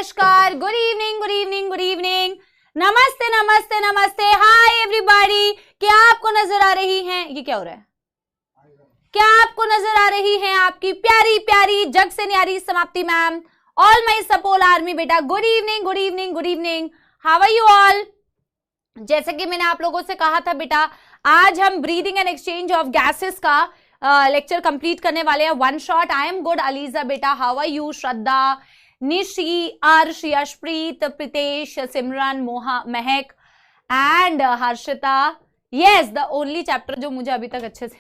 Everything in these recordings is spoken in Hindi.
नमस्कार, good evening, good evening, good evening, नमस्ते नमस्ते नमस्ते, हाय एवरीबॉडी। क्या आपको नजर आ रही हैं, ये क्या हो रहा है, क्या आपको नजर आ रही हैं आपकी प्यारी प्यारी जग से न्यारी समाप्ति मैम, ऑल माई सपोल आर्मी बेटा। Good evening, good evening, good evening, how are you all. जैसे कि मैंने आप लोगों से कहा था बेटा, आज हम breathing and exchange of gases का लेक्चर कंप्लीट करने वाले हैं, one shot. I am good ELISA बेटा, हाउ आर यू। श्रद्धा, निशी, अर्श, यशप्रीत, प्रीतेश, सिमरन, मोहा, महक and Harshita. Yes, the only chapter जो मुझे अभी तक अच्छे से,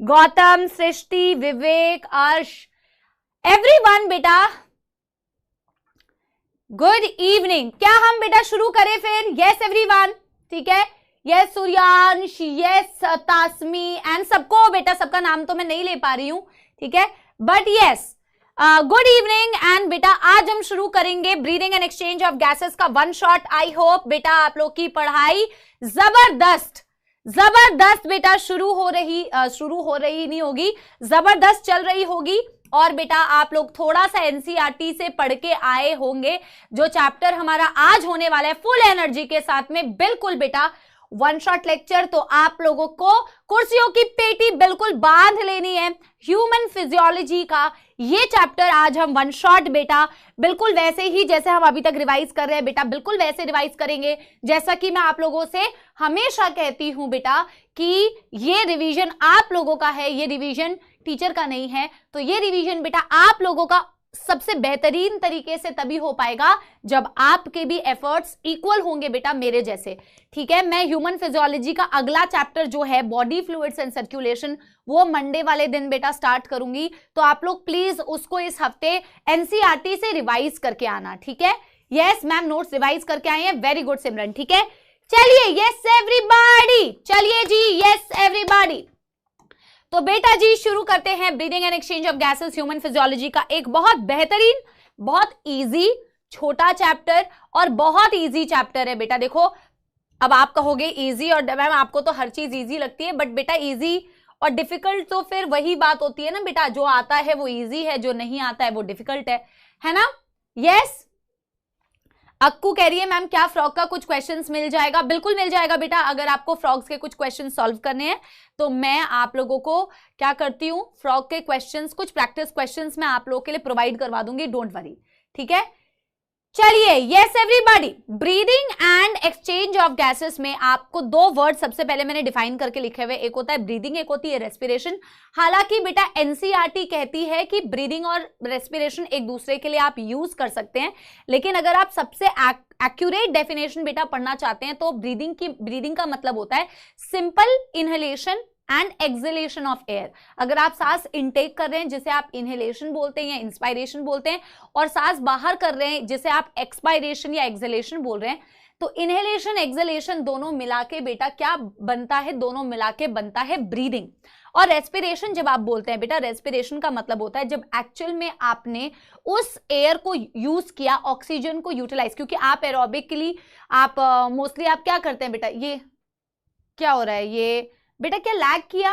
गौतम, सृष्टि, विवेक, अर्श, एवरीवन बेटा, गुड इवनिंग। क्या हम बेटा शुरू करें फिर? यस एवरीवन, ठीक है। यस सूर्यांश, यस तास्मी एंड सबको बेटा, सबका नाम तो मैं नहीं ले पा रही हूं, ठीक है, but yes good evening. And बेटा आज हम शुरू करेंगे breathing and exchange of gases का वन शॉट। आई होप बेटा आप लोग की पढ़ाई जबरदस्त जबरदस्त बेटा शुरू हो रही नहीं होगी, जबरदस्त चल रही होगी। और बेटा आप लोग थोड़ा सा एनसीईआरटी से पढ़ के आए होंगे। जो चैप्टर हमारा आज होने वाला है फुल एनर्जी के साथ में, बिल्कुल बेटा वन शॉट लेक्चर, तो आप लोगों को कुर्सियों की पेटी बिल्कुल बांध लेनी है। ह्यूमन फिजियोलॉजी का ये चैप्टर आज हम वन शॉट बेटा बिल्कुल वैसे ही जैसे हम अभी तक रिवाइज कर रहे हैं बेटा, बिल्कुल वैसे रिवाइज करेंगे। जैसा कि मैं आप लोगों से हमेशा कहती हूं बेटा कि ये रिवीजन आप लोगों का है, ये रिवीजन टीचर का नहीं है। तो ये रिवीजन बेटा आप लोगों का सबसे बेहतरीन तरीके से तभी हो पाएगा जब आपके भी एफर्ट्स इक्वल होंगे बेटा मेरे जैसे, ठीक है। मैं ह्यूमन फिजियोलॉजी का अगला चैप्टर जो है बॉडी फ्लूइड्स एंड सर्कुलेशन, वो मंडे वाले दिन बेटा स्टार्ट करूंगी। तो आप लोग प्लीज उसको इस हफ्ते एनसीईआरटी से रिवाइज करके आना, ठीक है। यस मैम, नोट्स रिवाइज करके आए हैं, वेरी गुड सिमरन, ठीक है। चलिए यस एवरीबॉडी, चलिए जी यस एवरीबॉडी। तो बेटा जी शुरू करते हैं breathing and exchange of gases human physiology का एक बहुत बेहतरीन, बहुत इजी छोटा चैप्टर और बहुत इजी चैप्टर है बेटा। देखो अब आप कहोगे इजी, और मैम आपको तो हर चीज इजी लगती है, बट बेटा इजी और डिफिकल्ट तो फिर वही बात होती है ना बेटा, जो आता है वो इजी है, जो नहीं आता है वो डिफिकल्ट है ना। यस अक्कू कह रही है मैम क्या फ्रॉग का कुछ क्वेश्चंस मिल जाएगा? बिल्कुल मिल जाएगा बेटा। अगर आपको फ्रॉग्स के कुछ क्वेश्चन सॉल्व करने हैं तो मैं आप लोगों को क्या करती हूँ, फ्रॉग के क्वेश्चंस, कुछ प्रैक्टिस क्वेश्चंस मैं आप लोगों के लिए प्रोवाइड करवा दूंगी, डोंट वरी, ठीक है। चलिए yes everybody, breathing and exchange of gases में आपको दो वर्ड सबसे पहले मैंने डिफाइन करके लिखे हुए, एक होता है ब्रीदिंग, एक होती है रेस्पिरेशन। हालांकि बेटा एनसीईआरटी कहती है कि ब्रीदिंग और रेस्पिरेशन एक दूसरे के लिए आप यूज कर सकते हैं, लेकिन अगर आप सबसे एक्यूरेट डेफिनेशन बेटा पढ़ना चाहते हैं तो ब्रीदिंग का मतलब होता है simple inhalation and exhalation of air. अगर आप सांस इनटेक कर रहे हैं जिसे आप इनहेलेशन बोलते हैं या इंस्पायरेशन बोलते हैं, और सांस बाहर कर रहे हैं जिसे आप एक्सपायरेशन या एक्सहेलेशन बोल रहे हैं, तो इनहेलेशन एक्सहेलेशन दोनों मिला के बेटा क्या बनता है? दोनों मिला के बनता है ब्रीदिंग। और रेस्पिरेशन जब आप बोलते हैं बेटा, रेस्पिरेशन का मतलब होता है जब एक्चुअल में आपने उस एयर को यूज किया, ऑक्सीजन को यूटिलाइज, क्योंकि आप एरोबिकली आप मोस्टली आप क्या करते हैं बेटा, ये क्या हो रहा है, ये बेटा क्या लैग किया,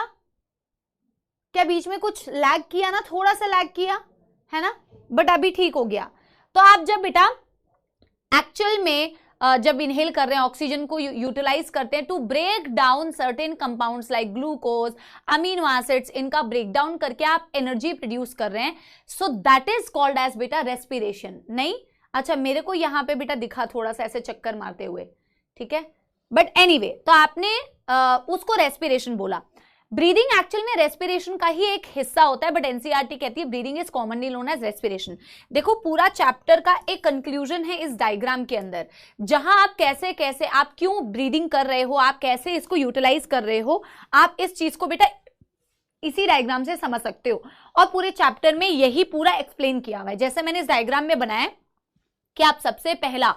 क्या बीच में कुछ लैग किया ना, थोड़ा सा लैग किया है ना, बट अभी ठीक हो गया। तो आप जब बेटा एक्चुअल में जब इनहेल कर रहे हैं, ऑक्सीजन को यूटिलाइज करते हैं to break down certain compounds like glucose, amino acids, इनका ब्रेक डाउन करके आप एनर्जी प्रोड्यूस कर रहे हैं, so that is called as बेटा रेस्पिरेशन। नहीं अच्छा, मेरे को यहां पे बेटा दिखा थोड़ा सा ऐसे चक्कर मारते हुए, ठीक है, बट एनीवे तो आपने उसको रेस्पिरेशन बोला। ब्रीदिंग एक्चुअल में रेस्पिरेशन का ही एक हिस्सा होता है, बट एनसीईआरटी कहती है breathing is commonly known as respiration. देखो पूरा चैप्टर का एक कंक्लूजन है इस डायग्राम के अंदर, जहां आप कैसे कैसे आप क्यों ब्रीदिंग कर रहे हो, आप कैसे इसको यूटिलाइज कर रहे हो, आप इस चीज को बेटा इसी डायग्राम से समझ सकते हो। और पूरे चैप्टर में यही पूरा एक्सप्लेन किया हुआ है, जैसे मैंने इस डायग्राम में बनाया कि आप सबसे पहला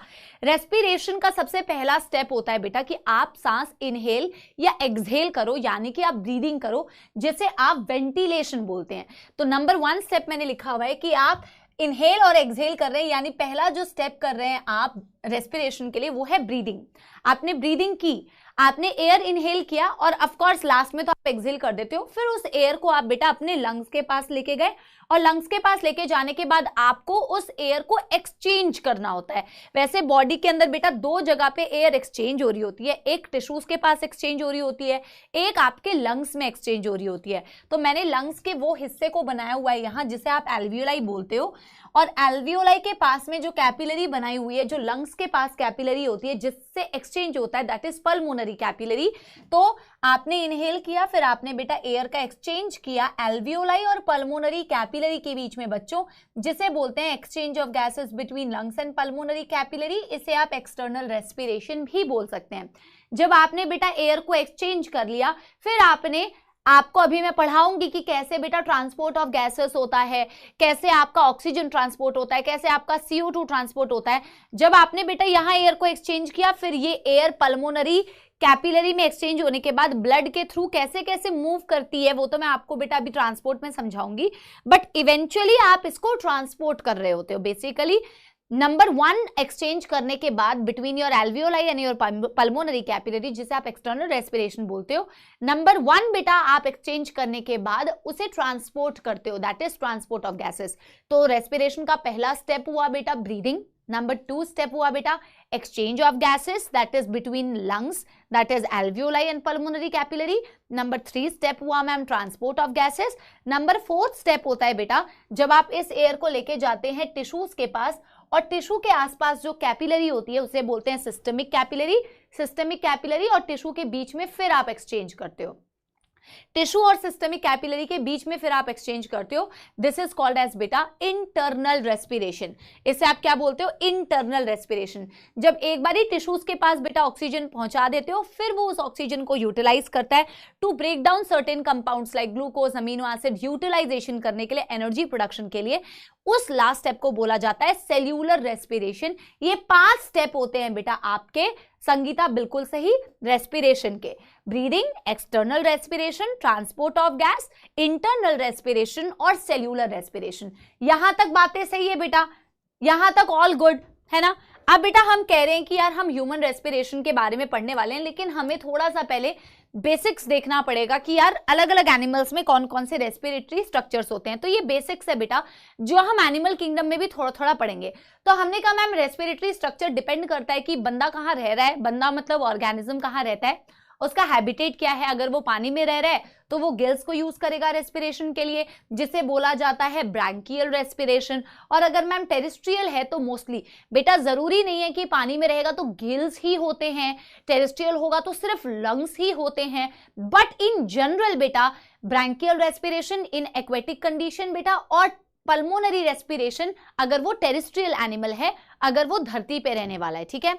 रेस्पिरेशन का सबसे पहला स्टेप होता है बेटा कि आप सांस इनहेल या एक्सहेल करो, यानी कि आप ब्रीदिंग करो, जिसे आप वेंटिलेशन बोलते हैं। तो नंबर 1 स्टेप मैंने लिखा हुआ है कि आप इनहेल और एक्सहेल कर रहे हैं, यानी पहला जो स्टेप कर रहे हैं आप रेस्पिरेशन के लिए, वो है ब्रीदिंग। आपने ब्रीदिंग की, आपने एयर इनहेल किया और ऑफ कोर्स लास्ट में तो आप एक्सहेल कर देते हो, फिर उस एयर को आप बेटा अपने लंग्स के पास लेके गए और लंग्स के पास लेके जाने के बाद आपको उस एयर को एक्सचेंज करना होता है। वैसे बॉडी के अंदर बेटा दो जगह पे एयर एक्सचेंज हो रही होती है, एक टिश्यूज के पास एक्सचेंज हो रही होती है, एक आपके लंग्स में एक्सचेंज हो रही होती है। तो मैंने लंग्स के वो हिस्से को बनाया हुआ है यहाँ जिसे आप एल्वियोलाई बोलते हो, और एल्वियोलाई के पास में जो कैपिलरी बनाई हुई है, जो लंग्स के पास कैपिलरी होती है जिससे एक्सचेंज होता है, दैट इज पल्मोनरी कैपिलरी। तो आपने इनहेल किया, फिर आपने बेटा एयर का एक्सचेंज किया एल्वियोलाई और पल्मोनरी कैपिलरी के बीच में बच्चों, जिसे बोलते हैं exchange of gases between lungs and pulmonary capillary. इसे आप एक्सटर्नल रेस्पिरेशन भी बोल सकते हैं। जब आपने बेटा एयर को एक्सचेंज कर लिया, फिर आपको अभी मैं पढ़ाऊंगी कि कैसे बेटा ट्रांसपोर्ट ऑफ गैसेस होता है, कैसे आपका ऑक्सीजन ट्रांसपोर्ट होता है, कैसे आपका CO2 ट्रांसपोर्ट होता है। जब आपने बेटा यहाँ एयर को एक्सचेंज किया, फिर ये एयर पल्मोनरी कैपिलरी में एक्सचेंज होने के बाद ब्लड के थ्रू कैसे कैसे मूव करती है वो तो मैं आपको बेटा अभी ट्रांसपोर्ट में समझाऊंगी, बट इवेंचुअली आप इसको ट्रांसपोर्ट कर रहे होते हो। बेसिकली नंबर 1 एक्सचेंज करने के बाद between your alveoli and your pulmonary capillary, जिसे आप एक्सटर्नल रेस्पिरेशन बोलते हो, नंबर 1 बेटा आप एक्सचेंज करने के बाद उसे ट्रांसपोर्ट करते हो, that is transport of gases. तो रेस्पिरेशन का पहला स्टेप हुआ बेटा ब्रीदिंग, नंबर 2 स्टेप हुआ बेटा exchange of gases that is between lungs, that is alveoli and pulmonary capillary, number 3 step हुआ ma'am transport of gases, number 4 step होता है बेटा जब आप इस एयर को लेके जाते हैं टिश्यूज के पास, और टिश्यू के आसपास जो कैपिलरी होती है उसे बोलते हैं सिस्टमिक कैपिलरी। सिस्टमिक कैपिलरी और टिश्यू के बीच में फिर आप एक्सचेंज करते हो, टिश्यू और सिस्टमिक कैपिलरी के बीच में फिर आप एक्सचेंज करते हो, दिस इज कॉल्ड एज बेटा इंटरनल रेस्पिरेशन। इसे आप क्या बोलते हो? Internal respiration. जब एक बार ही टिश्यूज के पास बेटा ऑक्सीजन पहुंचा देते हो, फिर वो उस ऑक्सीजन को यूटिलाइज करता है to break down certain compounds like glucose, amino acid, utilisation करने के लिए, एनर्जी प्रोडक्शन के लिए। उस लास्ट स्टेप को बोला जाता है सेल्यूलर रेस्पिरेशन। ये 5 स्टेप होते हैं बेटा आपके, संगीता बिल्कुल सही, रेस्पिरेशन के। Breathing, external respiration, transport of gas, internal respiration और सेल्यूलर रेस्पिरेशन। यहां तक बातें सही है बेटा, यहां तक ऑल गुड है ना। अब बेटा हम कह रहे हैं कि यार हम ह्यूमन रेस्पिरेशन के बारे में पढ़ने वाले हैं, लेकिन हमें थोड़ा सा पहले बेसिक्स देखना पड़ेगा कि यार अलग अलग एनिमल्स में कौन कौन से रेस्पिरेटरी स्ट्रक्चर्स होते हैं। तो ये बेसिक्स है बेटा, जो हम एनिमल किंगडम में भी थोड़ा थोड़ा पढ़ेंगे। तो हमने कहा मैम रेस्पिरेटरी स्ट्रक्चर डिपेंड करता है कि बंदा कहाँ रह रहा है, बंदा मतलब ऑर्गेनिज्म कहाँ रहता है, उसका हैबिटेट क्या है। अगर वो पानी में रह रहा है तो वो गिल्स को यूज करेगा रेस्पिरेशन के लिए, जिसे बोला जाता है ब्रैंकियल रेस्पिरेशन। और अगर मैम टेरेस्ट्रियल है तो मोस्टली बेटा जरूरी नहीं है कि पानी में रहेगा तो गिल्स ही होते हैं, टेरेस्ट्रियल होगा तो सिर्फ लंग्स ही होते हैं, बट इन जनरल बेटा branchial respiration in aquatic condition बेटा, और पल्मोनरी रेस्पिरेशन अगर वो टेरेस्ट्रियल एनिमल है, अगर वो धरती पे रहने वाला है। ठीक है,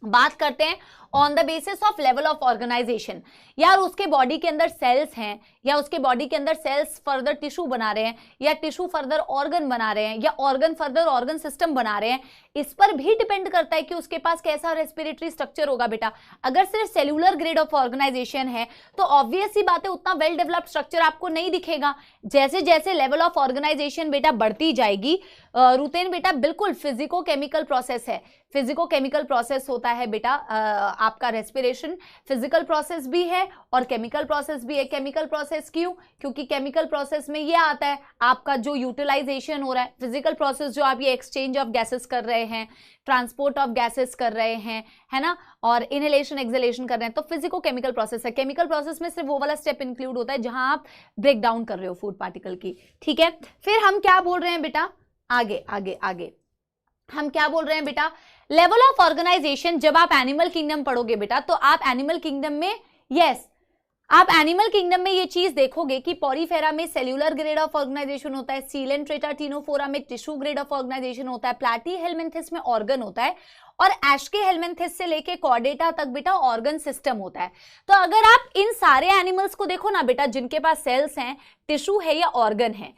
बात करते हैं on the basis of level of organisation. यार उसके बॉडी के अंदर सेल्स हैं, या उसके बॉडी के अंदर सेल्स फर्दर टिश्यू बना रहे हैं, या टिश्यू फर्दर ऑर्गन बना रहे हैं, या ऑर्गन फर्दर ऑर्गन सिस्टम बना रहे हैं, इस पर भी डिपेंड करता है कि उसके पास कैसा रेस्पिरेटरी स्ट्रक्चर होगा बेटा। अगर सिर्फ सेल्यूलर ग्रेड ऑफ ऑर्गेनाइजेशन है तो ऑब्वियस सी बात है उतना वेल डेवलप्ड स्ट्रक्चर आपको नहीं दिखेगा। जैसे जैसे लेवल ऑफ ऑर्गेनाइजेशन बेटा बढ़ती जाएगी, रुतेन बेटा बिल्कुल फिजिको केमिकल प्रोसेस है, फिजिको केमिकल प्रोसेस होता है बेटा आपका रेस्पिरेशन, फिजिकल प्रोसेस भी है और केमिकल प्रोसेस भी है। केमिकल प्रोसेस क्यों? क्योंकि केमिकल प्रोसेस में ये आता है आपका जो यूटिलाइजेशन हो रहा है। फिजिकल प्रोसेस जो आप ये एक्सचेंज ऑफ गैसेस कर रहे हैं, ट्रांसपोर्ट ऑफ गैसेस कर रहे हैं, है ना, और इनहेलेशन एक्सहेलेशन कर रहे हैं, तो फिजिको केमिकल प्रोसेस है। केमिकल प्रोसेस में सिर्फ वो वाला स्टेप इंक्लूड होता है जहां आप ब्रेक डाउन कर रहे हो फूड पार्टिकल की। ठीक है, फिर हम क्या बोल रहे हैं बेटा, आगे आगे आगे हम क्या बोल रहे हैं बेटा, लेवल ऑफ ऑर्गेनाइजेशन। जब आप एनिमल किंगडम पढ़ोगे बेटा तो आप एनिमल किंगडम में, यस आप एनिमल किंगडम में ये चीज देखोगे कि पॉरीफेरा में सेल्यूलर ग्रेड ऑफ ऑर्गेनाइजेशन होता है, सीलेंट्रेटा टिनोफोरा में टिश्यू ग्रेड ऑफ ऑर्गेनाइजेशन होता है, प्लैटीहेलमिन्थिस में ऑर्गन होता है, और एस्केहेलमिन्थिस से लेके कॉर्डेटा तक बेटा ऑर्गन सिस्टम होता है। तो अगर आप इन सारे एनिमल्स को देखो ना बेटा, जिनके पास सेल्स हैं, टिश्यू है या ऑर्गन है,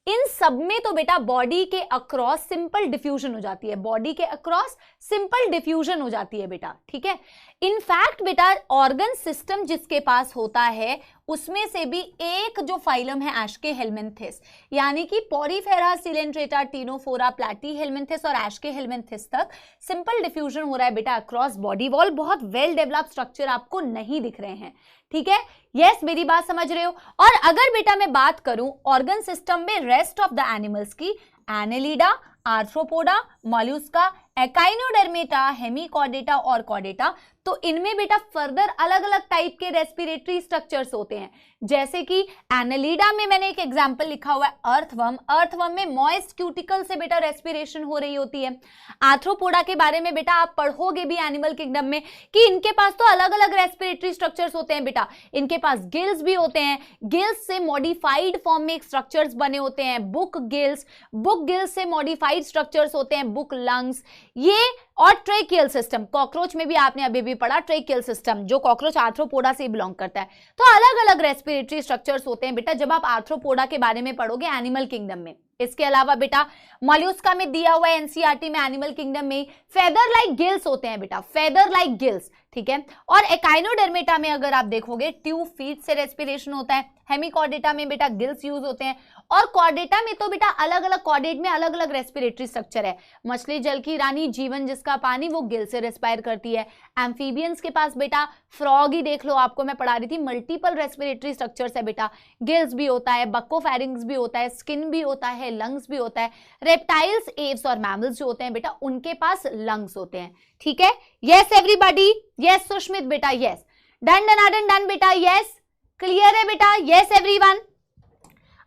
इन सब में तो बेटा बॉडी के अक्रॉस सिंपल डिफ्यूजन हो जाती है, बॉडी के अक्रॉस सिंपल डिफ्यूजन हो जाती है बेटा। ठीक है, इनफैक्ट बेटा ऑर्गन सिस्टम जिसके पास होता है उसमें से भी एक जो फाइलम है एस्के हेलमिंथिस, यानी कि पोरीफेरा, सिलेंट्रेटा, टीनोफोरा, प्लैटीहेलमिंथिस और एस्के हेलमिंथिस तक सिंपल डिफ्यूजन हो रहा है बेटा अक्रॉस बॉडी वॉल। बहुत वेल डेवलप्ड स्ट्रक्चर आपको नहीं दिख रहे हैं, ठीक है। यस, मेरी बात समझ रहे हो। और अगर बेटा मैं बात करूं ऑर्गन सिस्टम में रेस्ट ऑफ द एनिमल्स की, Annelida, arthropoda, Mollusca, echinodermata, Hemichordata और कॉर्डेटा, तो इनमें बेटा फर्दर अलग अलग टाइप के रेस्पिरेटरी स्ट्रक्चर्स होते हैं। जैसे कि एनेलिडा में मैंने एक एग्जांपल लिखा हुआ है अर्थवर्म, अर्थवर्म में मॉइस्ट क्यूटिकल से बेटा रेस्पिरेशन हो रही होती है। आर्थ्रोपोडा के बारे में बेटा आप पढ़ोगे भी एनिमल किंगडम में कि इनके पास तो अलग अलग रेस्पिरेटरी स्ट्रक्चर्स होते हैं बेटा। इनके पास गिल्स भी होते हैं, गिल्स से मॉडिफाइड फॉर्म में स्ट्रक्चर्स बने होते हैं बुक गिल्स, बुक गिल्स से मॉडिफाइड स्ट्रक्चर्स होते हैं बुक लंग्स, ये और ट्रेकियल सिस्टम, कॉकरोच में भी आपने अभी भी पढ़ा ट्रेकियल सिस्टम, जो कॉकरोच आर्थ्रोपोडा से बिलोंग करता है। तो अलग अलग रेस्पिरेटरी स्ट्रक्चर्स होते हैं बेटा जब आप आर्थ्रोपोडा के बारे में पढ़ोगे एनिमल किंगडम में। इसके अलावा बेटा मोलस्का में दिया हुआ है एनसीईआरटी में एनिमल किंगडम में फेदर लाइक गिल्स होते हैं बेटा, फेदर लाइक गिल्स, ठीक है। और एकाइनोडर्मेटा में अगर आप देखोगे ट्यूब फीट से रेस्पिरेशन होता है, हेमिकॉर्डेटा में बेटा गिल्स यूज होते हैं, और कॉर्डेटा में तो बेटा अलग अलग कॉर्डेट में अलग अलग रेस्पिरेटरी स्ट्रक्चर है। मछली जल की रानी, जीवन जिसका पानी, वो गिल से रेस्पायर करती है। एम्फीबियंस के पास बेटा फ्रॉग ही देख लो, आपको मैं पढ़ा रही थी, मल्टीपल रेस्पिरेटरी स्ट्रक्चर्स है बेटा, गिल्स भी होता है, बक्कोफेरिंग्स भी होता है, स्किन भी होता है, लंग्स भी होता है। रेप्टाइल्स, एव्स और मैमल्स जो होते हैं बेटा उनके पास लंग्स होते हैं, ठीक है। यस एवरीबॉडी, यस सुष्मित बेटा, यस डन डन डन बेटा, यस क्लियर है बेटा, यस एवरीवन।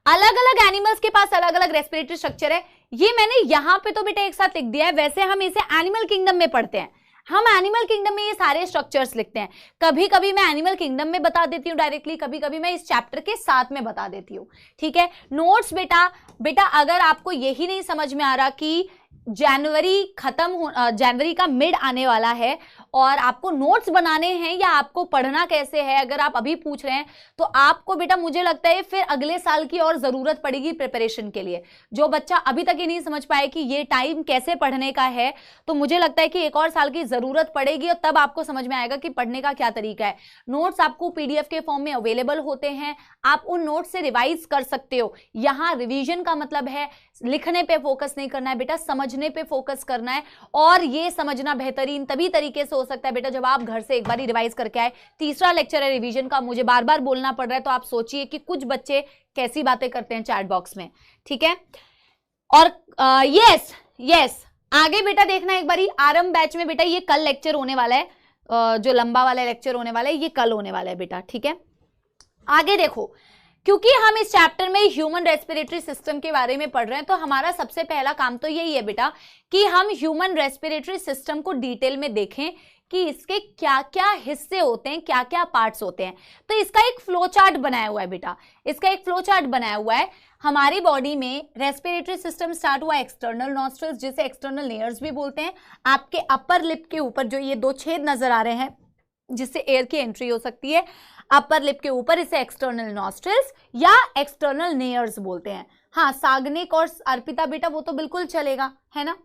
अलग अलग एनिमल्स के पास अलग अलग रेस्पिरेटरी स्ट्रक्चर है, ये मैंने यहां पे तो बेटा एक साथ लिख दिया है, वैसे हम इसे एनिमल किंगडम में पढ़ते हैं। हम एनिमल किंगडम में ये सारे स्ट्रक्चर्स लिखते हैं। कभी कभी मैं एनिमल किंगडम में बता देती हूँ डायरेक्टली, कभी कभी मैं इस चैप्टर के साथ में बता देती हूँ, ठीक है। नोट्स बेटा अगर आपको यही नहीं समझ में आ रहा कि जनवरी का मिड आने वाला है और आपको नोट्स बनाने हैं या आपको पढ़ना कैसे है, अगर आप अभी पूछ रहे हैं तो आपको बेटा मुझे लगता है फिर अगले साल की और जरूरत पड़ेगी प्रिपरेशन के लिए। जो बच्चा अभी तक ही नहीं समझ पाए कि ये टाइम कैसे पढ़ने का है, तो मुझे लगता है कि एक और साल की जरूरत पड़ेगी और तब आपको समझ में आएगा कि पढ़ने का क्या तरीका है। नोट्स आपको पीडीएफ के फॉर्म में अवेलेबल होते हैं, आप उन नोट्स से रिवाइज कर सकते हो। यहाँ रिवीजन का मतलब है लिखने पे फोकस नहीं करना है बेटा, समझने पे फोकस करना है। और ये समझना बेहतरीन तभी तरीके से हो सकता है बेटा जब आप घर से एक बार रिवाइज करके आए। तीसरा लेक्चर है रिवीजन का, मुझे बार बार बोलना पड़ रहा है, तो आप सोचिए कि कुछ बच्चे कैसी बातें करते हैं चैट बॉक्स में, ठीक है। और यस आगे बेटा देखना एक बारी आरंभ बैच में बेटा, ये कल लेक्चर होने वाला है, जो लंबा वाला लेक्चर होने वाला है ये कल होने वाला है बेटा, ठीक है। आगे देखो, क्योंकि हम इस चैप्टर में ह्यूमन रेस्पिरेटरी सिस्टम के बारे में पढ़ रहे हैं, तो हमारा सबसे पहला काम तो यही है बेटा कि हम ह्यूमन रेस्पिरेटरी सिस्टम को डिटेल में देखें कि इसके क्या क्या हिस्से होते हैं, क्या क्या पार्ट्स होते हैं। तो इसका एक फ्लो चार्ट बनाया हुआ है बेटा, इसका एक फ्लो चार्ट बनाया हुआ है। हमारी बॉडी में रेस्पिरेटरी सिस्टम स्टार्ट हुआ एक्सटर्नल नॉस्ट्रल्स, जिसे एक्सटर्नल लेयर्स भी बोलते हैं। आपके अपर लिप के ऊपर जो ये दो छेद नजर आ रहे हैं जिससे एयर की एंट्री हो सकती है, अपर लिप के ऊपर, इसे एक्सटर्नल नॉस्ट्रल्स या एक्सटर्नल नेयर्स बोलते हैं। हाँ, साग्निक और अर्पिता बेटा वो तो बिल्कुल चलेगा, है ना।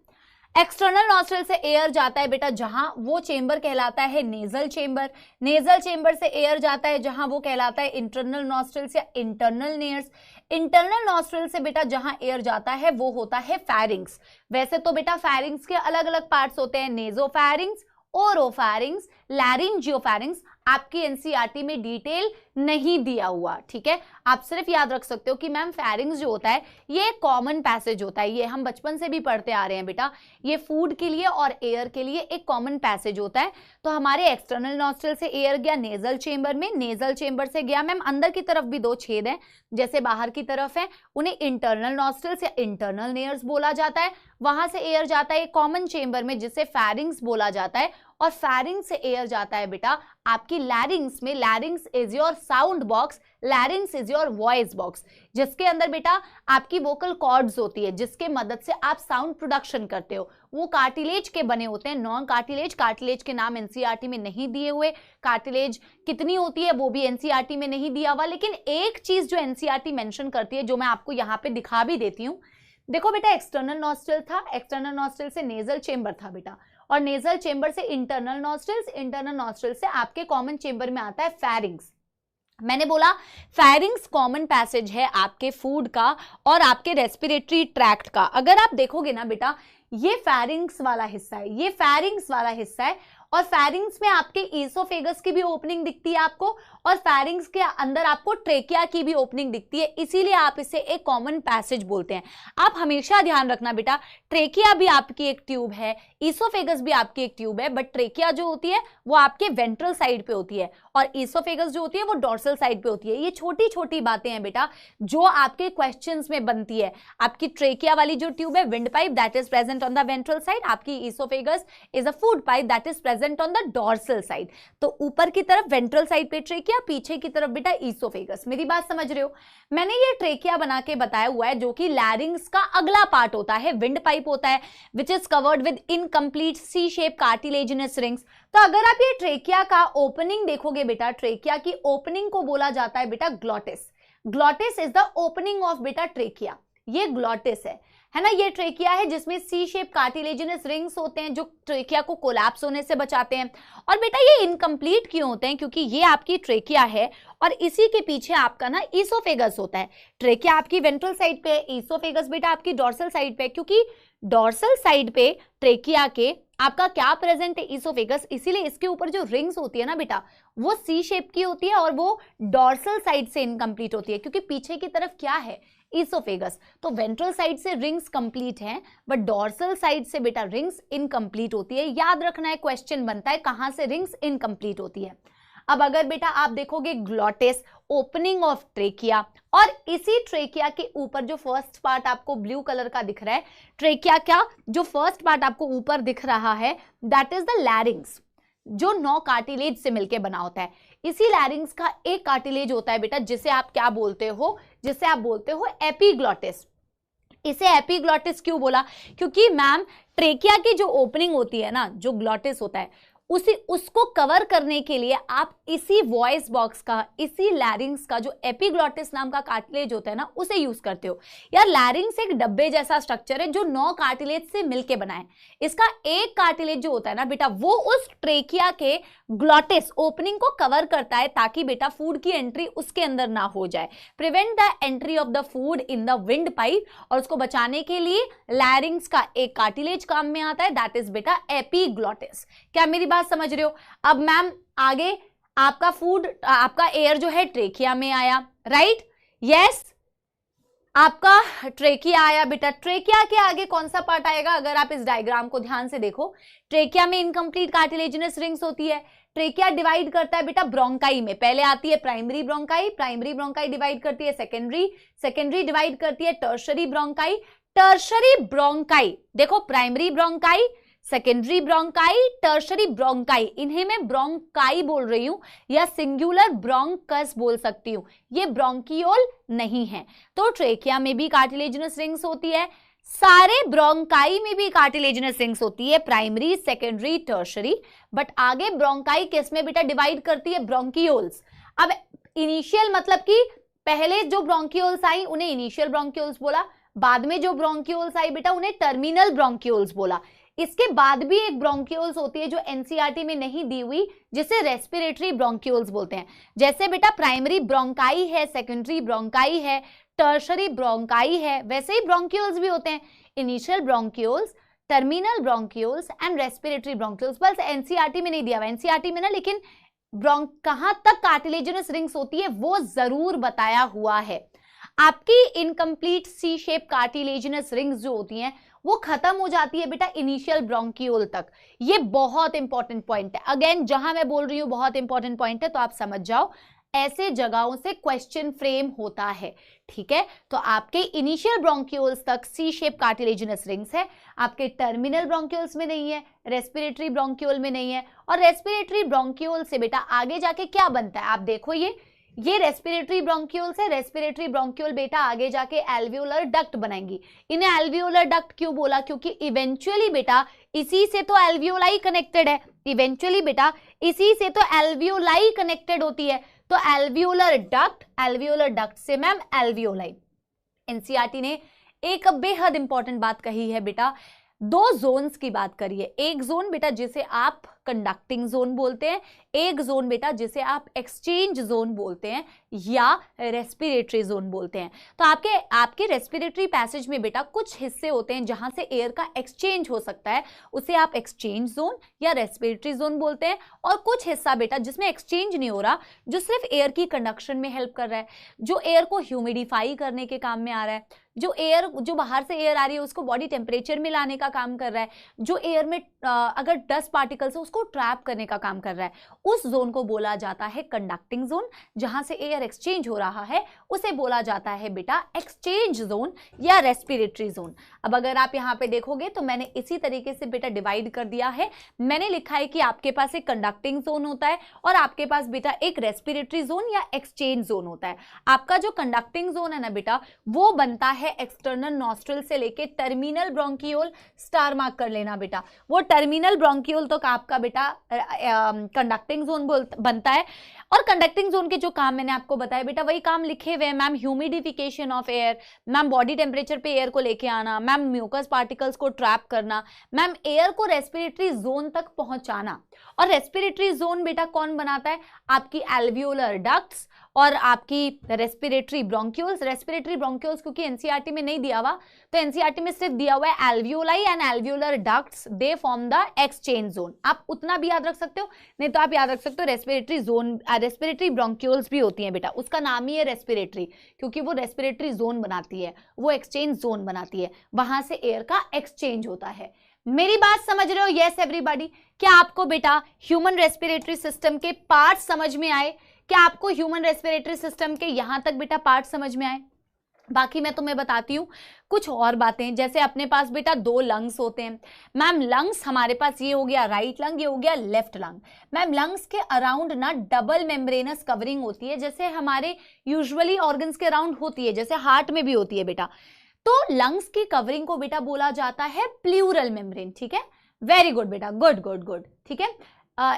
एक्सटर्नल नॉस्ट्रल से एयर जाता है बेटा जहां, वो चेंबर कहलाता है नेजल चेंबर। नेजल चेंबर से एयर जाता है जहां, वो कहलाता है इंटरनल नॉस्ट्रल्स या इंटरनल नेयर्स। इंटरनल नॉस्ट्रल से बेटा जहां एयर जाता है वो होता है फैरिंग्स। वैसे तो बेटा फैरिंग्स के अलग अलग पार्ट्स होते हैं, नेजोफैरिंग्स, ओरोफैरिंग्स, लैरिंजियोफैरिंग्स। आपकी एनसीईआरटी में डिटेल नहीं दिया हुआ, ठीक है। आप सिर्फ याद रख सकते हो कि मैम फैरिंग्स जो होता है ये कॉमन पैसेज होता है, ये हम बचपन से भी पढ़ते आ रहे हैं बेटा, ये फूड के लिए और एयर के लिए एक कॉमन पैसेज होता है। तो हमारे एक्सटर्नल नॉस्ट्रल से एयर गया नेजल चेंबर में, नेजल चेंबर से गया मैम अंदर की तरफ भी दो छेद हैं जैसे बाहर की तरफ है, उन्हें इंटरनल नॉस्ट्रल्स या इंटरनल नेयर्स बोला जाता है। वहां से एयर जाता है कॉमन चेंबर में जिसे फैरिंग्स बोला जाता है, और फैरिंग्स से एयर जाता है बेटा आपकी लैरिंग्स में। लैरिंग्स is your sound box, लैरिंग्स is your voice box, जिसके अंदर बेटा आपकी वोकल कॉर्ड्स होती है जिसके मदद से आप साउंड प्रोडक्शन करते हो। वो कार्टिलेज के बने होते हैं, नॉन कार्टिलेज। कार्टिलेज के नाम एनसीईआरटी में नहीं दिए हुए, कार्टिलेज कितनी होती है वो भी एनसीईआरटी में नहीं दिया हुआ। लेकिन एक चीज जो एनसीईआरटी मेंशन करती है, जो मैं आपको यहाँ पे दिखा भी देती हूँ, देखो बेटा एक्सटर्नल नॉस्ट्रल था, एक्सटर्नल नॉस्ट्रल से नेजल चेंबर था बेटा, और नेजल चेंबर से इंटरनल नॉस्ट्रल्स, इंटरनल नॉस्ट्रल से आपके कॉमन चेंबर में आता है फैरिंग्स। मैंने बोला फेरिंग्स कॉमन पैसेज है आपके फूड का और आपके रेस्पिरेटरी ट्रैक्ट का। अगर आप देखोगे ना बेटा, ये फेरिंग्स वाला हिस्सा है, ये फेरिंग्स वाला हिस्सा है, और फेरिंग्स में आपके ईसोफेगस की भी ओपनिंग दिखती है आपको, और फेरिंग्स के अंदर आपको ट्रेकिया की भी ओपनिंग दिखती है, इसीलिए आप इसे एक कॉमन पैसेज बोलते हैं। आप हमेशा ध्यान रखना बेटा, ट्रेकिया भी आपकी एक ट्यूब है, ईसोफेगस भी आपकी एक ट्यूब है, बट ट्रेकिया जो होती है वो आपके वेंट्रल साइड पे होती है और ईसोफेगस जो होती है वो डॉर्सल साइड पे होती है। ये छोटी छोटी बातें हैं बेटा जो आपके क्वेश्चंस में बनती है। आपकी ट्रेकिया वाली जो ट्यूब है, wind pipe, that is present on the ventral side. आपकी oesophagus is a food pipe that is present on the dorsal side. तो ऊपर की तरफ वेंट्रल साइड पे ट्रेकिया, पीछे की तरफ बेटा ईसोफेगस। मेरी बात समझ रहे हो? मैंने ये ट्रेकिया बना के बताया हुआ है जो कि लैरिंग्स का अगला पार्ट होता है, विंड पाइप होता है, which is covered with incomplete C shape cartilaginous rings. तो अगर आप ये ट्रेकिया का ओपनिंग देखोगे बेटा, ट्रेकिया की ओपनिंग को बोला जाता है बेटा glottis. Glottis is the opening of बेटा ट्रेकिया, ये ग्लॉटिस है ना। ये ट्रेकिया है जिसमें सी शेप कार्टिलेजिनस रिंग्स होते हैं जो ट्रेकिया को कोलैप्स होने से बचाते हैं। और बेटा ये इनकम्प्लीट क्यों होते हैं? क्योंकि ये आपकी ट्रेकिया है और इसी के पीछे आपका ना ईसोफेगस होता है। ट्रेकिया आपकी वेंट्रल साइड पे है, ईसोफेगस बेटा आपकी डॉर्सल साइड पे, क्योंकि डॉर्सल साइड पे ट्रेकिया के आपका क्या प्रेजेंट है? ईसोफेगस। इसीलिए इसके ऊपर जो रिंग्स होती है ना बेटा, वो सी शेप की होती है और वो डॉर्सल साइड से इनकम्प्लीट होती है, क्योंकि पीछे की तरफ क्या है? ईसोफेगस। तो वेंट्रल साइड से रिंग्स कंप्लीट हैं, बट डॉर्सल साइड से बेटा रिंग्स इनकम्प्लीट होती है। याद रखना है, क्वेश्चन बनता है कहां से रिंग्स इनकम्प्लीट होती है। अब अगर बेटा आप देखोगे ग्लॉटिस, ओपनिंग ऑफ ट्रेकिया, और इसी ट्रेकिया के ऊपर जो फर्स्ट पार्ट आपको ब्लू कलर का दिख रहा है, ट्रेकिया का जो फर्स्ट पार्ट आपको ऊपर दिख रहा है, दैट इज द लैरिंग्स, जो 9 कार्टिलेज से मिलकर बना होता है। इसी लैरिंग्स का एक कार्टिलेज होता है बेटा जिसे आप क्या बोलते हो? जिसे आप बोलते हो एपिग्लॉटिस। इसे एपिग्लॉटिस क्यों बोला? क्योंकि मैम ट्रेकिया की जो ओपनिंग होती है ना, जो ग्लॉटिस होता है, उसको कवर करने के लिए आप इसी वॉइस बॉक्स का, इसी लैरिंग्स का जो एपिग्लॉटिस नाम का कार्टिलेज होता है ना, उसे यूज करते हो। यार लैरिंग्स एक डब्बे जैसा स्ट्रक्चर है जो 9 कार्टिलेज से मिलके बना है। इसका एक कार्टिलेज जो होता है ना बेटा, वो उस ट्रेकिया के ग्लॉटिस ओपनिंग को कवर करता है ताकि बेटा फूड की एंट्री उसके अंदर ना हो जाए, prevent the entry of the food in the wind pipe. और उसको बचाने के लिए लैरिंग्स का एक कार्टिलेज काम में आता है, दैट इज बेटा एपिग्लॉटिस। क्या मेरी बात समझ रहे हो? अब मैम आगे आपका फूड, आपका एयर जो है ट्रेकिया में आया, राइट? यस, आपका ट्रेकिया आया बेटा। ट्रेकिया के आगे कौन सा पार्ट आएगा? अगर आप इस डायग्राम को ध्यान से देखो, ट्रेकिया में इनकम्प्लीट कार्टिलेजिनस रिंग्स होती है। ट्रेकिया डिवाइड करता है बेटा ब्रोंकाई में। पहले आती है primary bronchi, primary bronchi divide करती है सेकेंडरी, सेकेंडरी डिवाइड करती है टर्शरी ब्रोंकाई, टर्शरी ब्रोंकाई, देखो primary bronchi, secondary bronchi, tertiary bronchi, इन्हें मैं ब्रोंकाई बोल रही हूं या सिंगुलर ब्रोंकस बोल सकती हूं, ये ब्रोंकियोल नहीं है। तो ट्रेकिया में भी कार्टिलेजिनस रिंग्स होती है, सारे ब्रोंकाई में भी कार्टिलेजिनस रिंग्स होती है, प्राइमरी, सेकेंडरी, टर्शरी। बट आगे ब्रोंकाई किस में बेटा डिवाइड करती है? ब्रोंकियोल्स। अब इनिशियल मतलब कि पहले जो ब्रोंकियोल्स आई उन्हें इनिशियल ब्रोंकियोल्स बोला, बाद में जो ब्रोंकियोल्स आई बेटा उन्हें टर्मिनल ब्रोंकियोल्स बोला। इसके बाद भी एक ब्रोंकियोल्स होती है जो एनसीईआरटी में नहीं दी हुई, जिसे रेस्पिरेटरी ब्रोंकियोल्स बोलते हैं। जैसे बेटा प्राइमरी ब्रोंकाई है, सेकेंडरी ब्रोंकाई है, टर्शरी ब्रोंकाई है, वैसे ही ब्रोंकियोल्स भी होते हैं, initial bronchioles, terminal bronchioles and respiratory bronchioles. बस एनसीईआरटी में नहीं दिया हुआ, एनसीईआरटी में ना, लेकिन कहां तक कार्टिलेजिनस रिंग्स होती है वो जरूर बताया हुआ है। आपकी incomplete C shape cartilaginous rings जो होती हैं वो खत्म हो जाती है बेटा इनिशियल ब्रोंकियोल तक। ये बहुत इंपॉर्टेंट पॉइंट है, अगेन जहां मैं बोल रही हूं बहुत इंपॉर्टेंट पॉइंट है, तो आप समझ जाओ, ऐसे जगहों से क्वेश्चन फ्रेम होता है, ठीक है। तो आपके इनिशियल ब्रोंकियोल्स तक सी शेप कार्टिलेजिनस रिंग्स है, आपके टर्मिनल ब्रोंकियोल्स में नहीं है, रेस्पिरेटरी ब्रोंकियोल में नहीं है, और रेस्पिरेटरी ब्रोंकियोल से बेटा आगे जाके क्या बनता है? आप देखो, ये रेस्पिरेटरी ब्रोंकियोल्स है, रेस्पिरेटरी ब्रोंकियोल बेटा आगे जाके एल्वियोलर डक्ट बनाएंगी। इन्हें एल्वियोलर डक्ट क्यों बोला? क्योंकि इवेंचुअली बेटा इसी से तो एल्वियोलाई कनेक्टेड है, इवेंचुअली बेटा इसी से तो एल्वियोलाई कनेक्टेड होती है। तो एल्वियोलर डक्ट से मैम एल्वियोलाई। एनसीईआरटी ने एक बेहद इंपॉर्टेंट बात कही है बेटा, दो जोन्स की बात करिए, एक जोन बेटा जिसे आप कंडक्टिंग जोन बोलते हैं, एक जोन बेटा जिसे आप एक्सचेंज जोन बोलते हैं या रेस्पिरेटरी जोन बोलते हैं। तो आपके रेस्पिरेटरी पैसेज में बेटा कुछ हिस्से होते हैं जहां से एयर का एक्सचेंज हो सकता है, उसे आप एक्सचेंज जोन या रेस्पिरेटरी जोन बोलते हैं। और कुछ हिस्सा बेटा जिसमें एक्सचेंज नहीं हो रहा, जो सिर्फ एयर की कंडक्शन में हेल्प कर रहा है, जो एयर को ह्यूमिडिफाई करने के काम में आ रहा है, जो बाहर से एयर आ रही है उसको बॉडी टेम्परेचर में लाने का काम कर रहा है, जो एयर में अगर डस्ट पार्टिकल्स है उसको ट्रैप करने का काम कर रहा है, उस जोन को बोला जाता है कंडक्टिंग जोन। जहां से एयर एक्सचेंज हो रहा है उसे बोला जाता है बेटा एक्सचेंज जोन या रेस्पिरेटरी जोन। अब अगर आप यहाँ पे देखोगे तो मैंने इसी तरीके से बेटा डिवाइड कर दिया है। मैंने लिखा है कि आपके पास एक कंडक्टिंग जोन होता है और आपके पास बेटा एक रेस्पिरेटरी जोन या एक्सचेंज जोन होता है। आपका जो कंडक्टिंग जोन है ना बेटा, वो बनता है एक्सटर्नल नॉस्ट्रल से लेके टर्मिनल ब्रोंकियोल, स्टार मार्क कर लेना बेटा, वो टर्मिनल ब्रोंकियोल तो आपका बेटा कंडक्टिंग जोन बनता है। और कंडक्टिंग जोन के जो काम मैंने आपको बताया बेटा वही काम लिखे हुए हैं ma'am, humidification of air, ma'am body temperature पे एयर को लेके आना, मैम म्यूकस पार्टिकल्स को ट्रैप करना, मैम एयर को रेस्पिरेटरी जोन तक पहुंचाना। और रेस्पिरेटरी जोन बेटा कौन बनाता है? आपकी एल्वियोलर डक्ट्स और आपकी रेस्पिरेटरी ब्रोंक्यूल्स। रेस्पिरेटरी ब्रोंक्यूल्स क्योंकि एनसीईआरटी में नहीं दिया हुआ, तो एनसीईआरटी में सिर्फ दिया हुआ है alveoli and alveolar ducts, they form the exchange zone. आप उतना भी याद रख सकते हो, नहीं तो आप याद रख सकते हो रेस्पिरेटरी जोन, रेस्पिरेटरी ब्रोंक्यूल्स भी होती हैं बेटा, उसका नाम ही है रेस्पिरेटरी, क्योंकि वो रेस्पिरेटरी जोन बनाती है, वो एक्सचेंज जोन बनाती है, वहां से एयर का एक्सचेंज होता है। मेरी बात समझ रहे हो? Yes everybody. क्या आपको बेटा ह्यूमन रेस्पिरेटरी सिस्टम के पार्ट समझ में आए? क्या आपको ह्यूमन रेस्पिरेटरी सिस्टम के यहां तक बेटा पार्ट समझ में आए? बाकी मैं तुम्हें बताती हूँ कुछ और बातें। जैसे अपने पास बेटा दो लंग्स होते हैं मैम, लंग्स हमारे पास ये हो गया राइट लंग, ये हो गया लेफ्ट लंग। मैम लंग्स के अराउंड ना डबल मेम्ब्रेनस कवरिंग होती है, जैसे हमारे यूजुअली ऑर्गन्स के अराउंड होती है, जैसे हार्ट में भी होती है बेटा। तो लंग्स की कवरिंग को बेटा बोला जाता है प्लूरल मेम्ब्रेन। ठीक है, वेरी गुड बेटा, गुड गुड गुड। ठीक है,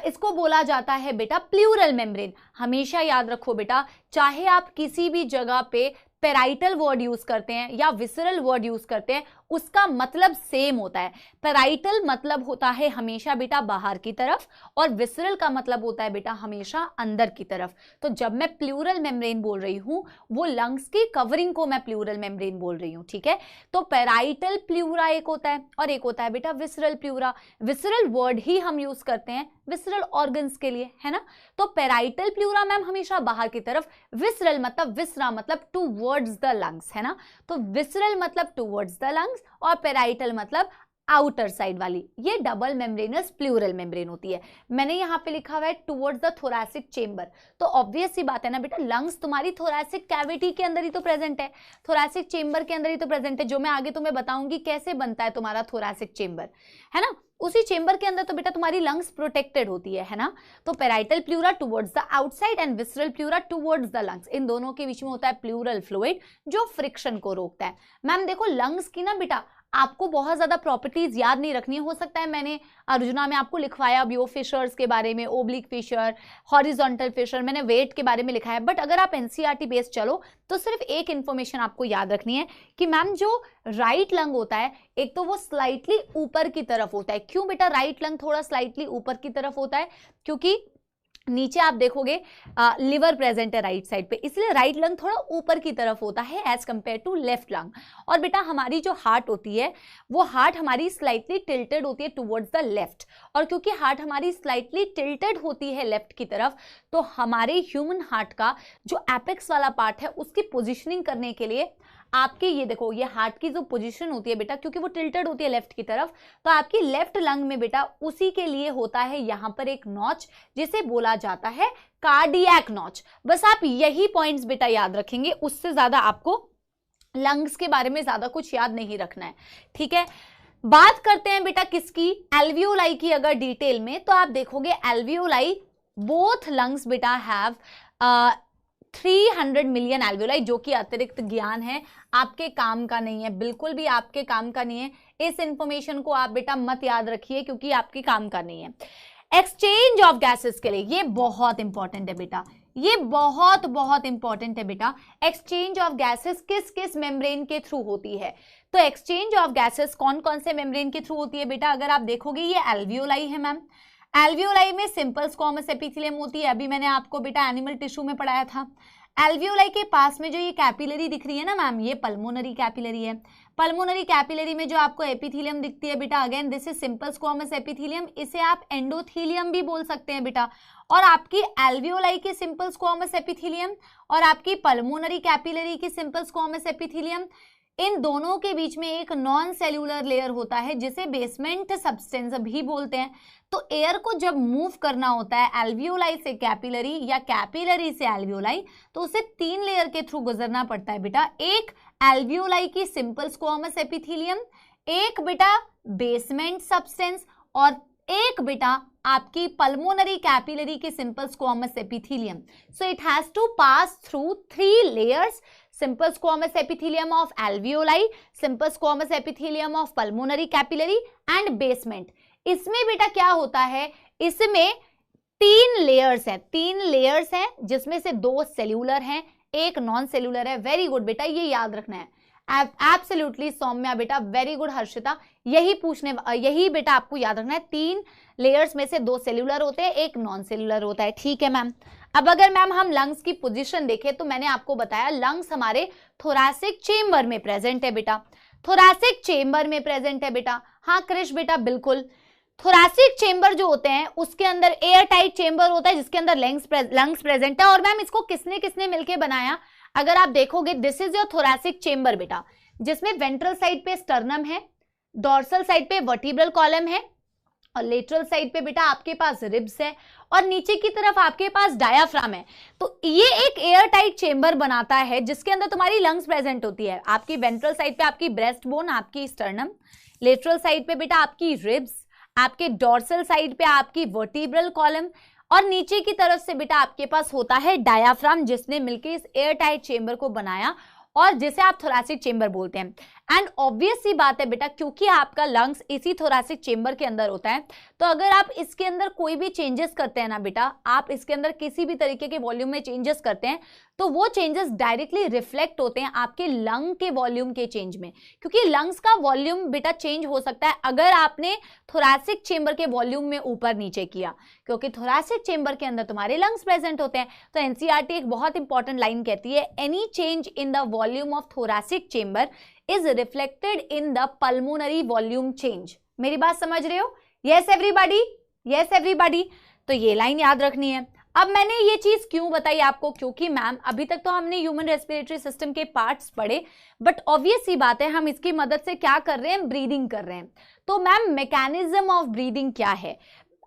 इसको बोला जाता है बेटा प्लूरल मेम्ब्रेन। हमेशा याद रखो बेटा, चाहे आप किसी भी जगह पे पेराइटल वर्ड यूज करते हैं या विसरल वर्ड यूज करते हैं, उसका मतलब सेम होता है। पेराइटल मतलब होता है हमेशा बेटा बाहर की तरफ, और विसरल का मतलब होता है बेटा हमेशा अंदर की तरफ। तो जब मैं प्लूरल मेम्ब्रेन बोल रही हूं, वो लंग्स की कवरिंग को मैं प्लूरल मेम्ब्रेन बोल रही हूं। ठीक है, तो पेराइटल प्लूरा एक होता है और एक होता है बेटा विसरल प्लूरा। विसरल वर्ड ही हम यूज करते हैं विसरल ऑर्गन्स के लिए, है ना। तो पेराइटल प्लूरा मैम हमेशा बाहर की तरफ, विसरल मतलब विसरा मतलब टूवर्ड्स द लंग्स, है ना। तो विसरल मतलब टूवर्ड्स द लंग्स और पेराइटल मतलब आउटर साइड वाली, ये डबल मेम्ब्रेनस प्लूरल मेम्ब्रेन होती है। मैंने यहाँ पे लिखा हुआ है टुवर्ड्स द थोरैसिक चेंबर, तो ऑब्वियस सी बात है ना बेटा, लंग्स तुम्हारी थोरैसिक कैविटी के अंदर ही तो प्रेजेंट है, थोरैसिक चेंबर के अंदर ही तो प्रेजेंट है, जो मैं आगे तुम्हें बताऊंगी कैसे बनता है तुम्हारा थोरैसिक चेंबर, है ना। उसी चेंबर के अंदर तो बेटा तुम्हारी लंग्स प्रोटेक्टेड होती है ना। तो parietal pleura towards the outside and visceral pleura towards the lungs, इन दोनों के बीच में होता है प्लूरल फ्लूइड जो फ्रिक्शन को रोकता है। मैम देखो लंग्स की ना बेटा आपको बहुत ज्यादा प्रॉपर्टीज याद नहीं रखनी है, हो सकता है मैंने अर्जुना में आपको लिखवाया भी हो फिशर्स के बारे में, ओब्लिक फिशर, हॉरिजॉन्टल फिशर, मैंने वेट के बारे में लिखा है। बट अगर आप एनसीईआरटी बेस्ड चलो तो सिर्फ एक इंफॉर्मेशन आपको याद रखनी है कि मैम जो राइट लंग होता है एक तो वो स्लाइटली ऊपर की तरफ होता है। क्यों बेटा राइट लंग थोड़ा स्लाइटली ऊपर की तरफ होता है? क्योंकि नीचे आप देखोगे लिवर प्रेजेंट है राइट साइड पे, इसलिए राइट लंग थोड़ा ऊपर की तरफ होता है as compare to left lung. और बेटा हमारी जो हार्ट होती है वो हार्ट हमारी स्लाइटली टिल्टेड होती है टुवर्ड्स द लेफ्ट, और क्योंकि हार्ट हमारी स्लाइटली टिल्टेड होती है लेफ्ट की तरफ, तो हमारे ह्यूमन हार्ट का जो एपेक्स वाला पार्ट है उसकी पोजिशनिंग करने के लिए आपके ये देखो ये हार्ट की जो पोजीशन होती है बेटा, क्योंकि वो टिल्टेड होती है लेफ्ट की तरफ, तो आपकी लेफ्ट लंग में बेटा उसी के लिए होता है यहाँ पर एक नॉच जिसे बोला जाता है कार्डियक नॉच। बस आप यही पॉइंट्स बेटा याद रखेंगे, उससे ज्यादा आपको लंग्स के बारे में ज्यादा कुछ याद नहीं रखना है। ठीक है, बात करते हैं बेटा किसकी, एल्वियोलाई की। अगर डिटेल में तो आप देखोगे एल्वियोलाई बोथ लंग्स बेटा हैव 300 मिलियन एल्वियोलाई, जो कि अतिरिक्त ज्ञान है, आपके काम का नहीं है, बिल्कुल भी आपके काम का नहीं है। इस इंफॉर्मेशन को आप बेटा मत याद रखिए क्योंकि आपके काम का नहीं है। एक्सचेंज ऑफ गैसेस के लिए ये बहुत इंपॉर्टेंट है बेटा, ये बहुत बहुत इंपॉर्टेंट है बेटा। एक्सचेंज ऑफ गैसेस किस किस मेम्ब्रेन के थ्रू होती है? तो एक्सचेंज ऑफ गैसेस कौन कौन से मेम्ब्रेन के थ्रू होती है बेटा? अगर आप देखोगे ये एल्वियोलाई है मैम। एल्वियोलाई में सिंपल स्क्वामस एपिथेलियम होती है, अभी मैंने आपको बेटा एनिमल टिश्यू में पढ़ाया था। एल्वियोलाई के पास में जो ये कैपिलरी दिख रही है ना मैम, ये पल्मोनरी कैपिलरी है। पल्मोनरी कैपिलरी में जो आपको एपिथेलियम दिखती है बेटा, again this is simple squamous epithelium, इसे आप एंडोथेलियम भी बोल सकते हैं बेटा। और आपकी एल्वियोलाई की सिंपल स्क्वामस एपिथेलियम और आपकी पल्मोनरी कैपिलरी की सिंपल स्क्वामस एपिथेलियम, इन दोनों के बीच में एक नॉन सेल्यूलर लेयर होता है जिसे बेसमेंट सब्सटेंस भी बोलते हैं। तो एयर को जब मूव करना होता है एल्वियोलाई से कैपिलरी या कैपिलरी से एल्वियोलाई, तो उसे 3 लेयर के थ्रू गुजरना पड़ता है बेटा। एक एल्वियोलाई की सिंपल स्क्वामस एपिथेलियम, एक बेटा बेसमेंट सब्सटेंस, और एक बेटा आपकी पल्मोनरी कैपिलरी की simple squamous epithelium. So it has to pass through 3 layers, simple squamous epithelium of alveoli, simple squamous epithelium of pulmonary capillary and basement। इसमें बेटा क्या होता है, इसमें 3 लेयर्स हैं, 3 लेयर्स हैं जिसमें से 2 सेल्यूलर हैं, एक नॉन सेल्यूलर है। वेरी गुड बेटा, ये याद रखना है। एब्सोल्युटली सौम्या बेटा, वेरी गुड हर्षिता, यही बेटा आपको याद रखना है। 3 लेयर्स में से 2 सेल्यूलर होते हैं, एक नॉन सेल्यूलर होता है। ठीक है मैम। अब अगर मैम हम लंग्स की पोजीशन देखें तो मैंने आपको बताया लंग्स हमारे थोरैसिक चेंबर में प्रेजेंट है बेटा, थोरैसिक चेंबर में प्रेजेंट है बेटा। हाँ क्रिश बेटा बिल्कुल, थोरैसिक चेंबर जो होते हैं उसके अंदर एयर टाइट चेंबर होता है जिसके अंदर लंग्स प्रेजेंट है। और मैम इसको किसने किसने मिलके बनाया, अगर आप देखोगे this is your thoracic chamber बेटा, जिसमें वेंट्रल साइड पे स्टर्नम है, डोर्सल साइड पे वर्टिब्रल कॉलम है, और लेटरल साइड पे बेटा आपके पास रिब्स है, और नीचे की तरफ आपके पास डायाफ्राम है। तो ये एक एयर टाइट चेंबर बनाता है जिसके अंदर तुम्हारी लंग्स प्रेजेंट होती है। आपकी वेंट्रल साइड पे आपकी ब्रेस्ट बोन, आपकी स्टर्नम, लेटरल साइड पे बेटा आपकी रिब्स, आपके डोर्सल साइड पे आपकी वर्टिब्रल कॉलम, और नीचे की तरफ से बेटा आपके पास होता है डायाफ्राम, जिसने मिलकर इस एयर टाइट चेंबर को बनाया और जिसे आप थोरैसिक चेंबर बोलते हैं। एंड ऑब्वियस सी बात है बेटा, क्योंकि आपका लंग्स इसी थोरैसिक चेंबर के अंदर होता है, तो अगर आप इसके अंदर कोई भी चेंजेस करते हैं ना बेटा, आप इसके अंदर किसी भी तरीके के वॉल्यूम में चेंजेस करते हैं, तो वो चेंजेस डायरेक्टली रिफ्लेक्ट होते हैं आपके लंग के वॉल्यूम के चेंज में। क्योंकि लंग्स का वॉल्यूम बेटा चेंज हो सकता है अगर आपने थोरैसिक चेंबर के वॉल्यूम में ऊपर नीचे किया, क्योंकि थोरैसिक चेंबर के अंदर तुम्हारे लंग्स प्रेजेंट होते हैं। तो एनसीईआरटी एक बहुत इंपॉर्टेंट लाइन कहती है, any change in the volume of thoracic chamber is reflected in the pulmonary volume change। मेरी बात समझ रहे हो? Yes everybody, yes everybody। तो ये लाइन याद रखनी है। अब मैंने ये चीज क्यों बताई आपको, क्योंकि मैम अभी तक तो हमने ह्यूमन रेस्पिरेटरी सिस्टम के पार्ट्स पढ़े, बट ऑब्वियस सी बात है हम इसकी मदद से क्या कर रहे हैं, ब्रीदिंग कर रहे हैं। तो मैम मैकेनिज्म ऑफ ब्रीदिंग क्या है?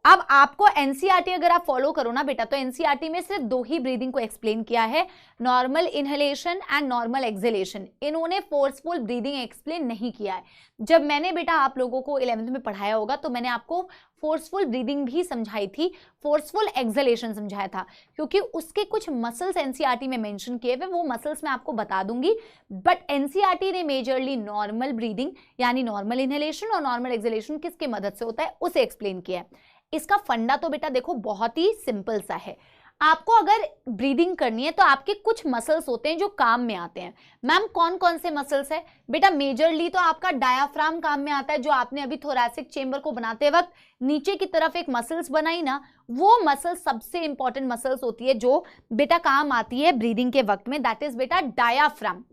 अब आपको एनसीईआरटी अगर आप फॉलो करो ना बेटा, तो एनसीईआरटी में सिर्फ 2 ही ब्रीदिंग को एक्सप्लेन किया है, normal inhalation and normal exhalation. इन्होंने फोर्सफुल ब्रीदिंग एक्सप्लेन नहीं किया है। जब मैंने बेटा आप लोगों को 11th में पढ़ाया होगा तो मैंने आपको फोर्सफुल ब्रीदिंग भी समझाई थी, फोर्सफुल एक्सहेलेशन समझाया था, क्योंकि उसके कुछ मसल्स एनसीईआरटी में मेंशन किए हुए, वो मसल्स मैं आपको बता दूंगी। बट एनसीईआरटी ने मेजरली नॉर्मल ब्रीदिंग यानी नॉर्मल इनहेलेशन और नॉर्मल एक्सहेलेशन किसके मदद से होता है उसे एक्सप्लेन किया है। इसका फंडा तो बेटा देखो बहुत ही सिंपल सा है। आपको अगर ब्रीदिंग करनी है तो आपके कुछ मसल्स होते हैं जो काम में आते हैं। मैम कौन कौन से मसल्स है बेटा? मेजरली तो आपका डायाफ्राम काम में आता है, जो आपने अभी थोरैसिक चेंबर को बनाते वक्त नीचे की तरफ एक मसल्स बनाई ना, वो मसल्स सबसे इंपॉर्टेंट मसल्स होती है जो बेटा काम आती है ब्रीदिंग के वक्त में, दैट इज बेटा डायाफ्राम,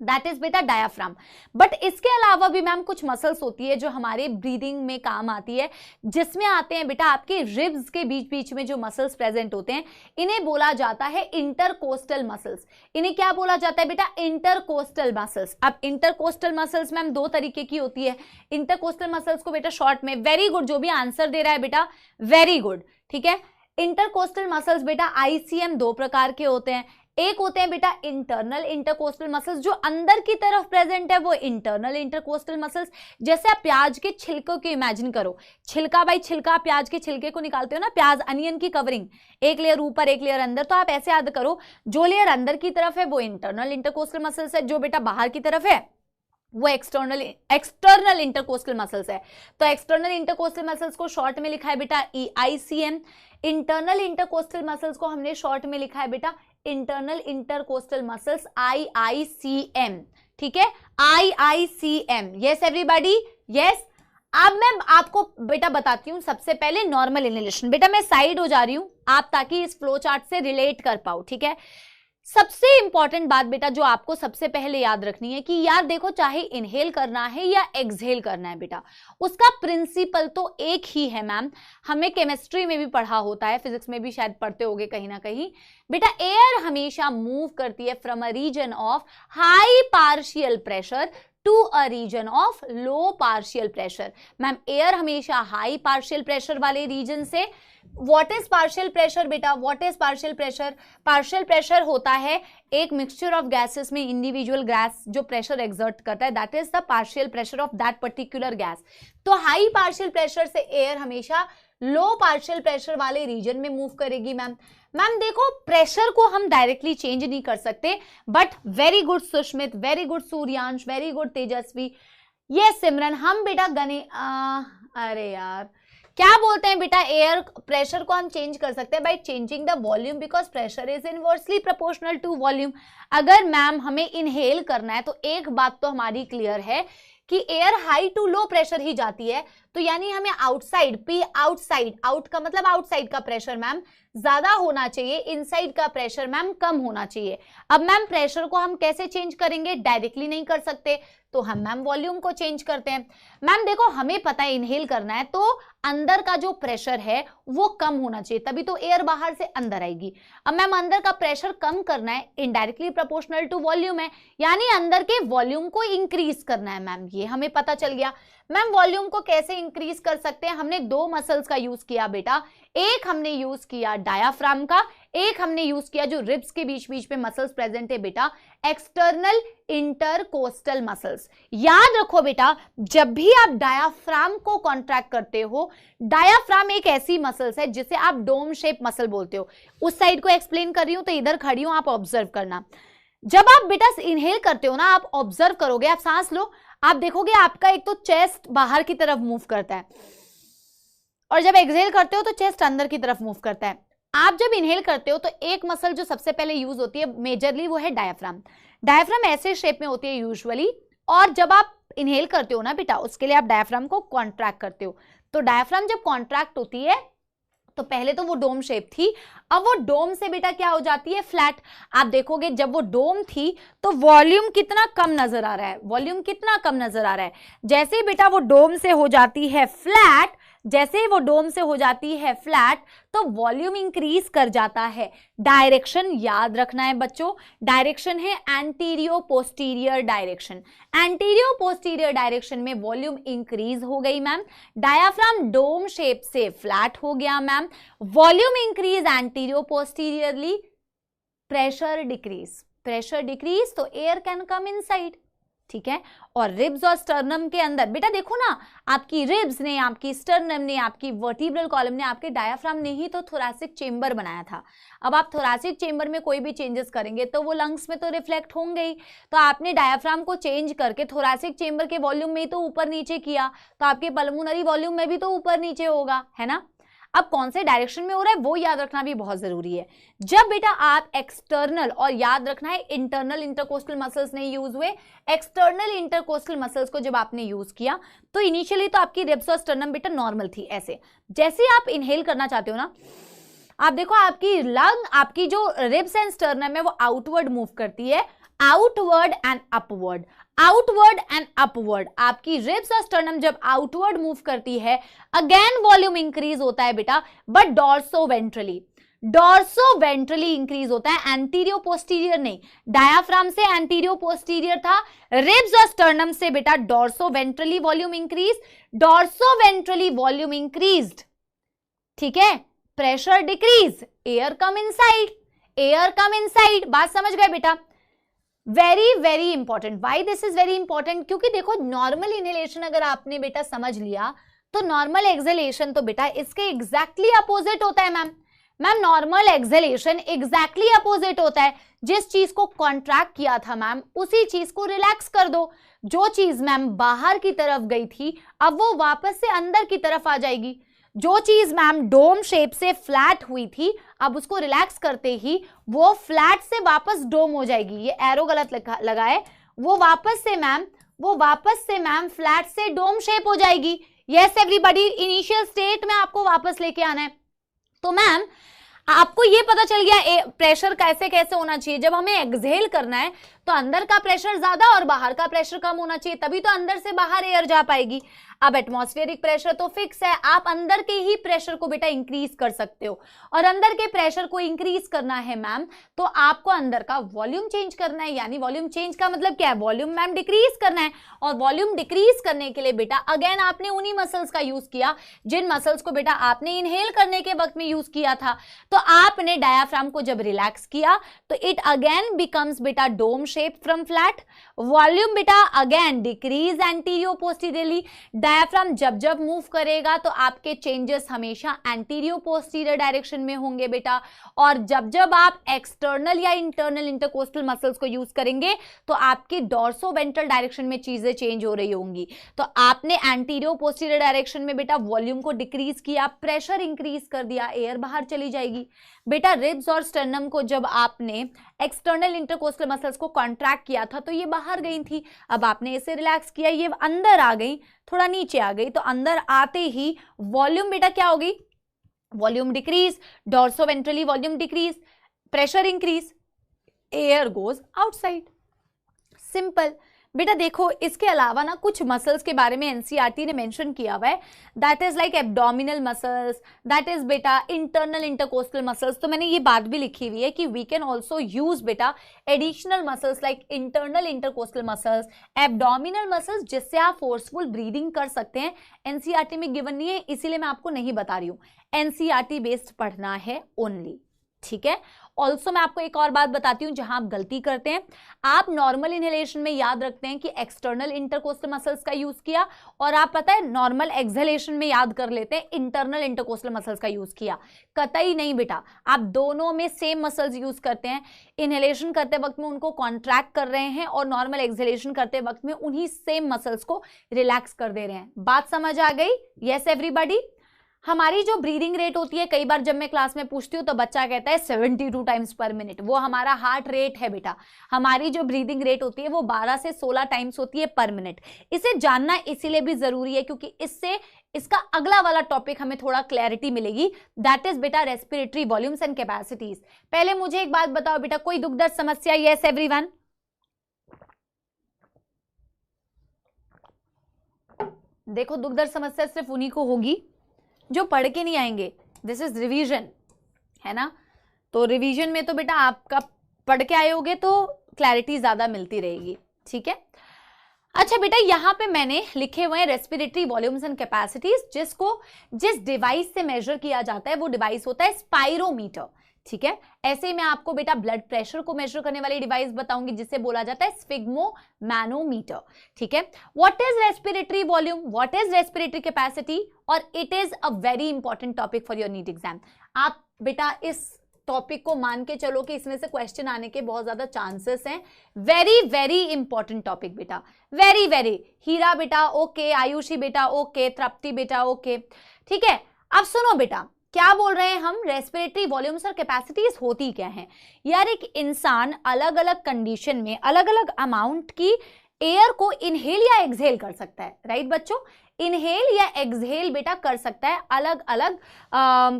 दैट इज बेटा डायाफ्राम। बट इसके अलावा भी मैम कुछ मसल्स होती है जो हमारे ब्रीदिंग में काम आती है, जिसमें आते हैं बेटा आपके रिब्स के बीच बीच में जो मसल्स प्रेजेंट होते हैं, इन्हें बोला जाता है इंटरकोस्टल मसल्स। इन्हें क्या बोला जाता है बेटा? Intercostal muscles. अब इंटरकोस्टल मसल्स मैम 2 तरीके की होती है। इंटरकोस्टल मसल्स को बेटा शॉर्ट में, वेरी गुड, जो भी आंसर दे रहा है बेटा वेरी गुड, ठीक है। इंटरकोस्टल मसल्स बेटा आईसीएम 2 प्रकार के होते हैं। एक होते हैं बेटा इंटरनल इंटरकोस्टल मसल्स, जो अंदर की तरफ प्रेजेंट है, वो इंटरनल इंटरकोस्टल मसल्स। जैसे आप प्याज के छिलकों को इमेजिन करो, छिलका बाई छिलका, प्याज के छिलके को निकालते हो ना, प्याज अनियन की कवरिंग, एक लेयर ऊपर एक लेयर अंदर, तो आप ऐसे याद करो, जो लेयर अंदर की तरफ है वो इंटरनल इंटरकोस्टल मसल्स है, जो बेटा बाहर की तरफ है वो एक्सटर्नल इंटरकोस्टल मसल्स है। तो एक्सटर्नल इंटरकोस्टल मसल्स को शॉर्ट में लिखा है बेटा EICM। इंटरनल इंटरकोस्टल मसल्स को हमने शॉर्ट में लिखा है बेटा इंटरनल इंटरकोस्टल मसल्स IICM। ठीक है, IICM। Yes everybody, yes. अब मैं आपको बेटा बताती हूं सबसे पहले नॉर्मल इनहेलेशन। बेटा मैं साइड हो जा रही हूं आप ताकि इस फ्लो चार्ट से रिलेट कर पाओ। ठीक है, सबसे इंपॉर्टेंट बात बेटा जो आपको सबसे पहले याद रखनी है कि यार देखो चाहे इनहेल करना है या एक्सहेल करना है बेटा, उसका प्रिंसिपल तो एक ही है मैम। हमें केमिस्ट्री में भी पढ़ा होता है, फिजिक्स में भी शायद पढ़ते होगे कहीं ना कहीं। बेटा एयर हमेशा मूव करती है from a region of high partial pressure to a region of low partial pressure. Ma'am air हमेशा हाई पार्शियल प्रेशर वाले रीजन से, व्हाट इज पार्शियल प्रेशर बेटा, what is partial pressure? Partial pressure होता है एक मिक्सचर ऑफ गैसेस में इंडिविजुअल गैस जो प्रेशर एक्सर्ट करता है, that is the partial pressure of that particular gas. तो हाई पार्शियल प्रेशर से एयर हमेशा लो पार्शियल प्रेशर वाले रीजन में मूव करेगी मैम। मैम देखो प्रेशर को हम डायरेक्टली चेंज नहीं कर सकते, but very good Sushmit, very good Suryansh, very good Tejasvi, ये सिमरन, हम बेटा अरे यार क्या बोलते हैं बेटा, एयर प्रेशर को हम चेंज कर सकते हैं by changing the volume, because pressure is inversely proportional to volume. अगर मैम हमें इनहेल करना है तो एक बात तो हमारी क्लियर है कि air high to low pressure ही जाती है, तो यानी हमें आउटसाइड, पी आउटसाइड, आउट का मतलब आउटसाइड का प्रेशर मैम ज्यादा होना चाहिए, इनसाइड का प्रेशर मैम कम होना चाहिए। अब मैम प्रेशर को हम कैसे चेंज करेंगे, डायरेक्टली नहीं कर सकते, तो हम मैम वॉल्यूम को चेंज करते हैं। मैम देखो हमें पता है इनहेल करना है तो अंदर का जो प्रेशर है वो कम होना चाहिए, तभी तो एयर बाहर से अंदर आएगी। अब मैम अंदर का प्रेशर कम करना है, इनडायरेक्टली प्रोपोर्शनल टू वॉल्यूम है, यानी अंदर के वॉल्यूम को इंक्रीज करना है मैम, ये हमें पता चल गया। मैम वॉल्यूम को कैसे इंक्रीज कर सकते हैं, हमने दो मसल्स का यूज किया बेटा, एक हमने यूज किया डायाफ्राम का, एक हमने यूज किया जो रिब्स के बीच बीच में मसल्स प्रेजेंट है बेटा, एक्सटर्नल इंटरकोस्टल मसल्स। याद रखो बेटा जब भी आप डायाफ्राम को कॉन्ट्रैक्ट करते हो, डायाफ्राम एक ऐसी मसल्स है जिसे आप डोम शेप मसल बोलते हो। उस साइड को एक्सप्लेन कर रही हूं तो इधर खड़ी हूं, आप ऑब्जर्व करना। जब आप बेटा इनहेल करते हो ना, आप ऑब्जर्व करोगे, आप सांस लो, आप देखोगे आपका एक तो चेस्ट बाहर की तरफ मूव करता है, और जब एक्सहेल करते हो तो चेस्ट अंदर की तरफ मूव करता है। आप जब इनहेल करते हो तो एक मसल जो सबसे पहले यूज होती है मेजरली वो है डायाफ्राम। डायाफ्राम ऐसे शेप में होती है यूजुअली, और जब आप इनहेल करते हो ना बेटा उसके लिए आप डायाफ्राम को कॉन्ट्रैक्ट करते हो। तो डायाफ्राम जब कॉन्ट्रैक्ट होती है तो पहले तो वो डोम शेप थी, अब वो डोम से बेटा क्या हो जाती है, फ्लैट। आप देखोगे जब वो डोम थी तो वॉल्यूम कितना कम नजर आ रहा है, वॉल्यूम कितना कम नजर आ रहा है। जैसे ही बेटा वो डोम से हो जाती है फ्लैट, जैसे ही वो डोम से हो जाती है फ्लैट तो वॉल्यूम इंक्रीज कर जाता है। डायरेक्शन याद रखना है बच्चों, डायरेक्शन है anteroposterior direction. Anteroposterior direction में वॉल्यूम इंक्रीज हो गई मैम, डायाफ्राम डोम शेप से फ्लैट हो गया ma'am, volume increase anteroposteriorly, pressure decrease, pressure decrease तो एयर कैन कम इनसाइड। ठीक है, और रिब्स और स्टर्नम के अंदर बेटा देखो ना, आपकी रिब्स ने, आपकी स्टर्नम ने, आपकी वर्टिब्रल कॉलम ने, आपके डायाफ्राम ने ही तो थोरैसिक चेंबर बनाया था। अब आप थोरैसिक चेंबर में कोई भी चेंजेस करेंगे तो वो लंग्स में तो रिफ्लेक्ट होंगे ही, तो आपने डायाफ्राम को चेंज करके थोरैसिक चेंबर के वॉल्यूम में ही तो ऊपर नीचे किया, तो आपके पल्मोनरी वॉल्यूम में भी तो ऊपर नीचे होगा, है ना। अब कौन से डायरेक्शन में हो रहा है वो याद रखना भी बहुत जरूरी है। जब बेटा आप एक्सटर्नल, और याद रखना है इंटरनल इंटरकोस्टल मसल्स नहीं यूज हुए, एक्सटर्नल इंटरकोस्टल मसल्स को जब आपने यूज किया तो इनिशियली तो आपकी रिब्स और स्टर्नम बेटा नॉर्मल थी। ऐसे जैसे आप इनहेल करना चाहते हो ना, आप देखो आपकी लंग, आपकी जो रिब्स एंड स्टर्नम है वो आउटवर्ड मूव करती है, outward and upward, outward and upward. आपकी रिब्स और स्टर्नम जब आउटवर्ड मूव करती है अगेन वॉल्यूम इंक्रीज होता है बेटा, but dorso ventrally, dorso ventrally increase होता है, एंटीरियो पोस्टीरियर नहीं। डायाफ्राम से एंटीरियो पोस्टीरियर था, रिब्स और स्टर्नम से बेटा dorso ventrally volume increase, dorso ventrally volume increased. ठीक है, pressure decrease, air come inside, air come inside. बात समझ गए बेटा, very very important. Why this is very important, क्योंकि देखो नॉर्मल इनहेलेशन अगर आपने बेटा समझ लिया तो नॉर्मल एक्सहेलेशन तो बेटा इसके एग्जैक्टली अपोजिट होता है ma'am. Ma'am normal exhalation exactly opposite होता है, जिस चीज को कॉन्ट्रैक्ट किया था मैम उसी चीज को रिलैक्स कर दो। जो चीज मैम बाहर की तरफ गई थी अब वो वापस से अंदर की तरफ आ जाएगी। जो चीज मैम डोम शेप से फ्लैट हुई थी अब उसको रिलैक्स करते ही वो फ्लैट से वापस डोम हो जाएगी। ये एरो गलत लगा है, वो वापस से मैम फ्लैट से डोम शेप हो जाएगी। यस एवरीबॉडी, इनिशियल स्टेट में आपको वापस लेके आना है। तो मैम आपको ये पता चल गया प्रेशर कैसे कैसे होना चाहिए। जब हमें एक्सहेल करना है तो अंदर का प्रेशर ज्यादा और बाहर का प्रेशर कम होना चाहिए, तभी तो अंदर से बाहर एयर जा पाएगी। अब एटमॉस्फेरिक प्रेशर तो फिक्स है, आप अंदर के ही प्रेशर को बेटा इंक्रीज कर सकते हो, और अंदर के प्रेशर को इंक्रीज करना है मैम तो आपको अंदर का वॉल्यूम चेंज करना है। यानी वॉल्यूम चेंज का मतलब क्या है, वॉल्यूम मैम डिक्रीज करना है। और वॉल्यूम डिक्रीज करने के लिए बेटा अगेन आपने उन्हीं मसल्स का यूज किया जिन मसल्स को बेटा आपने इनहेल करने के वक्त में यूज किया था। तो आपने डायाफ्राम को जब रिलैक्स किया तो इट अगेन बिकम्स बेटा dome shape from flat. Volume बेटा again decrease anteroposteriorly. Diaphragm जब जब मूव करेगा तो आपके चेंजेस हमेशा एंटीरियो पोस्टीरियर डायरेक्शन में होंगे बेटा, और जब जब आप एक्सटर्नल या इंटरनल इंटरकोस्टल मसल्स को यूज करेंगे तो आपके डॉर्सोवेंट्रल डायरेक्शन में चीजें चेंज हो रही होंगी। तो आपने एंटीरियो पोस्टीरियर डायरेक्शन में बेटा वॉल्यूम को डिक्रीज किया, प्रेशर इंक्रीज कर दिया, एयर बाहर चली जाएगी। बेटा रिब्स और स्टर्नम को जब आपने एक्सटर्नल इंटरकोस्टल मसल्स को कॉन्ट्रैक्ट किया था तो ये बाहर गई थी, अब आपने इसे रिलैक्स किया, ये अंदर आ गई, थोड़ा नीचे आ गई। तो अंदर आते ही वॉल्यूम बेटा क्या होगी, volume decrease, dorsoventrally volume decrease, pressure increase, air goes outside. Simple. बेटा देखो इसके अलावा ना कुछ मसल्स के बारे में एनसीईआरटी ने मेंशन किया हुआ है, that is like abdominal muscles, that is बेटा इंटरनल इंटरकोस्टल मसल्स। तो मैंने ये बात भी लिखी हुई है कि वी कैन ऑल्सो यूज बेटा additional muscles like internal intercostal muscles, abdominal muscles, जिससे आप फोर्सफुल ब्रीदिंग कर सकते हैं। एनसीईआरटी में गिवन नहीं है इसीलिए मैं आपको नहीं बता रही हूँ, एनसीईआरटी बेस्ड पढ़ना है ओनली, ठीक है। ऑल्सो मैं आपको एक और बात बताती हूं जहां आप गलती करते हैं। आप नॉर्मल इनहेलेशन में याद रखते हैं कि एक्सटर्नल इंटरकोस्टल मसल्स का यूज किया, और आप पता है नॉर्मल एक्सहेलेशन में याद कर लेते हैं इंटरनल इंटरकोस्टल मसल्स का यूज किया। कतई नहीं बेटा, आप दोनों में सेम मसल्स यूज करते हैं। इनहेलेशन करते वक्त में उनको कॉन्ट्रैक्ट कर रहे हैं और नॉर्मल एक्सहेलेशन करते वक्त में उन्हीं सेम मसल्स को रिलैक्स कर दे रहे हैं। बात समझ आ गई? Yes everybody. हमारी जो ब्रीदिंग रेट होती है, कई बार जब मैं क्लास में पूछती हूँ तो बच्चा कहता है 72 टाइम्स पर मिनट, वो हमारा हार्ट रेट है बेटा। हमारी जो ब्रीदिंग रेट होती है वो 12 से 16 टाइम्स होती है पर मिनट। इसे जानना इसीलिए भी जरूरी है क्योंकि इससे इसका अगला वाला टॉपिक हमें थोड़ा क्लैरिटी मिलेगी, दैट इज बेटा रेस्पिरेटरी वॉल्यूम्स एंड कैपेसिटीज। पहले मुझे एक बात बताओ बेटा, कोई दुख दर्द समस्या? Yes everyone. देखो दुख दर्द समस्या सिर्फ उन्हीं को होगी जो पढ़ के नहीं आएंगे। दिस इज रिवीजन, है ना। तो रिवीजन में तो बेटा आपका पढ़ के आए होगे तो क्लैरिटी ज्यादा मिलती रहेगी, ठीक है। अच्छा बेटा यहाँ पे मैंने लिखे हुए हैं रेस्पिरेटरी वॉल्यूम्स एंड कैपेसिटीज, जिस डिवाइस से मेजर किया जाता है वो डिवाइस होता है स्पाइरोमीटर, ठीक है। ऐसे ही मैं आपको बेटा ब्लड प्रेशर को मेजर करने वाली डिवाइस बताऊंगी जिसे बोला जाता है स्फिग्मोमैनोमीटर, ठीक है। What is respiratory volume, what is respiratory capacity, और it is a very important topic for your NEET exam. आप बेटा इस टॉपिक को मान के चलो कि इसमें से क्वेश्चन आने के बहुत ज्यादा चांसेस हैं। वेरी वेरी इंपॉर्टेंट टॉपिक बेटा, वेरी वेरी। हीरा बेटा ओके, आयुषी बेटा ओके, तृप्ति बेटा ओके, ठीक है। अब सुनो बेटा क्या बोल रहे हैं हम, रेस्पिरेटरी वॉल्यूम्स और कैपेसिटीज होती क्या हैं। यार एक इंसान अलग अलग कंडीशन में अलग अलग अमाउंट की एयर को इनहेल या एक्सहेल कर सकता है, राइट बच्चों। इनहेल या एक्सहेल बेटा कर सकता है अलग अलग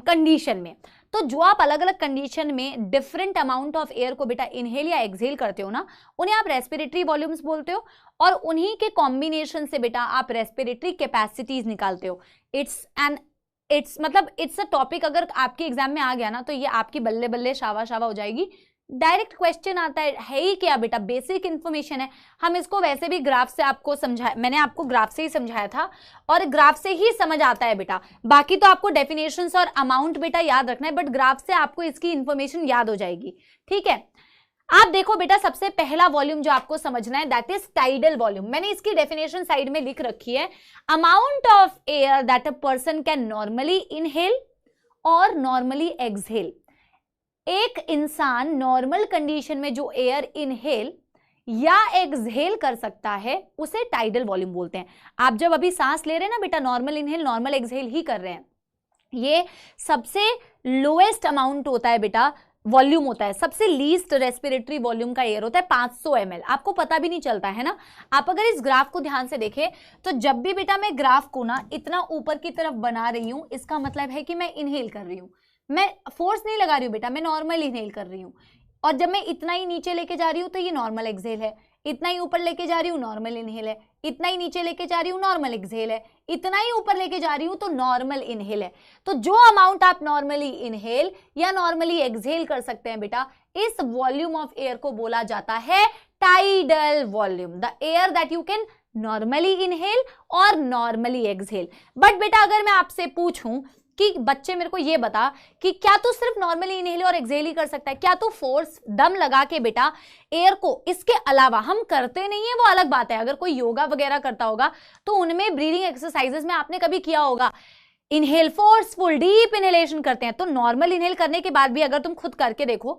कंडीशन में। तो जो आप अलग अलग कंडीशन में डिफरेंट अमाउंट ऑफ एयर को बेटा इनहेल या एक्सहेल करते हो ना, उन्हें आप रेस्पिरेटरी वॉल्यूम्स बोलते हो, और उन्हीं के कॉम्बिनेशन से बेटा आप रेस्पिरेटरी कैपेसिटीज निकालते हो। इट्स अ टॉपिक अगर आपके एग्जाम में आ गया ना तो ये आपकी बल्ले बल्ले शावा शावा हो जाएगी। डायरेक्ट क्वेश्चन आता है ही क्या बेटा, बेसिक इंफॉर्मेशन है। हम इसको वैसे भी ग्राफ से आपको समझाया, मैंने आपको ग्राफ से ही समझाया था और ग्राफ से ही समझ आता है बेटा। बाकी तो आपको डेफिनेशंस और अमाउंट बेटा याद रखना है, बट ग्राफ से आपको इसकी इंफॉर्मेशन याद हो जाएगी, ठीक है। आप देखो बेटा सबसे पहला वॉल्यूम जो आपको समझना है दैट इज टाइडल वॉल्यूम। मैंने इसकी डेफिनेशन साइड में लिख रखी है, amount of air that a person can normally inhale और नॉर्मली एक्सहेल। एक इंसान नॉर्मल कंडीशन में जो एयर इनहेल या एक्सहेल कर सकता है उसे टाइडल वॉल्यूम बोलते हैं। आप जब अभी सांस ले रहे हैं ना बेटा, नॉर्मल इनहेल नॉर्मल एक्सहेल ही कर रहे हैं, ये सबसे लोएस्ट अमाउंट होता है बेटा, वॉल्यूम होता है, सबसे लीस्ट रेस्पिरेटरी वॉल्यूम का एयर होता है 500 ml। आपको पता भी नहीं चलता है ना। आप अगर इस ग्राफ को ध्यान से देखें तो जब भी बेटा मैं ग्राफ को ना इतना ऊपर की तरफ बना रही हूं, इसका मतलब है कि मैं इनहेल कर रही हूं, मैं फोर्स नहीं लगा रही हूं बेटा, मैं नॉर्मल इनहेल कर रही हूं। और जब मैं इतना ही नीचे लेके जा रही हूं तो ये नॉर्मल एक्सहेल है, इतना ही ऊपर लेके जा रही हूँ नॉर्मल इनहेल है, इतना ही नीचे लेके जा रही हूँ नॉर्मल एक्सहेल है, इतना ही ऊपर लेके जा रही हूँ तो नॉर्मल इनहेल है। तो जो अमाउंट आप नॉर्मली इनहेल या नॉर्मली एक्सहेल कर सकते हैं बेटा, इस वॉल्यूम ऑफ एयर को बोला जाता है tidal volume, the air that you can normally inhale और नॉर्मली एक्सहेल। बट बेटा अगर मैं आपसे पूछूं कि बच्चे मेरे को ये बता कि क्या तू सिर्फ नॉर्मली इनहेल और एक्सहेल ही कर सकता है, क्या तू फोर्स दम लगा के बेटा एयर को, इसके अलावा हम करते नहीं है वो अलग बात है, अगर कोई योगा वगैरह करता होगा तो उनमें ब्रीदिंग एक्सरसाइजेस में आपने कभी किया होगा, इनहेल फोर्सफुल डीप इनहेलेशन करते हैं। तो नॉर्मल इनहेल करने के बाद भी अगर तुम खुद करके देखो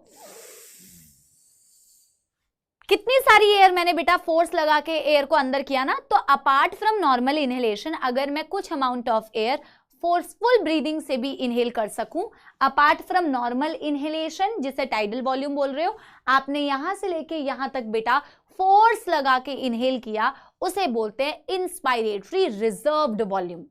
कितनी सारी एयर मैंने बेटा फोर्स लगा के एयर को अंदर किया ना। तो अपार्ट फ्रॉम नॉर्मल इनहेलेशन अगर मैं कुछ amount of air forceful breathing से भी इनहेल कर सकूं, अपार्ट फ्रॉम नॉर्मल इनहेलेशन जिसे टाइडल वॉल्यूम बोल रहे हो, आपने यहां से लेके यहां तक बेटा फोर्स लगा के इनहेल किया, उसे बोलते हैं इंस्पायरेटरी रिजर्व्ड वॉल्यूम।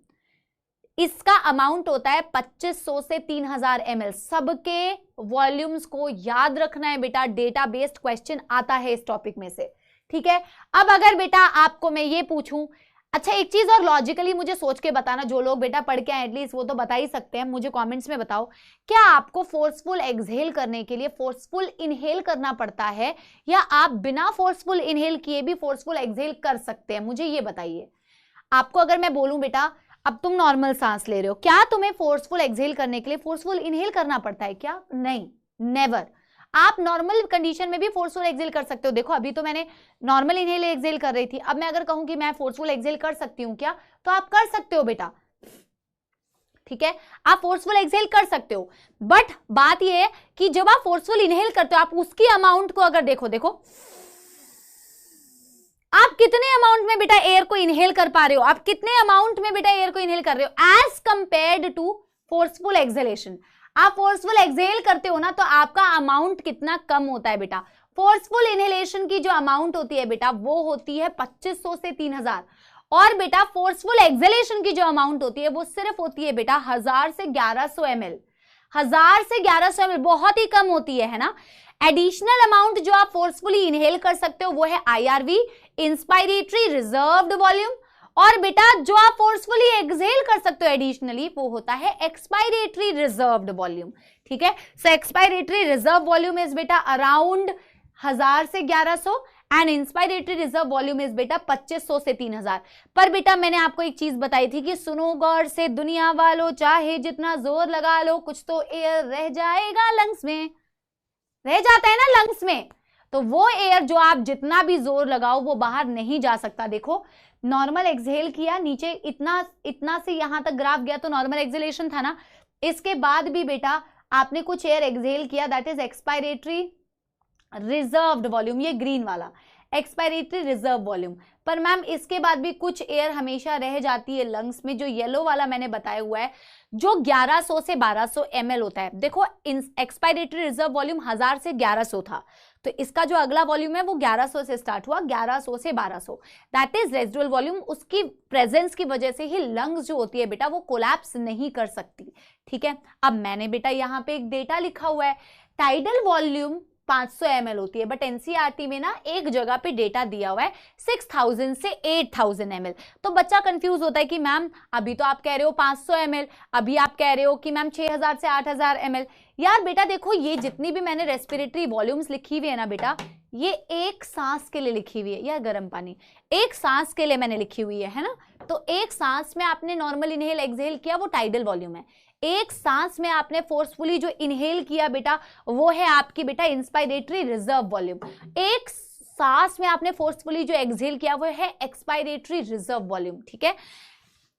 इसका अमाउंट होता है 2500 से 3000 ml। सबके वॉल्यूम्स को याद रखना है बेटा, डेटा बेस्ड क्वेश्चन आता है इस टॉपिक में से, ठीक है। अब अगर बेटा आपको मैं ये पूछूं, अच्छा एक चीज और लॉजिकली मुझे सोच के बताना, जो लोग बेटा पढ़ के एटलीस्ट वो तो बता ही सकते हैं, मुझे कमेंट्स में बताओ, क्या आपको फोर्सफुल एक्सहेल करने के लिए फोर्सफुल इनहेल करना पड़ता है या आप बिना फोर्सफुल इनहेल किए भी फोर्सफुल एक्सहेल कर सकते हैं? मुझे ये बताइए। आपको अगर मैं बोलूं बेटा अब तुम नॉर्मल सांस ले रहे हो, क्या तुम्हें फोर्सफुल एक्सहेल करने के लिए फोर्सफुल इनहेल करना पड़ता है क्या? नहीं, नेवर। आप नॉर्मल कंडीशन में भी फोर्सफुल एक्सहेल कर सकते हो। देखो अभी तो मैंने नॉर्मल इनहेल एक्सहेल कर रही थी, अब मैं अगर कहूं कि मैं फोर्सफुल एक्सहेल कर सकती हूं क्या, तो आप कर सकते हो बेटा, ठीक है, आप फोर्सफुल एक्सहेल कर सकते हो। बट बात यह है कि जब आप फोर्सफुल इनहेल करते हो आप उसकी अमाउंट को अगर देखो आप कितने अमाउंट में बेटा एयर को इनहेल कर पा रहे हो, आप कितने अमाउंट में बेटा एयर को इनहेल कर रहे हो as compared to forceful exhalation. आप फोर्सफुल एक्सहेल करते हो ना तो आपका अमाउंट कितना कम होता है बेटा। फोर्सफुल इनहेलेशन की जो अमाउंट होती है बेटा वो होती है 2500 से 3000, और बेटा फोर्सफुल एक्सहेलेशन की जो अमाउंट होती है वो सिर्फ होती है बेटा 1000 से 1100 ml। 1000 से 1100 ml बहुत ही कम होती है ना। एडिशनल अमाउंट जो आप फोर्सफुली इनहेल कर सकते हो वो है IRV, इंस्पायरेटरी रिजर्व्ड वॉल्यूम, और बेटा जो आप फोर्सफुली एक्सहेल कर सकते हो एडिशनली वो होता है एक्सपायरेटरी रिजर्व्ड वॉल्यूम, ठीक है। सो एक्सपायरेटरी रिजर्व वॉल्यूम इज बेटा अराउंड 1000 से 1100 and inspiratory reserve volume is बेटा 2500 से 3000। पर बेटा मैंने आपको एक चीज बताई थी कि सुनो गौर से दुनिया वालों, चाहे जितना जोर लगा लो कुछ तो एयर रह जाएगा लंग्स में, रह जाता है ना लंग्स में। तो वो एयर जो आप जितना भी जोर लगाओ वो बाहर नहीं जा सकता। देखो नॉर्मल एक्सहेल किया, नीचे इतना से यहां तक ग्राफ गया तो नॉर्मल एक्सहेलेशन था ना। इसके बाद भी बेटा आपने कुछ एयर एक्सहेल किया, that is expiratory reserved volume, ये ग्रीन वाला एक्सपायरेटरी रिजर्व वॉल्यूम। पर मैम इसके बाद भी कुछ एयर हमेशा रह जाती है लंग्स में, जो येलो वाला मैंने बताया हुआ है जो 1100 से 1200 ml होता है। देखो एक्सपायरेटरी रिजर्व वॉल्यूम 1000 से 1100 था, तो इसका जो अगला वॉल्यूम है वो 1100 से स्टार्ट हुआ, 1100 से 1200, दैट इज रेजिडुअल वॉल्यूम। उसकी प्रेजेंस की वजह से ही लंग्स जो होती है बेटा वो कोलैप्स नहीं कर सकती, ठीक है। अब मैंने बेटा यहाँ पे एक डेटा लिखा हुआ है, टाइडल वॉल्यूम 500 ml होती है, बट एनसीईआरटी में ना एक जगह पे डेटा दिया हुआ है 6000 से 8000 ml। तो बच्चा कंफ्यूज होता है कि मैम अभी तो आप कह रहे हो 500 ml, अभी आप कह रहे हो कि मैम 6000 से 8000 ml। यार बेटा देखो ये जितनी भी मैंने रेस्पिरेटरी वॉल्यूम्स लिखी हुई है ना बेटा, ये एक सांस के लिए लिखी हुई है, या गर्म पानी एक सांस के लिए मैंने लिखी हुई है ना। तो एक सांस में आपने नॉर्मल इनहेल एक्सहेल किया वो टाइडल वॉल्यूम है, एक सांस में आपने फोर्सफुली जो इनहेल किया बेटा वो है आपकी बेटा इंस्पायरेटरी रिजर्व वॉल्यूम, एक सांस में आपने फोर्सफुली जो एक्सहेल किया वो है एक्सपायरेटरी रिजर्व वॉल्यूम, ठीक है।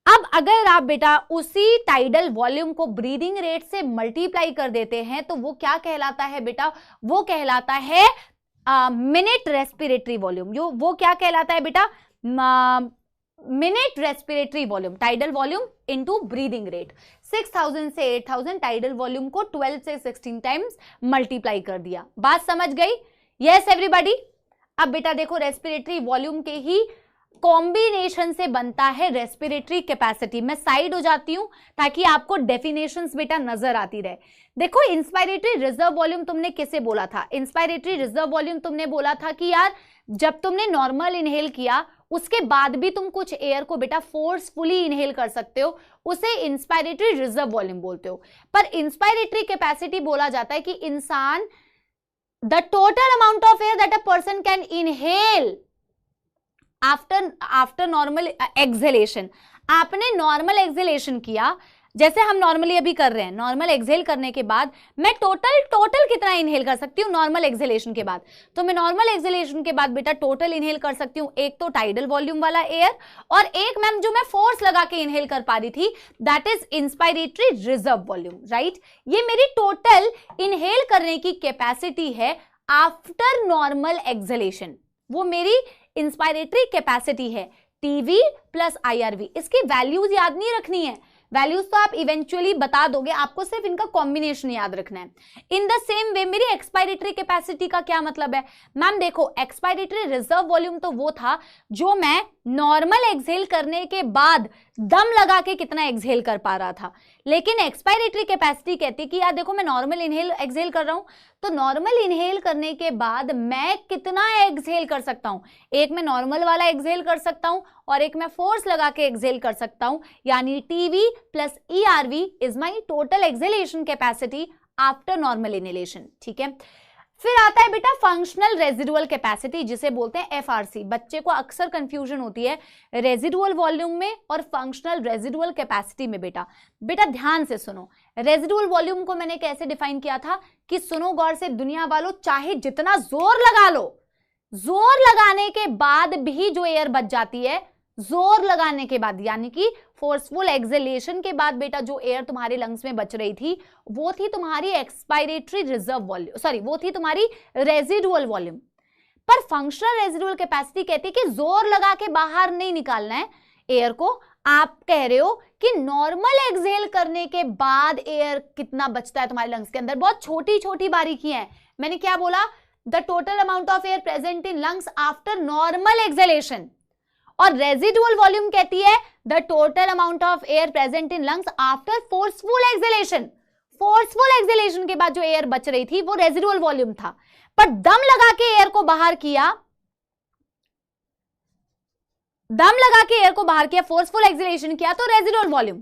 अब अगर आप बेटा उसी टाइडल वॉल्यूम को ब्रीदिंग रेट से मल्टीप्लाई कर देते हैं तो वो क्या कहलाता है बेटा, वो कहलाता है मिनट रेस्पिरेटरी वॉल्यूम। जो वो क्या कहलाता है बेटा, minute respiratory volume, tidal volume into breathing rate. 6000 से 8000 टाइडल वॉल्यूम को 12 से 16 टाइम्स मल्टीप्लाई कर दिया। बात समझ गई? Yes everybody. अब बेटा देखो रेस्पिरेटरी वॉल्यूम के ही कॉम्बिनेशन से बनता है रेस्पिरेटरी कैपेसिटी। मैं साइड हो जाती हूं ताकि आपको डेफिनेशंस बेटा नजर आती रहे। देखो इंस्पायरेटरी रिजर्व वॉल्यूम तुमने किसे बोला था? इंस्पायरेटरी रिजर्व वॉल्यूम तुमने बोला था कि यार जब तुमने नॉर्मल इनहेल किया उसके बाद भी तुम कुछ एयर को बेटा फोर्सफुली इनहेल कर सकते हो, उसे इंस्पायरेटरी रिजर्व वॉल्यूम बोलते हो। पर इंस्पायरेटरी कैपेसिटी बोला जाता है कि इंसान the total amount of air that a person can inhale after normal exhalation. आपने नॉर्मल एक्सहेलेशन किया जैसे हम नॉर्मली अभी कर रहे हैं, नॉर्मल एक्सहेल करने के बाद मैं टोटल कितना इनहेल कर सकती हूँ नॉर्मल एक्सहेलेशन के बाद? तो मैं नॉर्मल एक्सहेलेशन के बाद बेटा टोटल इनहेल कर सकती हूँ एक तो टाइडल वॉल्यूम वाला एयर, और एक मैम जो मैं फोर्स लगा के इनहेल कर पा रही थी that is inspiratory reserve volume, right. ये मेरी टोटल इनहेल करने की कैपेसिटी है आफ्टर नॉर्मल एक्सहेलेशन, वो मेरी इंस्पायरेटरी कैपेसिटी है। टीवी प्लस आईआरवी, इसकी वैल्यूज याद नहीं रखनी है, वैल्यूज तो आप इवेंचुअली बता दोगे, आपको सिर्फ इनका कॉम्बिनेशन याद रखना है। इन द सेम वे मेरी एक्सपायरेटरी कैपेसिटी का क्या मतलब है? मैम देखो एक्सपायरेटरी रिजर्व वॉल्यूम तो वो था जो मैं नॉर्मल एक्सहेल करने के बाद दम लगा के कितना एक्सहेल कर पा रहा था, लेकिन एक्सपायरेटरी कैपेसिटी कहती है कि यार देखो मैं नॉर्मल इनहेल एक्सहेल कर रहा हूं तो नॉर्मल इनहेल करने के बाद मैं कितना एक्सहेल कर सकता हूं। एक मैं नॉर्मल वाला एक्सहेल कर सकता हूं और एक मैं फोर्स लगा के एक्सहेल कर सकता हूं, यानी TV plus ERV is my total exhalation capacity after normal inhalation. ठीक है, फिर आता है बेटा फंक्शनल रेजिडुअल कैपेसिटी जिसे बोलते हैं एफआरसी। बच्चे को अक्सर कंफ्यूजन होती है रेजिडुअल वॉल्यूम में और फंक्शनल रेजिडुअल कैपेसिटी में। बेटा ध्यान से सुनो, रेजिडुअल वॉल्यूम को मैंने कैसे डिफाइन किया था कि सुनो गौर से दुनिया वालों, चाहे जितना जोर लगा लो, जोर लगाने के बाद भी जो एयर बच जाती है, जोर लगाने के बाद यानी कि फोर्सफुल एक्सहेलेशन के बाद बेटा जो एयर तुम्हारे लंग्स में बच रही थी वो थी तुम्हारी एक्सपायरेटरी रिजर्व वॉल्यूम, सॉरी वो थी तुम्हारी रेजिडुअल वॉल्यूम। पर फंक्शनल रेजिडुअल कैपेसिटी कहती है कि जोर लगा के बाहर नहीं निकालना है एयर को। आप कह रहे हो कि नॉर्मल एक्सहेल करने के बाद एयर कितना बचता है तुम्हारे लंग्स के अंदर, बहुत छोटी छोटी बारीकियां हैं। मैंने क्या बोला? The total amount of air present in lungs after normal exhalation, और रेजिडुअल वॉल्यूम कहती है the total amount of air present in lungs after forceful exhalation. Forceful exhalation के बाद जो एयर बच रही थी वो रेजिडुअल वॉल्यूम था, पर दम लगा के एयर को बाहर किया, दम लगा के एयर को बाहर किया, फोर्सफुल एक्सहेलेशन किया तो रेजिडुअल वॉल्यूम।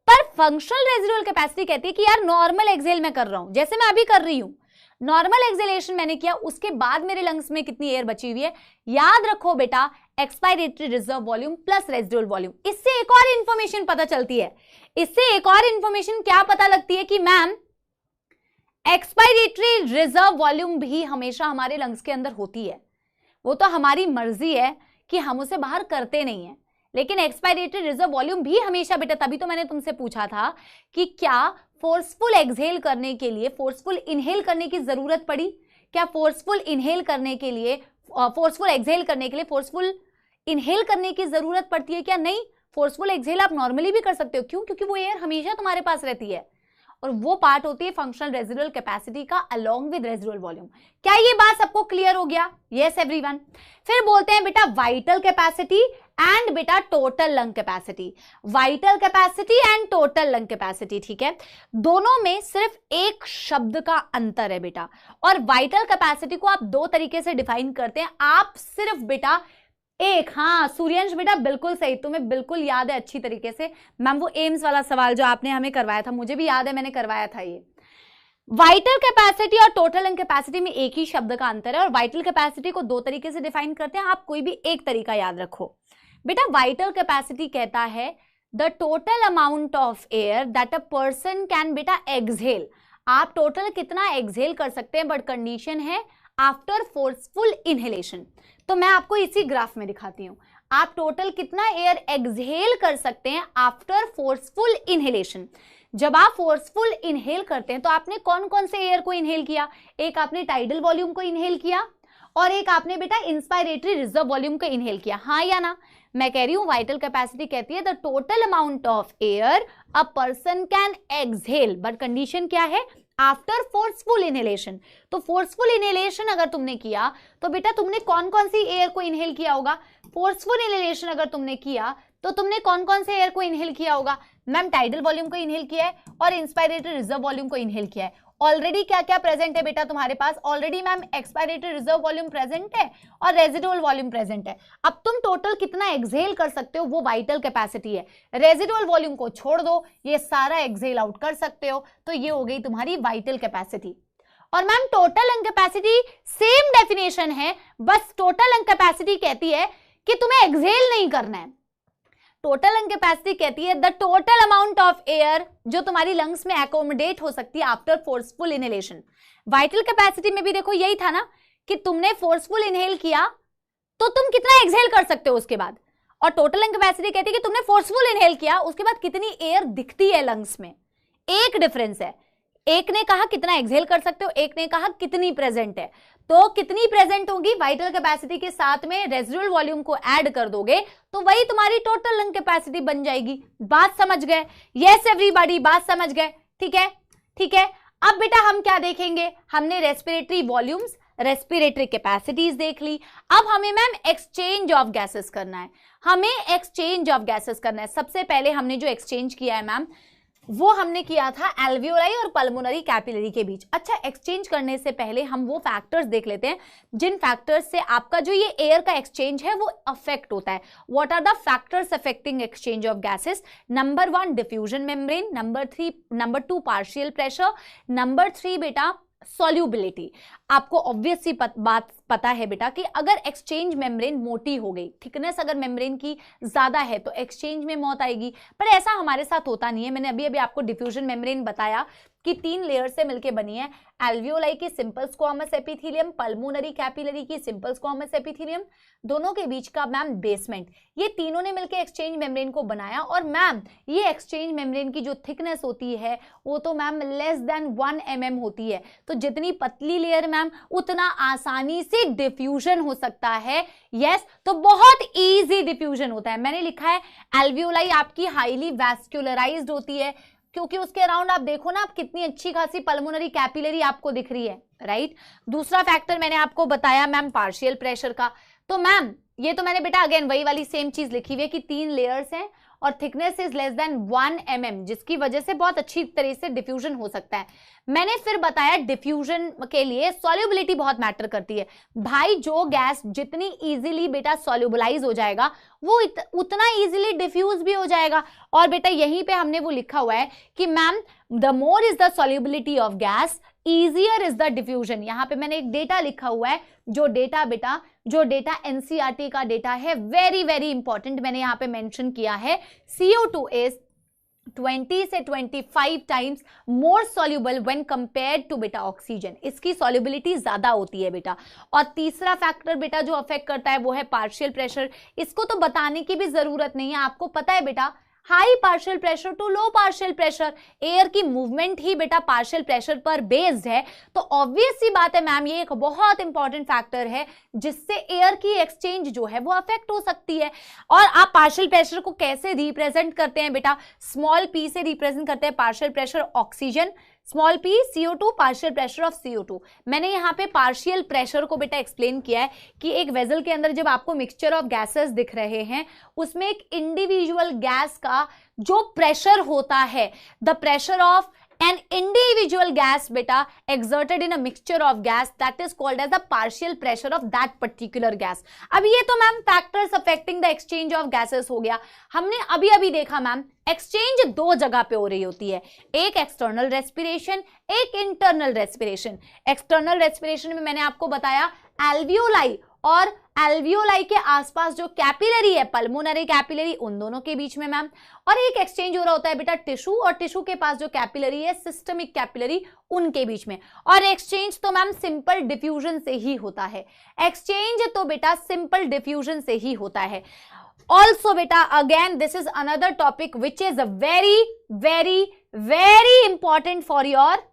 पर फंक्शनल रेजिडुअल कैपेसिटी कहती है कि यार नॉर्मल एक्सहेल मैं कर रहा हूं, जैसे मैं अभी कर रही हूं, नॉर्मल एक्सहेलेशन मैंने किया, उसके बाद मेरे लंग्स में कितनी एयर बची हुई है। याद रखो बेटा expiratory reserve volume plus residual volume. इससे एक और इंफॉर्मेशन पता चलती है, इससे एक और इंफॉर्मेशन क्या पता लगती है कि मैम एक्सपायरेटरी रिजर्व वॉल्यूम भी हमेशा हमारे लंग्स के अंदर होती है, वो तो हमारी मर्जी है कि हम उसे बाहर करते नहीं है, लेकिन एक्सपायरेटरी रिजर्व वॉल्यूम भी हमेशा बेटा, तभी तो मैंने तुमसे पूछा था कि क्या फोर्सफुल एक्सहेल करने के लिए फोर्सफुल इनहेल करने की जरूरत पड़ी? क्या फोर्सफुल इनहेल करने के लिए, फोर्सफुल एक्सहेल करने के लिए फोर्सफुल इनहेल करने की जरूरत पड़ती है क्या? नहीं, फोर्सफुल एक्सहेल आप नॉर्मली भी कर सकते हो। क्यों? क्योंकि वो एयर हमेशा तुम्हारे पास रहती है और वो पार्ट होती है फंक्शनल रेजिडुअल कैपेसिटी का अलोंग विद रेजिडुअल वॉल्यूम। क्या ये बात सबको क्लियर हो गया? Yes everyone. फिर बोलते हैं बेटा वाइटल कैपेसिटी एंड बेटा total lung capacity. Vital capacity and total lung capacity, ठीक है, दोनों में सिर्फ एक शब्द का अंतर है बेटा। और वाइटल कैपेसिटी को आप दो तरीके से डिफाइन करते हैं, आप सिर्फ बेटा एक, हाँ सूर्यांश बेटा बिल्कुल सही, तुम्हें बिल्कुल याद है अच्छी तरीके से मैम वो एम्स वाला सवाल जो आपने हमें करवाया था, मुझे भी याद है मैंने करवाया था। ये वाइटल कैपेसिटी और टोटल लंग कैपेसिटी में एक ही शब्द का अंतर है, और वाइटल कैपेसिटी को दो तरीके से डिफाइन करते हैं, आप कोई भी एक तरीका याद रखो बेटा। वाइटल कैपेसिटी कहता है the total amount of air that a person can बेटा एक्सहेल। आप टोटल कितना एक्सहेल कर सकते हैं, बट कंडीशन है आफ्टर फोर्सफुल इनहेलेशन। तो मैं आपको इसी ग्राफ में दिखाती हूं। आप टोटल कितना एयर एक्सहेल कर सकते हैं आफ्टर फोर्सफुल इनहेलेशन। जब आप फोर्सफुल इनहेल करते हैं तो आपने कौन कौन से एयर को इनहेल किया, एक आपने टाइडल वॉल्यूम को इनहेल किया और एक आपने बेटा इंस्पायरेटरी रिजर्व वॉल्यूम को इनहेल किया, हाँ या ना। मैं कह रही हूं वाइटल कैपेसिटी कहती है the total amount of air a person can exhale, but condition क्या है, आफ्टर फोर्सफुल इनहेलेशन। तो फोर्सफुल इनहेलेशन अगर तुमने किया तो बेटा तुमने कौन कौन सी एयर को इनहेल किया होगा, फोर्सफुल इनहेलेशन अगर तुमने किया तो तुमने कौन कौन से एयर को इनहेल किया होगा, मैम टाइडल वॉल्यूम को इनहेल किया है और इंस्पायरेटरी रिजर्व वॉल्यूम को इनहेल किया है। ऑलरेडी क्या क्या प्रेजेंट है बेटा तुम्हारे पास, already ma'am expiratory reserve volume present है और रेजिडुअल वॉल्यूम प्रेजेंट है। अब तुम टोटल कितना एक्सहेल कर सकते हो वो वाइटल कैपेसिटी है, रेजिडुअल वॉल्यूम को छोड़ दो, ये सारा एक्सहेल आउट कर सकते हो, तो ये हो गई तुम्हारी वाइटल कैपेसिटी। और ma'am total lung capacity same definition है, बस टोटल लंग कैपेसिटी कहती है कि तुम्हें एक्सहेल नहीं करना है। टोटल लंग कैपेसिटी कहती है the total amount of air जो तुम्हारी लंग्स में एकोमोडेट हो सकती है after forceful inhalation. Vital capacity में भी देखो यही था ना कि तुमने फोर्सफुल इनहेल किया तो तुम कितना एक्सहेल कर सकते हो उसके बाद, और टोटल लंग कैपेसिटी कहती है कि तुमने फोर्सफुल इनहेल किया उसके बाद कितनी एयर दिखती है लंग्स में। एक डिफरेंस है, एक ने कहा कितना एक्सहेल कर सकते हो, एक ने कहा कितनी प्रेजेंट है। तो कितनी प्रेजेंट होगी वाइटल कैपेसिटी के साथ में रेजिडुअल वॉल्यूम को ऐड कर दोगे तो वही तुम्हारी टोटल लंग कैपेसिटी बन जाएगी। बात समझ गए? यस एवरीबॉडी, बात समझ गए? ठीक है, ठीक है। अब बेटा हम क्या देखेंगे, हमने रेस्पिरेटरी वॉल्यूम्स, रेस्पिरेटरी कैपेसिटीज देख ली। अब हमें मैम एक्सचेंज ऑफ गैसेस करना है, हमें एक्सचेंज ऑफ गैसेस करना है। सबसे पहले हमने जो एक्सचेंज किया है मैम वो हमने किया था एल्वियोलाई और पल्मोनरी कैपिलरी के बीच। अच्छा, एक्सचेंज करने से पहले हम वो फैक्टर्स देख लेते हैं जिन फैक्टर्स से आपका जो ये एयर का एक्सचेंज है वो अफेक्ट होता है। What are the factors affecting exchange of gases? Number 1 diffusion membrane, number 2 partial pressure, number 3 बेटा सॉल्युबिलिटी। आपको ऑब्वियस सी बात पता है बेटा कि अगर एक्सचेंज मेम्ब्रेन मोटी हो गई, थिकनेस अगर मेम्ब्रेन की ज्यादा है तो एक्सचेंज में मौत आएगी, पर ऐसा हमारे साथ होता नहीं है। मैंने अभी अभी आपको डिफ्यूजन मेम्ब्रेन बताया कि 3 लेयर से मिलकर बनी है, एल्वियोलाई की simple squamous epithelium, pulmonary capillary की सिंपल स्क्वामस एपिथेलियम, दोनों के बीच का मैम बेसमेंट, ये तीनों ने मिलकर एक्सचेंज मेम्ब्रेन को बनाया। और मैम ये एक्सचेंज मेम्ब्रेन की जो थिकनेस होती है वो तो मैम लेस देन 1 mm होती है। तो जितनी पतली लेयर मैम उतना आसानी से डिफ्यूजन हो सकता है। यस, तो बहुत इजी डिफ्यूजन होता है। मैंने लिखा है एल्वियोलाई आपकी हाईली वैस्कुलराइज्ड होती है क्योंकि उसके अराउंड आप देखो ना, आप कितनी अच्छी खासी पल्मोनरी कैपिलरी आपको दिख रही है, राइट। दूसरा फैक्टर मैंने आपको बताया मैम पार्शियल प्रेशर का। तो मैम ये तो मैंने बेटा अगेन वही वाली सेम चीज लिखी हुई है कि 3 लेयर्स हैं और thickness is less than 1 mm, जिसकी वजह से बहुत अच्छी तरह से डिफ्यूजन हो सकता है। मैंने फिर बताया डिफ्यूजन के लिए सॉल्युबिलिटी बहुत मैटर करती है। भाई जो गैस जितनी इजीली बेटा सॉल्युबलाइज हो जाएगा वो उतना इजीली डिफ्यूज भी हो जाएगा। और बेटा यहीं पे हमने वो लिखा हुआ है कि ma'am the more is the solubility of gas easier is the diffusion। यहाँ पे मैंने एक डेटा लिखा हुआ है, जो डेटा एनसीईआरटी का डेटा है, वेरी वेरी इंपॉर्टेंट, मैंने यहाँ पे मेंशन किया है। CO2 is 20 से 25 times more soluble when compared to बेटा ऑक्सीजन, इसकी सॉल्युबिलिटी ज्यादा होती है बेटा। और तीसरा फैक्टर बेटा जो अफेक्ट करता है वो है पार्शियल प्रेशर। इसको तो बताने की भी जरूरत नहीं है, आपको पता है बेटा high partial pressure to low partial pressure, air की मूवमेंट ही बेटा पार्शियल प्रेशर पर बेस्ड है। तो ऑब्वियस सी बात है मैम ये एक बहुत इंपॉर्टेंट फैक्टर है जिससे एयर की एक्सचेंज जो है वो अफेक्ट हो सकती है। और आप पार्शियल प्रेशर को कैसे रिप्रेजेंट करते हैं बेटा, स्मॉल p से रिप्रेजेंट करते हैं partial pressure oxygen, small p CO2 partial pressure of CO2। मैंने यहाँ पे पार्शियल प्रेशर को बेटा एक्सप्लेन किया है कि एक वेजल के अंदर जब आपको मिक्सचर ऑफ गैसेस दिख रहे हैं उसमें एक इंडिविजुअल गैस का जो प्रेशर होता है, the pressure of an individual gas beta exerted in a mixture of gas that is called as the partial pressure of that particular gas। अब ये तो ma'am factors affecting the exchange of gases हो गया। हमने अभी अभी देखा मैम एक्सचेंज 2 जगह पे हो रही होती है, एक एक्सटर्नल रेस्पिरेशन, एक इंटरनल रेस्पिरेशन। एक्सटर्नल रेस्पिरेशन में मैंने आपको बताया एल्वियोलाई और एल्वियोलाई के आसपास जो कैपिलरी है पल्मोनरी कैपिलरी, उन दोनों के बीच में मैम। और एक एक्सचेंज हो रहा होता है बेटा टिश्यू और टिश्यू के पास जो कैपिलरी है सिस्टमिक कैपिलरी, उनके बीच में। और एक्सचेंज तो मैम सिंपल डिफ्यूजन से ही होता है, एक्सचेंज तो बेटा सिंपल डिफ्यूजन से ही होता है। ऑल्सो बेटा again this is another topic which is very very very important for your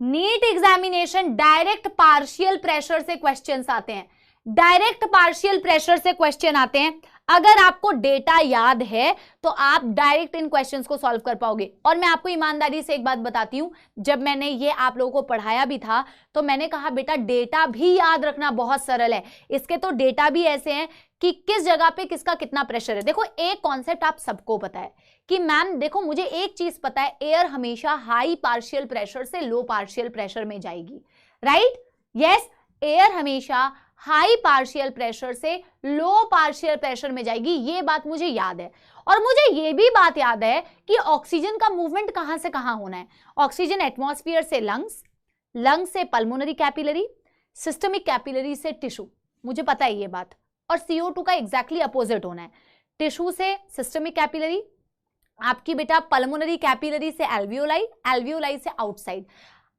NEET examination. Direct partial pressure से क्वेश्चंस आते हैं, डायरेक्ट पार्शियल प्रेशर से क्वेश्चन आते हैं। अगर आपको डेटा याद है तो आप डायरेक्ट इन क्वेश्चंस को सॉल्व कर पाओगे। और मैं आपको ईमानदारी से एक बात बताती हूं, जब मैंने ये आप लोगों को पढ़ाया भी था तो मैंने कहा बेटा डेटा भी याद रखना बहुत सरल है। इसके तो डेटा भी ऐसे हैं कि किस जगह पे किसका कितना प्रेशर है। देखो एक कॉन्सेप्ट आप सबको पता है कि मैम देखो मुझे एक चीज पता है, एयर हमेशा हाई पार्शियल प्रेशर से लो पार्शियल प्रेशर में जाएगी, राइट? यस, एयर हमेशा हाई पार्शियल प्रेशर से लो पार्शियल प्रेशर में जाएगी, ये बात मुझे याद है। और मुझे ये भी बात याद है कि ऑक्सीजन का मूवमेंट कहां से कहां होना है। ऑक्सीजन एटमॉस्फेयर से लंग्स, लंग्स से पल्मोनरी कैपिलरी, सिस्टमिक कैपिलरी से टिश्यू, मुझे पता है ये बात। और CO2 का एग्जैक्टली अपोजिट होना है, टिश्यू से सिस्टमिक कैपिलरी, आपकी बेटा पल्मोनरी कैपिलरी से एल्वियोलाई, एल्वियोलाई से आउटसाइड।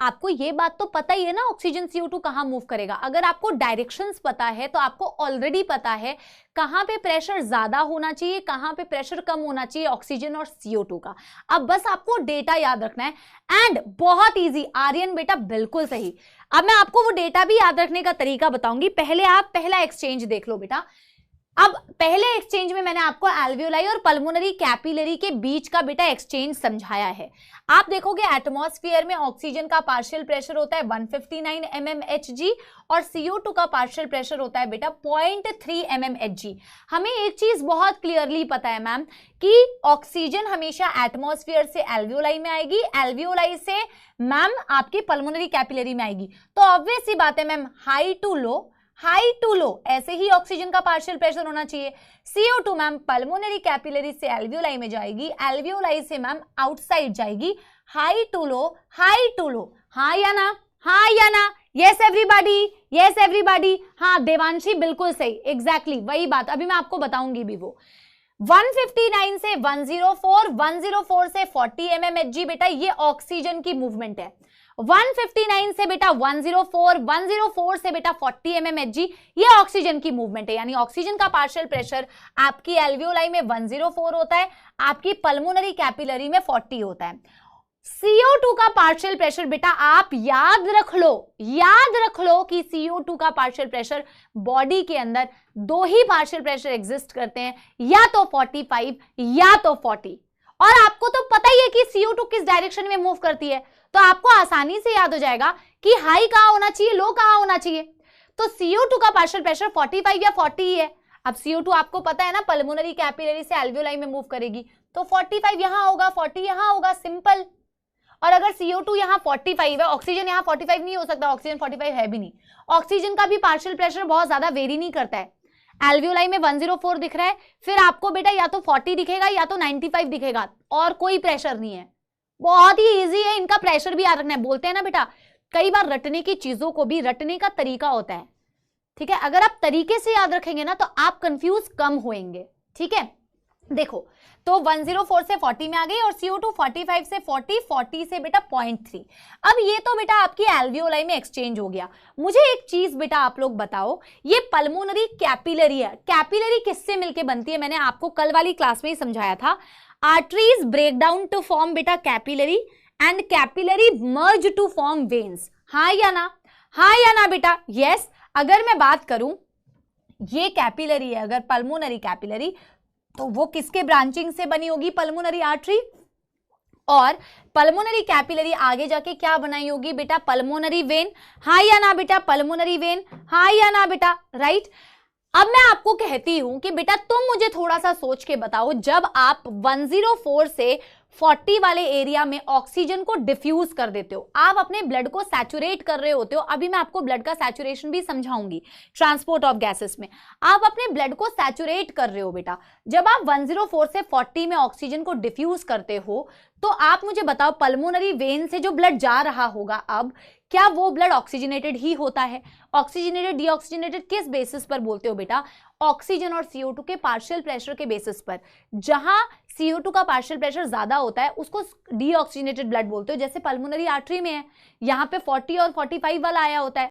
आपको ये बात तो पता ही है ना ऑक्सीजन CO2 कहां मूव करेगा। अगर आपको डायरेक्शंस पता है तो आपको ऑलरेडी पता है कहां पे प्रेशर ज्यादा होना चाहिए, कहां पे प्रेशर कम होना चाहिए ऑक्सीजन और CO2 का। अब बस आपको डेटा याद रखना है एंड बहुत इजी। आर्यन बेटा बिल्कुल सही। अब मैं आपको वो डेटा भी याद रखने का तरीका बताऊंगी। पहले आप पहला एक्सचेंज देख लो बेटा। अब पहले एक्सचेंज में मैंने आपको एल्वियोलाई और पल्मोनरी कैपिलरी के बीच का बेटा एक्सचेंज समझाया है। आप देखोगे एटमॉस्फेयर में ऑक्सीजन का पार्शियल प्रेशर होता है 159 mmHg और CO2 का पार्शियल प्रेशर होता है बेटा 0.3 mmHg। हमें एक चीज बहुत क्लियरली पता है मैम कि ऑक्सीजन हमेशा एटमॉस्फेयर से एल्वियोलाई में आएगी, एल्वियोलाई से मैम आपकी पल्मोनरी कैपिलरी में आएगी। तो ऑब्वियस सी बात है ma'am, high to low, high to low, ऐसे ही ऑक्सीजन का पार्शियल प्रेशर होना चाहिए। CO2 मैम पल्मोनरी कैपिलरी से एल्वियोलाई में जाएगी, एल्वियोलाई से मैम आउटसाइड जाएगी। High to low, high to low, हाँ या ना, हाँ या ना? Yes everybody, yes everybody. हाँ देवांशी बिल्कुल सही, एग्जैक्टली वही बात अभी मैं आपको बताऊंगी भी। वो 159 से 104, 104 से 40 mmHg बेटा ये ऑक्सीजन की मूवमेंट है। 159 से बेटा 104, 104 से बेटा 40 mmHg ये ऑक्सीजन की मूवमेंट है। यानी ऑक्सीजन का पार्शियल प्रेशर आपकी एल्वियोलाई में 104 होता है, आपकी पल्मोनरी कैपिलरी में 40 होता है। CO2 का पार्शियल प्रेशर बेटा आप याद रख लो, याद रख लो कि CO2 का पार्शियल प्रेशर बॉडी के अंदर दो ही पार्शियल प्रेशर एग्जिस्ट करते हैं, या तो 45 या तो 40। और आपको तो पता ही है कि CO2 किस डायरेक्शन में मूव करती है, तो आपको आसानी से याद हो जाएगा कि हाई कहां होना चाहिए, लो कहां होना चाहिए। तो CO2 का पार्शियल प्रेशर 45 या 40 ही है। अब CO2 आपको पता है ना पल्मोनरी कैपिलरी से एल्वियोलाई में मूव करेगी, तो 45 यहां होगा, 40 यहां होगा, सिंपल। और अगर CO2 यहां 45 है, ऑक्सीजन यहां 45 नहीं हो सकता, ऑक्सीजन 45 है भी नहीं। ऑक्सीजन का भी पार्शियल प्रेशर बहुत ज्यादा वेरी नहीं करता है। एल्वियोलाई में 104 दिख रहा है, फिर आपको बेटा या तो 40 दिखेगा या तो 95 दिखेगा, और कोई प्रेशर नहीं है। बहुत ही इजी है, इनका प्रेशर भी याद रखना है। बोलते हैं ना बेटा कई बार रटने की चीजों को भी रटने का तरीका होता है, ठीक है? अगर आप तरीके से याद रखेंगे ना तो आप कंफ्यूज कम होंगे, ठीक है? देखो तो 104 से 40 में आ गई और CO2 45 से 40, 40 से बेटा 0.3। अब ये तो बेटा आपकी एल्वियोलाई में एक्सचेंज हो गया। मुझे एक चीज बेटा आप लोग बताओ, ये पल्मोनरी कैपिलरी है, कैपिलरी किससे मिलके बनती है? मैंने आपको कल वाली क्लास में ही समझाया था। Arteries break down to form बेटा capillary and capillary merge to form veins. हाँ या ना, हाँ या ना बेटा? यस। अगर मैं बात करूं ये कैपिलरी है अगर पल्मोनरी कैपिलरी, तो वो किसके ब्रांचिंग से बनी होगी? Pulmonary artery. और पल्मोनरी कैपिलरी आगे जाके क्या बनाई होगी बेटा? Pulmonary vein. हाँ या ना बेटा? Pulmonary vein. हाँ या ना बेटा? राइट। अब मैं आपको कहती हूं कि बेटा तुम मुझे थोड़ा सा सोच के बताओ, जब आप 104 से 40 वाले एरिया में ऑक्सीजन को डिफ्यूज कर देते हो, आप अपने ब्लड को सैचुरेट कर रहे होते हो। अभी मैं आपको ब्लड का सैचुरेशन भी समझाऊंगी ट्रांसपोर्ट ऑफ गैसेस में। आप अपने ब्लड को सैचुरेट कर रहे हो बेटा। जब आप 104 से 40 में ऑक्सीजन को डिफ्यूज करते हो तो आप मुझे बताओ पल्मोनरी वेन से जो ब्लड जा रहा होगा, अब क्या वो ब्लड ऑक्सीजनेटेड ही होता है? ऑक्सीजनेटेड डीऑक्सीजनेटेड किस बेसिस पर बोलते हो बेटा? ऑक्सीजन और CO2 के पार्शियल प्रेशर के बेसिस पर। जहां CO2 का पार्शियल प्रेशर ज्यादा होता है उसको डीऑक्सीजनेटेड ब्लड बोलते हो, जैसे पल्मोनरी आर्टरी में है, यहाँ पे 40 और 45 वाला आया होता है।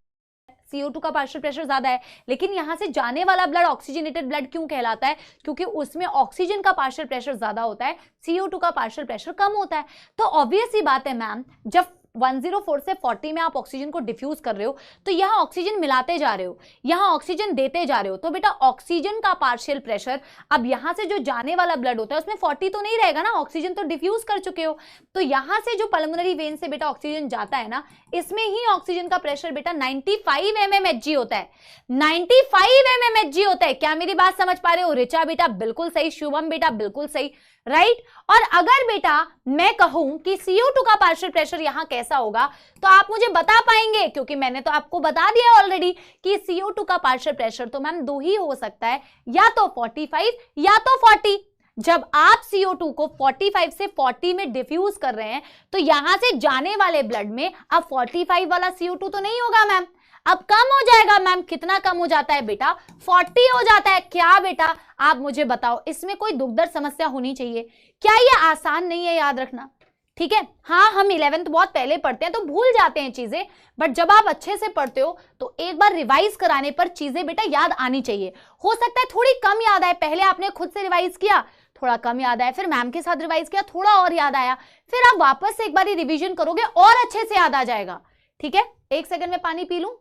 CO2 का पार्शियल प्रेशर ज्यादा है, लेकिन यहां से जाने वाला ब्लड ऑक्सीजनेटेड ब्लड क्यों कहलाता है? क्योंकि उसमें ऑक्सीजन का पार्शियल प्रेशर ज्यादा होता है, CO2 का पार्शियल प्रेशर कम होता है। तो ऑब्वियस ही बात है मैम, जब 104 से 40 में आप ऑक्सीजन को डिफ्यूज कर रहे हो तो यहां ऑक्सीजन मिलाते जा रहे हो, यहां ऑक्सीजन देते जा रहे हो, तो बेटा ऑक्सीजन का पार्शियल प्रेशर, अब यहां से जो जाने वाला ब्लड होता है उसमें 40 तो नहीं रहेगा ना, ऑक्सीजन तो डिफ्यूज कर चुके हो। तो यहां से जो पल्मोनरी वेन से बेटा ऑक्सीजन जाता है ना, इसमें ही ऑक्सीजन का प्रेशर बेटा 95 mmHg होता है, 95 mmHg होता है। क्या मेरी बात समझ पा रहे हो? ऋचा बेटा बिल्कुल सही, शुभम बेटा बिल्कुल सही, राइट। और अगर बेटा मैं कहूं कि CO2 का पार्शियल प्रेशर यहां कैसा होगा तो आप मुझे बता पाएंगे? क्योंकि मैंने तो आपको बता दिया ऑलरेडी कि CO2 का पार्शियल प्रेशर तो मैम दो ही हो सकता है, या तो 45 या तो 40। जब आप CO2 को 45 से 40 में डिफ्यूज कर रहे हैं तो यहां से जाने वाले ब्लड में अब 45 वाला CO2 तो नहीं होगा मैम, अब कम हो जाएगा मैम। कितना कम हो जाता है बेटा? 40 हो जाता है। क्या बेटा आप मुझे बताओ, इसमें कोई दुख दर्द समस्या होनी चाहिए क्या? ये आसान नहीं है याद रखना, ठीक है। हाँ, हम 11th बहुत पहले पढ़ते हैं तो भूल जाते हैं चीजें, बट जब आप अच्छे से पढ़ते हो तो एक बार रिवाइज कराने पर चीजें बेटा याद आनी चाहिए। हो सकता है थोड़ी कम याद आए, पहले आपने खुद से रिवाइज किया, थोड़ा कम याद आया, फिर मैम के साथ रिवाइज किया, थोड़ा और याद आया, फिर आप वापस से एक बार रिवीजन करोगे और अच्छे से याद आ जाएगा, ठीक है। 1 सेकंड में पानी पी लूं।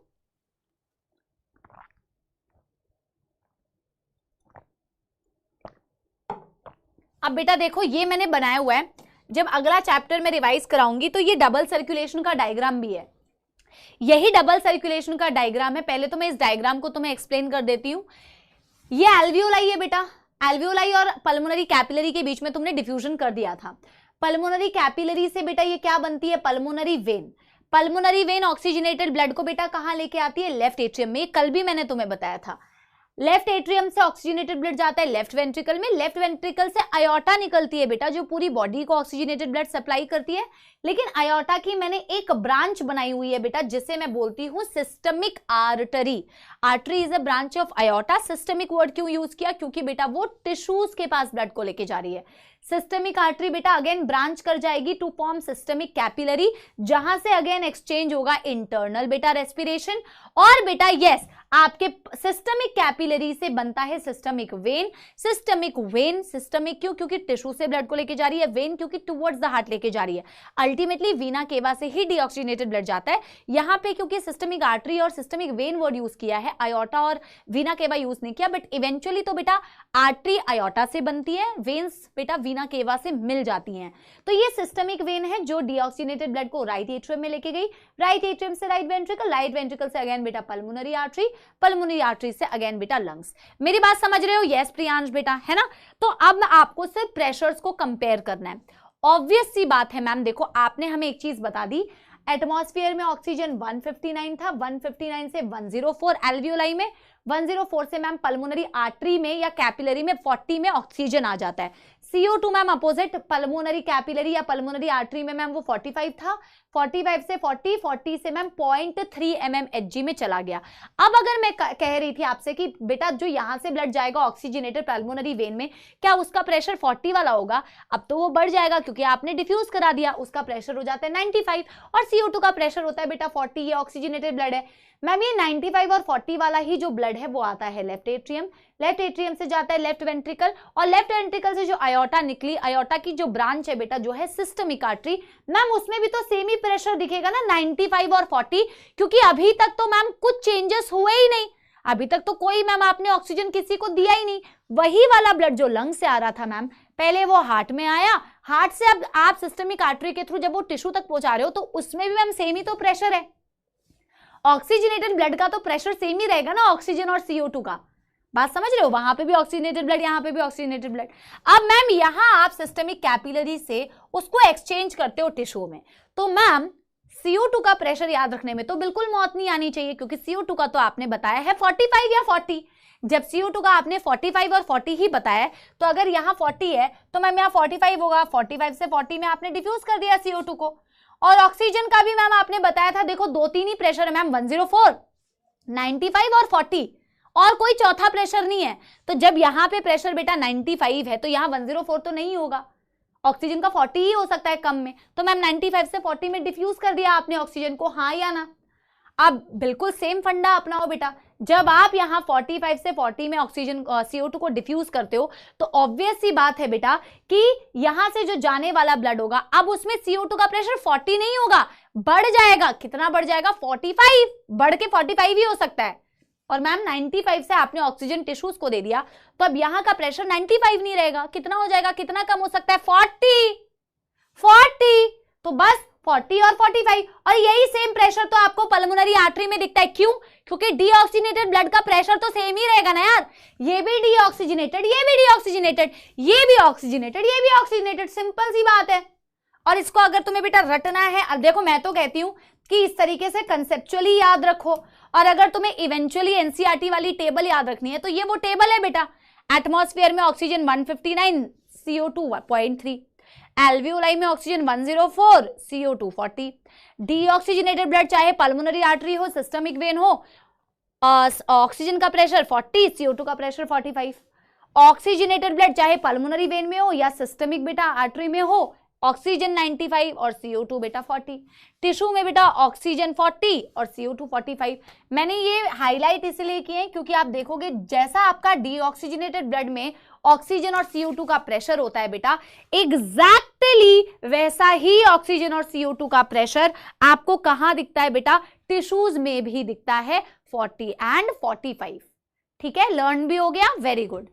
अब बेटा देखो, ये मैंने बनाया हुआ है, जब अगला चैप्टर में रिवाइज कराऊंगी तो ये डबल सर्कुलेशन का डायग्राम भी है, यही डबल सर्कुलेशन का डायग्राम है। पहले तो मैं इस डायग्राम को तुम्हें एक्सप्लेन कर देती हूं। ये एल्वियोलाई है बेटा, एल्वियोलाई और पल्मोनरी कैपिलरी के बीच में तुमने डिफ्यूजन कर दिया था। पल्मोनरी कैपिलरी से बेटा ये क्या बनती है? Pulmonary vein. Pulmonary vein oxygenated blood को बेटा कहां लेके आती है? लेफ्ट एट्रियम में। कल भी मैंने तुम्हें बताया था, लेफ्ट एट्रियम से ऑक्सीजनेटेड ब्लड जाता है लेफ्ट वेंट्रिकल में, लेफ्ट वेंट्रिकल से आयोटा निकलती है बेटा जो पूरी बॉडी को ऑक्सीजनेटेड ब्लड सप्लाई करती है। लेकिन आयोटा की मैंने एक ब्रांच बनाई हुई है बेटा जिसे मैं बोलती हूं systemic artery. Artery is a branch of iota. Systemic word क्यों यूज किया? क्योंकि बेटा वो टिश्यूज के पास ब्लड को लेके जा रही है। सिस्टमिक आर्टरी बेटा अगेन ब्रांच कर जाएगी टू फॉर्म सिस्टमिक कैपिलरी, जहां से अगेन एक्सचेंज होगा इंटरनल बेटा रेस्पिरेशन। और बेटा यस, आपके सिस्टमिक कैपिलरी से बनता है systemic when. Systemic when systemic क्यों? क्योंकि टिश्यू से ब्लड को लेके जा रही है। वेन क्योंकि टुवर्ड्स द हार्ट लेके जा रही है। अल्टीमेटली वीना केवा से ही डीऑक्सीजनेटेड ब्लड जाता है। यहां पे क्योंकि सिस्टमिक आर्टरी और सिस्टमिक वेन वर्ड यूज किया है, आयोटा और वीना केवा यूज नहीं किया, बट इवेंचुअली तो बेटा आर्टरी आयोटा से बनती है, वेन्स बेटा वीना केवा से मिल जाती हैं। तो ये सिस्टमिक वेन है जो डीऑक्सीजनेटेड ब्लड को राइट एट्रियम में लेके गई, राइट एट्रियम से राइट वेंट्रिकल, राइट वेंट्रिकल से अगेन बेटा पल्मोनरी आर्टरी, पल्मोनरी आर्टरी से अगेन बेटा लंग्स। मेरी बात समझ रहे हो? यस प्रियांश बेटा, है ना। तो अब आपको सिर्फ प्रेशर्स को कंपेयर करना है। ऑब्वियस सी बात है मैम, देखो आपने हमें एक चीज बता दी, एटमॉस्फेयर में ऑक्सीजन 159 था, 159 से 104 एल्वियोलाई में, 104 से मैम पल्मोनरी आर्टरी में या कैपिलरी में 40 में ऑक्सीजन आ जाता है। CO2 ma'am opposite, pulmonary capillary या पल्मोनरी आर्टरी में मैम वो 45 था, 45 से 40 से मैम 0.3 mmHg में चला गया। अब अगर मैं कह रही थी आपसे कि बेटा जो यहां से ब्लड जाएगा ऑक्सीजनेटेड पल्मोनरी वेन में, क्या उसका प्रेशर 40 वाला होगा? अब तो वो बढ़ जाएगा क्योंकि आपने डिफ्यूज करा दिया, उसका प्रेशर हो जाता है 95 और CO2 का प्रेशर होता है बेटा 40। ये ऑक्सीजनेटेड ब्लड है मैम, ये 95 और 40 वाला ही जो ब्लड है वो आता है लेफ्ट एट्रियम, लेफ्ट एट्रियम से जाता है लेफ्ट वेंट्रिकल, और लेफ्ट वेंट्रिकल से जो आयोटा निकली, आयोटा की जो ब्रांच है बेटा जो है सिस्टमिक आर्टरी, मैम उसमें भी तो सेम ही प्रेशर दिखेगा ना 95 और 40, क्योंकि अभी तक तो मैम कुछ चेंजेस हुए ही नहीं, अभी तक तो कोई मैम आपने ऑक्सीजन किसी को दिया ही नहीं। वही वाला ब्लड जो लंग से आ रहा था मैम, पहले वो हार्ट में आया, हार्ट से अब आप सिस्टमिक आर्टरी के थ्रू जब वो टिश्यू तक पहुंचा रहे हो तो उसमें भी मैम सेम ही तो प्रेशर है। ऑक्सीजनेटेड ब्लड का तो प्रेशर सेम ही रहेगा ना, ऑक्सीजन और CO2 का। बात समझ रहे हो? वहां पे भी ऑक्सीजनेटेड ब्लड, यहाँ पे भी ऑक्सीजनेटेड ब्लड। अब मैम यहाँ आप सिस्टमिक कैपिलरी से उसको एक्सचेंज करते हो टिश्यू में, तो मैम CO2 का प्रेशर याद रखने में तो बिल्कुल मौत नहीं आनी चाहिए, क्योंकि CO2 का तो आपने बताया है 45 या 40। जब CO2 का आपने 45 और 40 ही बताया है, तो अगर यहाँ 40 है तो मैम यहाँ 45 होगा। 45 से 40 में आपने डिफ्यूज कर दिया CO2 को। और ऑक्सीजन का भी मैम आपने बताया था, देखो 2-3 ही प्रेशर है मैम, 104, 95 और 40, और कोई चौथा प्रेशर नहीं है। तो जब यहाँ पे प्रेशर बेटा 95 है तो यहाँ 104 तो नहीं होगा, ऑक्सीजन का 40 ही हो सकता है कम में। तो मैम 95 से 40 में डिफ्यूज कर दिया आपने ऑक्सीजन को, हाँ या ना? अब बिल्कुल सेम फंडा अपनाओ बेटा, जब आप यहाँ 45 से 40 में ऑक्सीजन CO2 को डिफ्यूज करते हो तो ऑब्वियस सी बात है बेटा कि यहां से जो जाने वाला ब्लड होगा, अब उसमें CO2 का प्रेशर 40 नहीं होगा, बढ़ जाएगा। कितना बढ़ जाएगा? 45, बढ़ के 45 ही हो सकता है। और मैम 95 से आपने ऑक्सीजन टिश्यूज को दे दिया तो अब यहाँ का प्रेशर 95 नहीं रहेगा, कितना हो जाएगा? कितना कम हो सकता है? 40। तो बस 40 और 45, और यही सेम प्रेशर तो आपको पल्मोनरी आर्टरी में दिखता है। क्यों? क्योंकि डीऑक्सीजनेटेड ब्लड का प्रेशर तो सेम ही रहेगा ना यार, ये भी डीऑक्सीजनेटेड, ये भी डीऑक्सीजनेटेड, ये भी ऑक्सीजनेटेड, ये भी ऑक्सीजनेटेड, सिंपल सी बात है। और इसको अगर तुम्हें बेटा रटना है, अब देखो मैं तो कहती हूं कि इस तरीके से कंसेप्चुअली याद रखो, और अगर तुम्हें इवेंचुअली एनसीईआरटी वाली टेबल याद रखनी है तो ये वो टेबल है बेटा। एटमॉस्फेयर में ऑक्सीजन 159, CO2 0.3, एल्वियोलाई में ऑक्सीजन 104, CO2 40। डीऑक्सीजनेटेड ब्लड चाहे पल्मोनरी आर्टरी हो, सिस्टमिक वेन हो, ऑक्सीजन का प्रेशर 40, CO2 का प्रेशर 45। ऑक्सीजनेटेड ब्लड चाहे पल्मोनरी वेन में हो या सिस्टमिक बेटा आर्टरी में हो, ऑक्सीजन 95 और CO2 बेटा 40। टिश्यू में बेटा ऑक्सीजन 40 और CO2 45। मैंने ये हाईलाइट इसलिए किए हैं क्योंकि आप देखोगे जैसा आपका डीऑक्सीजनेटेड ब्लड में ऑक्सीजन और CO2 का प्रेशर होता है बेटा, एग्जैक्टली वैसा ही ऑक्सीजन और CO2 का प्रेशर आपको कहां दिखता है बेटा? टिश्यूज में भी दिखता है, 40 एंड 45। ठीक है, लर्न भी हो गया, वेरी गुड।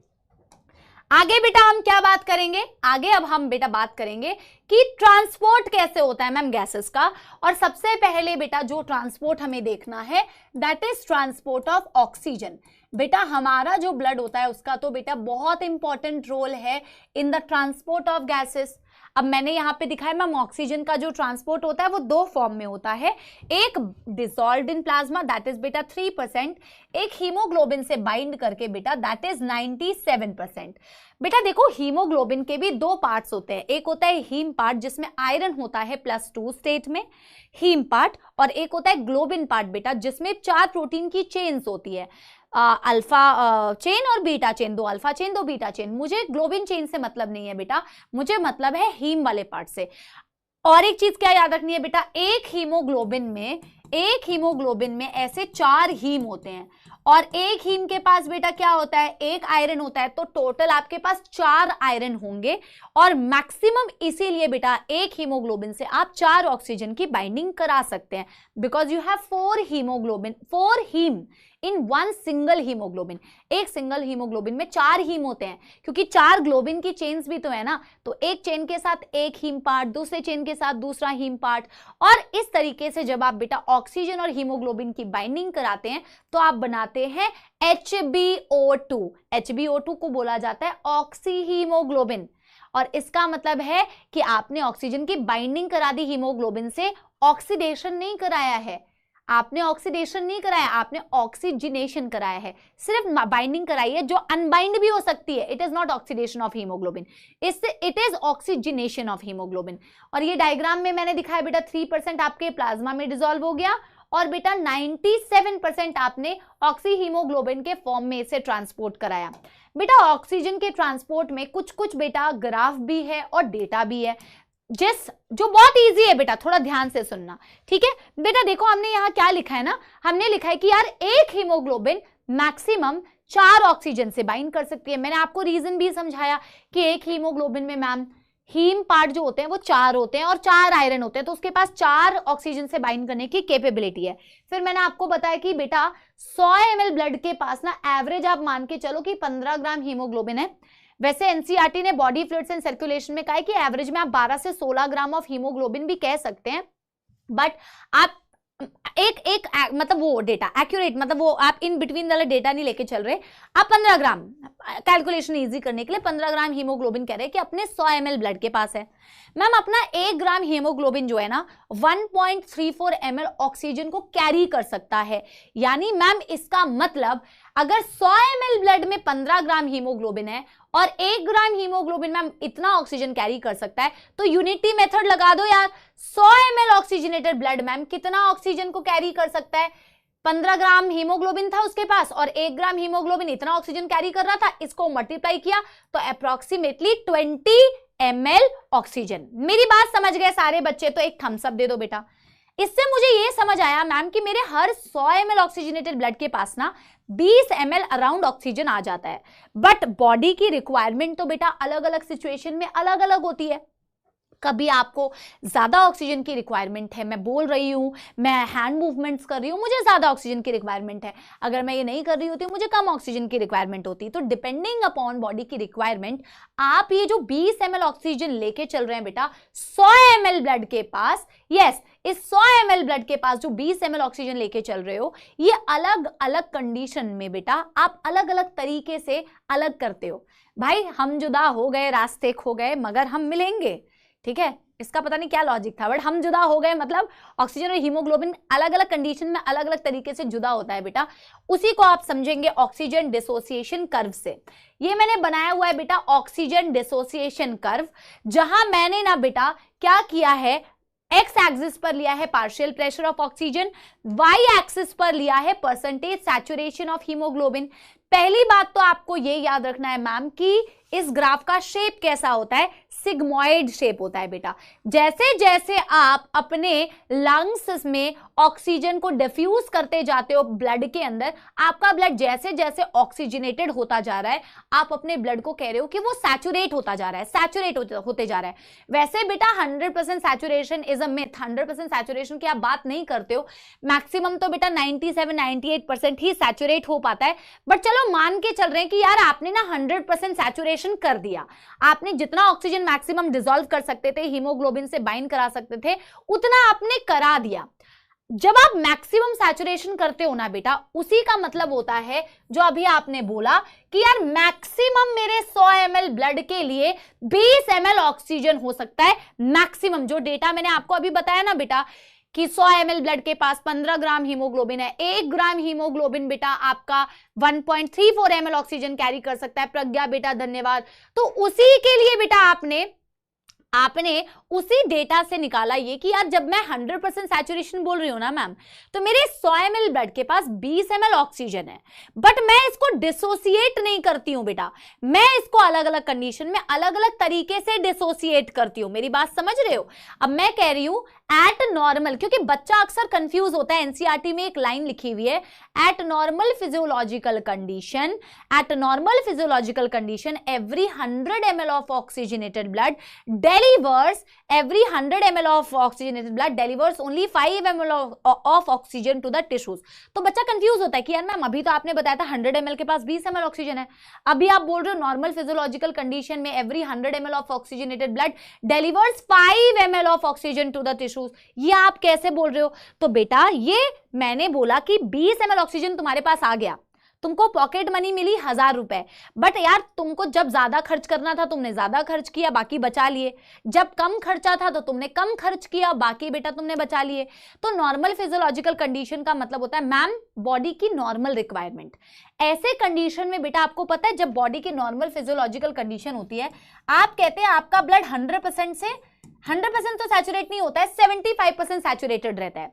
आगे बेटा हम क्या बात करेंगे? आगे अब हम बेटा बात करेंगे कि ट्रांसपोर्ट कैसे होता है मैम गैसेस का। और सबसे पहले बेटा जो ट्रांसपोर्ट हमें देखना है that is transport of oxygen. बेटा हमारा जो ब्लड होता है उसका तो बेटा बहुत इंपॉर्टेंट रोल है in the transport of gases. अब मैंने यहाँ पे दिखाया मैम ऑक्सीजन का जो ट्रांसपोर्ट होता है वो दो फॉर्म में होता है, एक dissolved in plasma that is बेटा 3%, एक हीमोग्लोबिन से बाइंड करके बेटा दैट इज 97%। बेटा देखो हीमोग्लोबिन के भी दो पार्ट्स होते हैं, एक होता है हीम पार्ट जिसमें आयरन होता है +2 स्टेट में, हीम पार्ट, और एक होता है ग्लोबिन पार्ट बेटा जिसमें 4 प्रोटीन की चेन्स होती है, अल्फा चेन और beta chain, 2 alpha chain 2 beta chain. मुझे ग्लोबिन चेन से मतलब नहीं है बेटा, मुझे मतलब है हीम वाले पार्ट से। और एक चीज क्या याद रखनी है बेटा, एक हीमोग्लोबिन में ऐसे 4 हीम होते हैं और एक हीम के पास बेटा क्या होता है, एक आयरन होता है, तो टोटल आपके पास 4 आयरन होंगे। और मैक्सिमम इसीलिए बेटा एक हीमोग्लोबिन से आप 4 ऑक्सीजन की बाइंडिंग करा सकते हैं, because you have 4 haem in 1 single haemoglobin. एक सिंगल हीमोग्लोबिन में 4 हीम होते हैं, क्योंकि 4 ग्लोबिन की चेन्स भी तो है ना, तो एक चेन के साथ एक हीम पार्ट, दूसरे चेन के साथ दूसरा हीम पार्ट। और इस तरीके से जब आप बेटा ऑक्सीजन और हीमोग्लोबिन की बाइंडिंग कराते हैं तो आप बनाते हैं HbO2। HbO2 को बोला जाता है ऑक्सी हीमोग्लोबिन, और इसका मतलब है कि आपने ऑक्सीजन की बाइंडिंग करा दी हीमोग्लोबिन से, ऑक्सीडेशन नहीं कराया है, आपने ऑक्सीडेशन नहीं कराया, आपने ऑक्सीजनेशन कराया है, सिर्फ बाइंडिंग कराई है जो अनबाइंड भी हो सकती है। It is not oxidation of haemoglobin, इससे it is oxygenation of haemoglobin. और ये डायग्राम में मैंने दिखाया बेटा 3% आपके प्लाज्मा में डिसॉल्व हो गया और बेटा 97% आपने ऑक्सी हीमोग्लोबिन के फॉर्म में इसे ट्रांसपोर्ट कराया। बेटा ऑक्सीजन के ट्रांसपोर्ट में कुछ कुछ बेटा ग्राफ भी है और डेटा भी है, जो बहुत इजी है बेटा, थोड़ा ध्यान से सुनना, ठीक है बेटा। देखो हमने यहाँ क्या लिखा है ना, हमने लिखा है कि यार एक हीमोग्लोबिन मैक्सिमम 4 ऑक्सीजन से बाइंड कर सकती है। मैंने आपको रीजन भी समझाया कि एक हीमोग्लोबिन में मैम हीम पार्ट जो होते हैं वो 4 होते हैं और 4 आयरन होते हैं, तो उसके पास 4 ऑक्सीजन से बाइंड करने की कैपेबिलिटी है। फिर मैंने आपको बताया कि बेटा 100 ml ब्लड के पास ना एवरेज आप मान के चलो कि 15 ग्राम हीमोग्लोबिन है। वैसे एनसीईआरटी ने बॉडी फ्लूइड्स एंड सर्कुलेशन में कहा है कि एवरेज में आप 12 से 16 ग्राम ऑफ हीमोग्लोबिन भी कह सकते हैं, बट आप एक मतलब वो डेटा एक्यूरेट, मतलब वो आप इन बिटवीन वाला डेटा नहीं लेके चल रहे, आप 15 ग्राम कैलकुलेशन इजी करने के लिए 15 ग्राम हीमोग्लोबिन कह रहे हैं कि अपने 100 ml ब्लड के पास है। मैम अपना 1 ग्राम हीमोग्लोबिन जो है ना 1.34 ml ऑक्सीजन को कैरी कर सकता है, यानी मैम इसका मतलब अगर 100 ml ब्लड में 15 ग्राम हीमोग्लोबिन है और 1 ग्राम हीमोग्लोबिन मैम इतना ऑक्सीजन कैरी कर सकता है, तो यूनिटी मेथड लगा दो यार, 100 ml ऑक्सीजनेटेड ब्लड मैम कितना ऑक्सीजन को कैरी कर सकता है, 15 ग्राम हीमोग्लोबिन था उसके पास और 1 ग्राम हीमोग्लोबिन इतना ऑक्सीजन कैरी कर रहा था, इसको मल्टीप्लाई किया तो अप्रोक्सीमेटली 20 ml ऑक्सीजन। मेरी बात समझ गए सारे बच्चे? तो एक थम्स अप दे दो बेटा। इससे मुझे ये समझ आया मैम कि मेरे हर 100 ml ऑक्सीजनेटेड ब्लड के पास ना 20 ml अराउंड ऑक्सीजन आ जाता है। बट बॉडी की रिक्वायरमेंट तो बेटा अलग अलग सिचुएशन में अलग अलग होती है। कभी आपको ज्यादा ऑक्सीजन की रिक्वायरमेंट है, मैं बोल रही हूँ, मैं हैंड मूवमेंट्स कर रही हूँ, मुझे ज्यादा ऑक्सीजन की रिक्वायरमेंट है। अगर मैं ये नहीं कर रही होती मुझे कम ऑक्सीजन की रिक्वायरमेंट होती। तो डिपेंडिंग अपॉन बॉडी की रिक्वायरमेंट आप ये जो 20 ml ऑक्सीजन लेके चल रहे हैं बेटा 100 ml ब्लड के पास, यस इस 100 ml ब्लड के पास जो 20 ml ऑक्सीजन लेके चल रहे हो, ये अलग अलग कंडीशन में बेटा आप अलग अलग तरीके से अलग करते हो। भाई हम जुदा हो गए, रास्ते खो गए, मगर हम मिलेंगे, ठीक है। इसका पता नहीं क्या लॉजिक था, बट हम जुदा हो गए मतलब ऑक्सीजन और हीमोग्लोबिन अलग अलग कंडीशन में अलग अलग तरीके से जुदा होता है बेटा। उसी को आप समझेंगे ऑक्सीजन डिसोसिएशन कर्व से। ये मैंने बनाया हुआ है बेटा ऑक्सीजन डिसोसिएशन कर्व, जहां मैंने ना बेटा क्या किया है, एक्स एक्सिस पर लिया है partial pressure of oxygen, Y axis पर लिया है परसेंटेज सैचुरेशन ऑफ हीमोग्लोबिन। पहली बात तो आपको ये याद रखना है मैम कि इस ग्राफ का शेप कैसा होता है, सिग्मॉइड शेप होता है बेटा। जैसे जैसे आप अपने लंग्स में ऑक्सीजन को डिफ्यूज करते जाते हो ब्लड के अंदर, आपका ब्लड जैसे जैसे ऑक्सीजनेटेड होता जा रहा है, आप अपने ब्लड को कह रहे हो कि वो सैचुरेट होता जा रहा है, सैचुरेट होते जा रहा है। वैसे बेटा 100% saturation is a myth, 100% saturation की आप बात नहीं करते हो, मैक्सिमम तो बेटा 97-98% ही सैचुरेट हो पाता है। बट चलो मान के चल रहे हैं कि यार आपने ना 100% सैचुरेशन कर दिया, आपने जितना ऑक्सीजन मैक्सिमम डिसॉल्व कर सकते थे, हीमोग्लोबिन से बाइंड करा सकते थे, उतना आपने करा दिया। जब आप मैक्सिमम सैचुरेशन करते हो ना बेटा, उसी का मतलब होता है जो अभी आपने बोला कि यार मैक्सिमम मेरे 100 ml ब्लड के लिए 20 ml ऑक्सीजन हो सकता है मैक्सिमम। जो डेटा मैंने आपको अभी बताया ना बेटा कि 100 ml ब्लड के पास 15 ग्राम हीमोग्लोबिन है, 1 ग्राम हीमोग्लोबिन बेटा आपका 1.34 ml ऑक्सीजन कैरी कर सकता है। प्रज्ञा बेटा धन्यवाद। तो उसी के लिए बेटा आपने उसी डेटा से निकाला ये कि यार जब मैं 100% सैचुरेशन बोल रही हूं ना मैम, तो मेरे 100 ml ब्लड के पास 20 ml ऑक्सीजन है, बट मैं इसको डिसोसिएट नहीं करती हूं बेटा, मैं इसको अलग अलग कंडीशन में अलग अलग तरीके से डिसोसिएट करती हूं। मेरी बात समझ रहे हो? अब मैं कह रही हूं एट नॉर्मल, क्योंकि बच्चा अक्सर कंफ्यूज होता है, एनसीईआरटी में एक लाइन लिखी हुई है, eight normal physiological condition, eight normal physiological condition every 100 ml of oxygenated blood delivers every 100 ml of oxygenated blood delivers only 5 ml of oxygen to the tissues। तो बच्चा कंफ्यूज होता है कि यार मैम अभी तो आपने बताया था 100 ml के पास 20 ml ऑक्सीजन है, अभी आप बोल रहे हो नॉर्मल फिजियोलॉजिकल कंडीशन में every 100 ml of oxygenated blood delivers 5 ml of oxygen to the tissues, ये आप कैसे बोल रहे हो? तो बेटा ये मैंने बोला कि 20 ml ऑक्सीजन तुम्हारे पास आ गया, तुमको पॉकेट मनी मिली 1000 रुपए, बट यार तुमको जब ज्यादा खर्च करना था तुमने ज्यादा खर्च किया, बाकी बचा लिए, जब कम खर्चा था तो तुमने कम खर्च किया, बाकी बेटा तुमने बचा लिए। तो नॉर्मल फिजियोलॉजिकल कंडीशन का मतलब होता है मैम बॉडी की नॉर्मल रिक्वायरमेंट। ऐसे कंडीशन में बेटा आपको पता है जब बॉडी की नॉर्मल फिजियोलॉजिकल कंडीशन होती है, आप कहते हैं आपका ब्लड 100% तो सैचुरेट नहीं होता है, 75% सैचुरेटेड रहता है।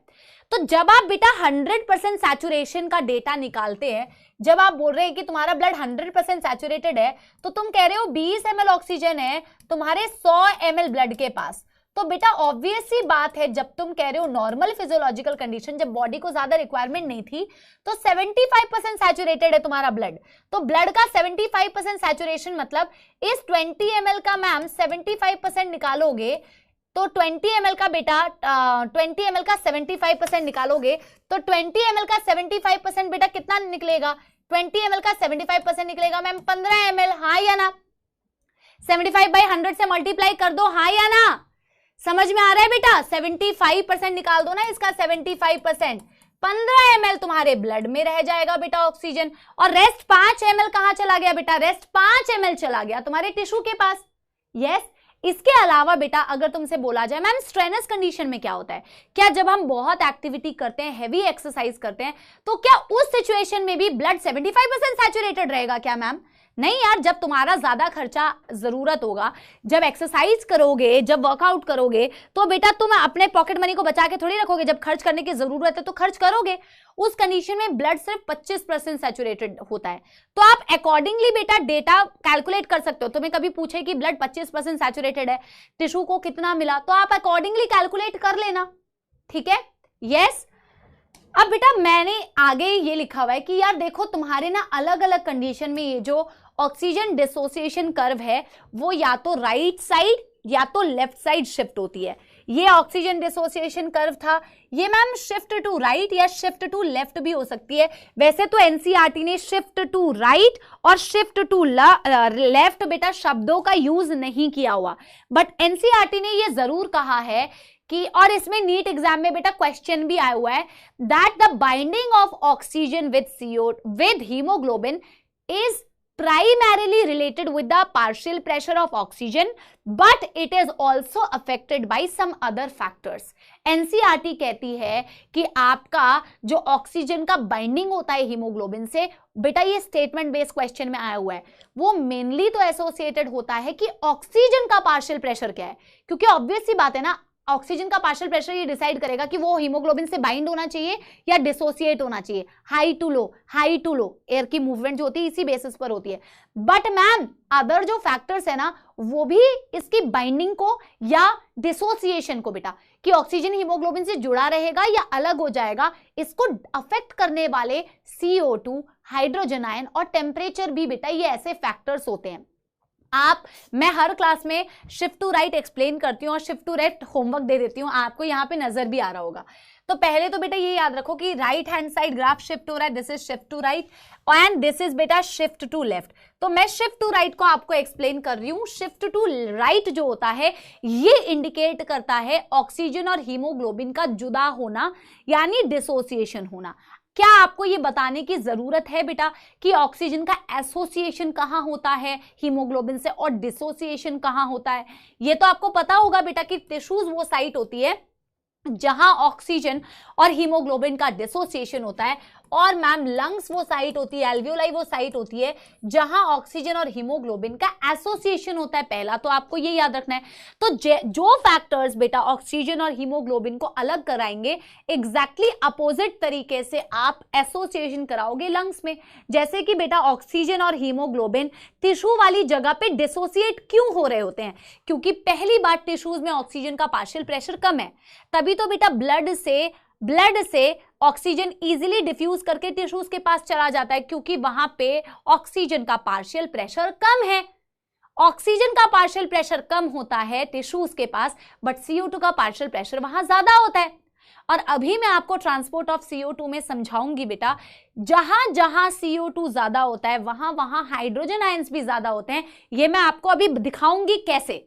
तो जब आप बेटा 100% सैचुरेशन का डेटा निकालते हैं, जब आप बोल रहे हैं कि तुम्हारा ब्लड 100% सैचुरेटेड है, तो तुम कह रहे हो 20 ml ऑक्सीजन है तुम्हारे 100 ml ब्लड के पास, तो बेटा ऑब्वियस सी बात है जब तुम कह रहे हो नॉर्मल फिजियोलॉजिकल कंडीशन, जब बॉडी को ज्यादा रिक्वायरमेंट नहीं थी, तो 75% सैचुरेटेड है तुम्हारा ब्लड। तो ब्लड का 75% सैचुरेशन मतलब इस 20 ml का मैम 75% निकालोगे तो 20 ml का बेटा 20 ml का 75% निकालोगे तो 20 ml का 75% बेटा कितना निकलेगा? 20 ml का 75% निकलेगा मैम 15 ml, हाँ या ना? 75/100 से मल्टीप्लाई कर दो, हाँ या ना? समझ में आ रहा है बेटा? 75% निकाल दो ना इसका, 75% 15 ml तुम्हारे ब्लड में रह जाएगा बेटा ऑक्सीजन, और रेस्ट 5 ml कहां चला गया बेटा? रेस्ट 5 ml चला गया तुम्हारे टिश्यू के पास। यस, इसके अलावा बेटा अगर तुमसे बोला जाए मैम स्ट्रेनस कंडीशन में क्या होता है, क्या जब हम बहुत एक्टिविटी करते हैं, हैवी एक्सरसाइज करते हैं, तो क्या उस सिचुएशन में भी ब्लड 75% सैचुरेटेड रहेगा क्या मैम? नहीं यार, जब तुम्हारा ज्यादा खर्चा जरूरत होगा, जब एक्सरसाइज करोगे, जब वर्कआउट करोगे, तो बेटा तुम अपने पॉकेट मनी को बचा के थोड़ी रखोगे, जब खर्च करने की जरूरत है तो खर्च करोगे। उस कंडीशन में ब्लड सिर्फ 25% सैचुरेटेड होता है। तो आप अकॉर्डिंगली बेटा डेटा कैलकुलेट कर सकते हो। तुम्हें कभी पूछे कि ब्लड 25% सैचुरेटेड है, टिश्यू को कितना मिला, तो आप अकॉर्डिंगली कैलकुलेट कर लेना, ठीक है? यस। अब बेटा मैंने आगे ये लिखा हुआ है कि यार देखो तुम्हारे ना अलग अलग कंडीशन में ये जो ऑक्सीजन डिसोसिएशन कर्व है वो या तो राइट साइड या तो लेफ्ट साइड शिफ्ट होती है। ये ऑक्सीजन डिसोसिएशन कर्व था, ये मैम शिफ्ट टू राइट या शिफ्ट टू लेफ्ट भी हो सकती है। वैसे तो एनसीईआरटी ने शिफ्ट टू राइट और शिफ्ट टू लेफ्ट बेटा शब्दों का यूज नहीं किया हुआ, बट एनसीईआरटी ने ये जरूर कहा है कि, और इसमें नीट एग्जाम में बेटा क्वेश्चन भी आया हुआ है, that the binding of oxygen with haemoglobin is primarily related with the partial pressure of oxygen but it is also affected by some other factors। NCERT कहती है कि आपका जो ऑक्सीजन का बाइंडिंग होता है हीमोग्लोबिन से, बेटा ये स्टेटमेंट बेस्ड क्वेश्चन में आया हुआ है, वो मेनली तो एसोसिएटेड होता है कि ऑक्सीजन का पार्शियल प्रेशर क्या है, क्योंकि ऑब्वियस सी बात है ना, ऑक्सीजन का पार्शियल प्रेशर ये डिसाइड करेगा कि वो हीमोग्लोबिन से बाइंड होना चाहिए या डिसोसिएट होना चाहिए, हाई टू लो एयर की मूवमेंट जो होती है इसी बेसिस पर होती है। बट मैम अदर जो फैक्टर्स है ना वो भी इसकी बाइंडिंग को या डिसोसिएशन को बेटा कि ऑक्सीजन हीमोग्लोबिन से जुड़ा रहेगा या अलग हो जाएगा, इसको अफेक्ट करने वाले CO2, हाइड्रोजन आयन और टेम्परेचर भी बेटा ये ऐसे फैक्टर्स होते हैं। मैं हर क्लास में शिफ्ट टू राइट एक्सप्लेन करती हूँ और शिफ्ट टू राइट होमवर्क दे देती हूँ, आपको यहाँ पे नजर भी आ रहा होगा। तो पहले तो बेटा ये याद रखो कि right hand side graph shift to right, this is shift to right and this is बेटा शिफ्ट टू लेफ्ट। तो मैं शिफ्ट टू राइट को आपको एक्सप्लेन कर रही हूँ। शिफ्ट टू राइट जो होता है ये इंडिकेट करता है ऑक्सीजन और हीमोग्लोबिन का जुदा होना यानी डिसोसिएशन होना। क्या आपको ये बताने की जरूरत है बेटा कि ऑक्सीजन का एसोसिएशन कहाँ होता है हीमोग्लोबिन से और डिसोसिएशन कहाँ होता है? ये तो आपको पता होगा बेटा कि टिश्यूज वो साइट होती है जहां ऑक्सीजन और हीमोग्लोबिन का डिसोसिएशन होता है, और मैम लंग्स वो साइट होती है, एल्वियोलाई वो साइट होती है जहां ऑक्सीजन और हीमोग्लोबिन का एसोसिएशन होता है। पहला तो आपको ये याद रखना है। तो जो फैक्टर्स बेटा ऑक्सीजन और हीमोग्लोबिन को अलग कराएंगे, एग्जैक्टली अपोजिट तरीके से आप एसोसिएशन कराओगे लंग्स में। जैसे कि बेटा ऑक्सीजन और हीमोग्लोबिन टिश्यू वाली जगह पे डिसोसिएट क्यों हो रहे होते हैं? क्योंकि पहली बात टिश्यूज में ऑक्सीजन का पार्शियल प्रेशर कम है, तभी तो बेटा ब्लड से ऑक्सीजन इजीली डिफ्यूज करके टिश्यूज के पास चला जाता है, क्योंकि वहां पे ऑक्सीजन का पार्शियल प्रेशर कम है। ऑक्सीजन का पार्शियल प्रेशर कम होता है टिश्यूज के पास, बट CO2 का पार्शियल प्रेशर वहां ज्यादा होता है। और अभी मैं आपको ट्रांसपोर्ट ऑफ CO2 में समझाऊंगी बेटा, जहां जहां CO2 ज्यादा होता है वहां वहां हाइड्रोजन आयंस भी ज्यादा होते हैं। ये मैं आपको अभी दिखाऊंगी कैसे।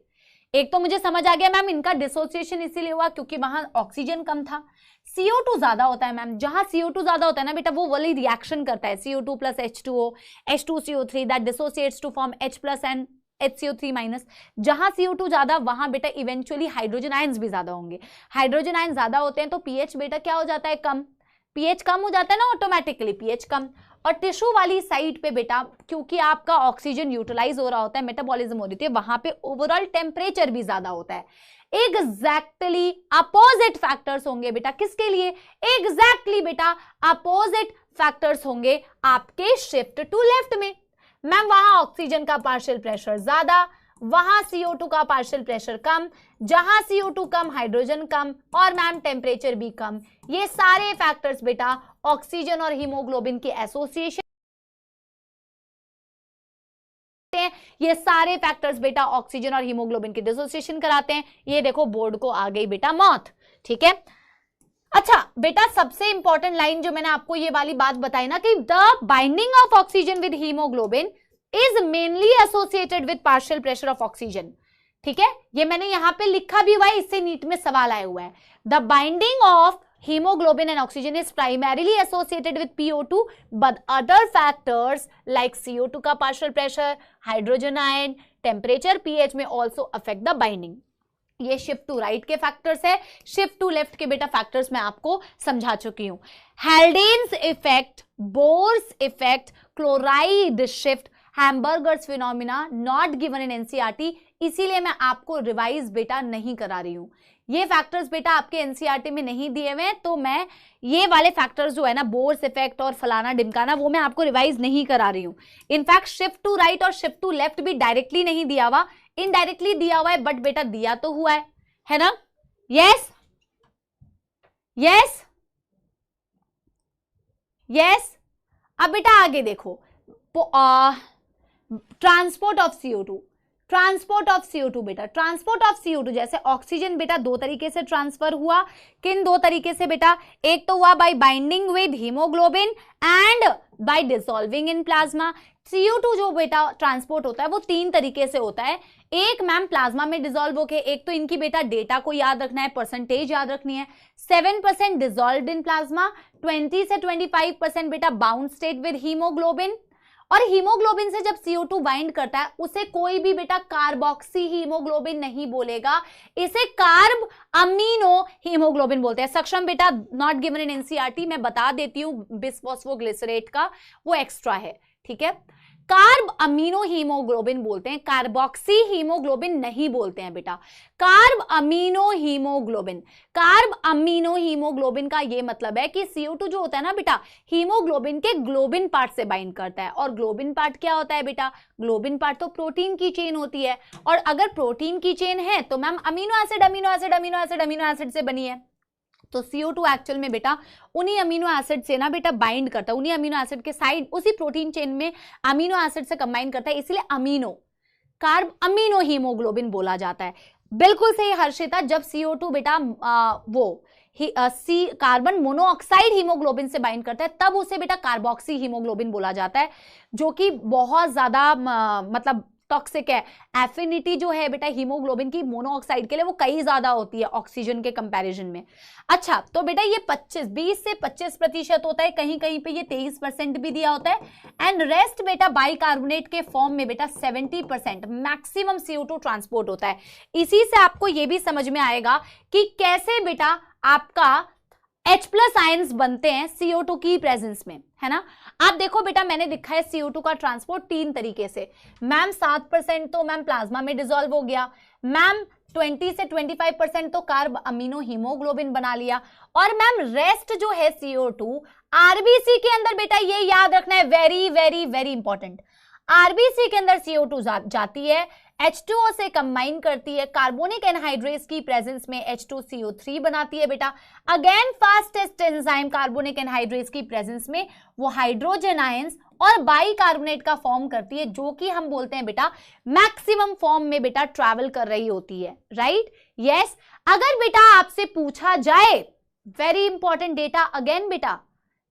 एक तो मुझे समझ आ गया मैम इनका डिसोसिएशन इसीलिए हुआ क्योंकि वहां ऑक्सीजन कम था। CO2 ज्यादा होता है मैम, जहां CO2 ज्यादा होता है ना बेटा वो वाली रिएक्शन करता है CO2 plus H2O, H2CO3 that dissociates to form H plus and HCO3 minus. जहां CO2 ज्यादा वहां बेटा इवेंचुअली हाइड्रोजन आयंस भी ज्यादा होंगे। हाइड्रोजन आयन ज्यादा होते हैं तो pH बेटा क्या हो जाता है? कम। pH कम हो जाता है ना ऑटोमेटिकली, pH कम। और टिश्यू वाली साइड पे बेटा क्योंकि आपका ऑक्सीजन यूटिलाइज हो रहा होता है, मेटाबॉलिज्म हो रही है, वहां पे ओवरऑल टेम्परेचर भी ज्यादा होता है। एग्जैक्टली अपोजिट फैक्टर्स होंगे बेटा किसके लिए? एग्जैक्टली बेटा अपोजिट फैक्टर्स होंगे आपके शिफ्ट टू लेफ्ट में। मैम वहां ऑक्सीजन का पार्शियल प्रेशर ज्यादा, वहां CO2 का पार्शियल प्रेशर कम, जहां CO2 कम हाइड्रोजन कम, और मैम टेम्परेचर भी कम। ये सारे फैक्टर्स बेटा ऑक्सीजन और हीमोग्लोबिन के एसोसिएशन, ये सारे फैक्टर्स बेटा ऑक्सीजन और हीमोग्लोबिन के डिसोसिएशन कराते हैं। ये देखो बोर्ड को आ गई बेटा मौत, ठीक है। अच्छा बेटा सबसे इंपॉर्टेंट लाइन जो मैंने आपको ये वाली बात बताई ना कि the binding of oxygen with haemoglobin is mainly associated with partial pressure of oxygen, ठीक है। ये मैंने यहां पे लिखा भी हुआ है, इससे नीट में सवाल आया हुआ है। The binding of hemoglobin and oxygen is primarily associated with PO2 but other factors like CO2 का partial pressure, hydrogen ion, temperature, pH में also affect the binding। ये शिफ्ट टू राइट के फैक्टर्स है, शिफ्ट टू लेफ्ट के बेटा फैक्टर्स मैं आपको समझा चुकी हूं। Haldane's effect, Bohr's effect, chloride shift, Hamburger's phenomena not given in NCERT, इसीलिए मैं आपको रिवाइज बेटा नहीं करा रही हूं। ये फैक्टर्स बेटा आपके एनसीईआरटी में नहीं दिए हुए, तो मैं ये वाले फैक्टर्स जो है ना बोर्स इफेक्ट और फलाना डिमकाना वो मैं आपको रिवाइज नहीं करा रही हूं। इनफैक्ट शिफ्ट टू राइट और शिफ्ट टू लेफ्ट भी डायरेक्टली नहीं दिया हुआ, इनडायरेक्टली दिया हुआ है, बट बेटा दिया तो हुआ है ना? Yes yes yes. अब बेटा आगे देखो, transport of CO2, transport of CO2 बेटा, ट्रांसपोर्ट ऑफ CO2 जैसे ऑक्सीजन बेटा दो तरीके से ट्रांसफर हुआ, किन दो तरीके से बेटा, एक तो हुआ bye binding with haemoglobin and bye dissolving in plasma. CO2 जो बेटा ट्रांसपोर्ट होता है वो तीन तरीके से होता है, एक मैम प्लाज्मा में डिसॉल्व होके, एक तो इनकी बेटा डेटा को याद रखना है, परसेंटेज याद रखनी है, 7% डिसॉल्व्ड इन प्लाज्मा, 20 से 25% बेटा बाउंड स्टेट विद हीमोग्लोबिन। और हीमोग्लोबिन से जब CO2 बाइंड करता है उसे कोई भी बेटा कार्बोक्सी हीमोग्लोबिन नहीं बोलेगा, इसे कार्ब अमीनो हीमोग्लोबिन बोलते हैं। सक्षम बेटा नॉट गिवन इन एनसीईआरटी, मैं बता देती हूं, बिसफॉस्फोग्लिसरेट का वो एक्स्ट्रा है, ठीक है। कार्ब अमीनो हीमोग्लोबिन बोलते हैं, कार्बोक्सी हीमोग्लोबिन नहीं बोलते हैं बेटा, carb amino haemoglobin. Carb amino haemoglobin का ये मतलब है कि CO2 जो होता है ना बेटा, हीमोग्लोबिन के ग्लोबिन पार्ट से बाइंड करता है। और ग्लोबिन पार्ट क्या होता है बेटा, ग्लोबिन पार्ट तो प्रोटीन की चेन होती है, और अगर प्रोटीन की चेन है तो ma'am amino acid amino acid amino acid amino acid से बनी है। तो CO2 एक्चुअल में बेटा उन्हीं अमीनो एसिड से ना बेटा बाइंड करता है, उन्हीं अमीनो एसिड के साइड उसी प्रोटीन चेन में अमीनो एसिड से कंबाइन करता है, इसलिए अमीनो, कार्ब अमीनो हीमोग्लोबिन बोला जाता है। बिल्कुल सही हर्षिता, जब CO2 बेटा कार्बन मोनोऑक्साइड हीमोग्लोबिन से बाइंड करता है तब उसे बेटा कार्बोक्सी हीमोग्लोबिन बोला जाता है, जो कि बहुत ज्यादा मतलब टॉक्सिक है। एफिनिटी जो है बेटा हीमोग्लोबिन की मोनोऑक्साइड के लिए वो कई ज्यादा होती है ऑक्सीजन के कंपैरिजन में। अच्छा, तो बेटा ये 20 से 25% होता है, कहीं कहीं पे ये 23% भी दिया होता है, एंड रेस्ट बेटा बाइकार्बोनेट के फॉर्म में बेटा 70% मैक्सिमम CO2 ट्रांसपोर्ट होता है। इसी से आपको ये भी समझ में आएगा कि कैसे बेटा आपका H+ आयंस बनते हैं CO2 की प्रेजेंस में, है ना। आप देखो बेटा मैंने दिखा है CO2 का ट्रांसपोर्ट तीन तरीके से, मैम 7% तो मैम प्लाज्मा में डिसॉल्व हो गया, मैम 20 से 25% तो कार्ब अमीनो हीमोग्लोबिन बना लिया, और मैम रेस्ट जो है CO2 RBC के अंदर बेटा, ये याद रखना है, very very very important, RBC के अंदर CO2 जाती है, H2O से कंबाइन करती है, कार्बोनिक एनहाइड्रेज की प्रेजेंस में H2CO3 बनाती है बेटा, again fastest enzyme carbonic anhydrase की प्रेजेंस में वो हाइड्रोजन आयंस और बाइकार्बोनेट का फॉर्म करती है, जो कि हम बोलते हैं बेटा मैक्सिमम फॉर्म में बेटा ट्रैवल कर रही होती है, राइट। यस, अगर बेटा आपसे पूछा जाए, वेरी इंपॉर्टेंट डेटा अगेन बेटा,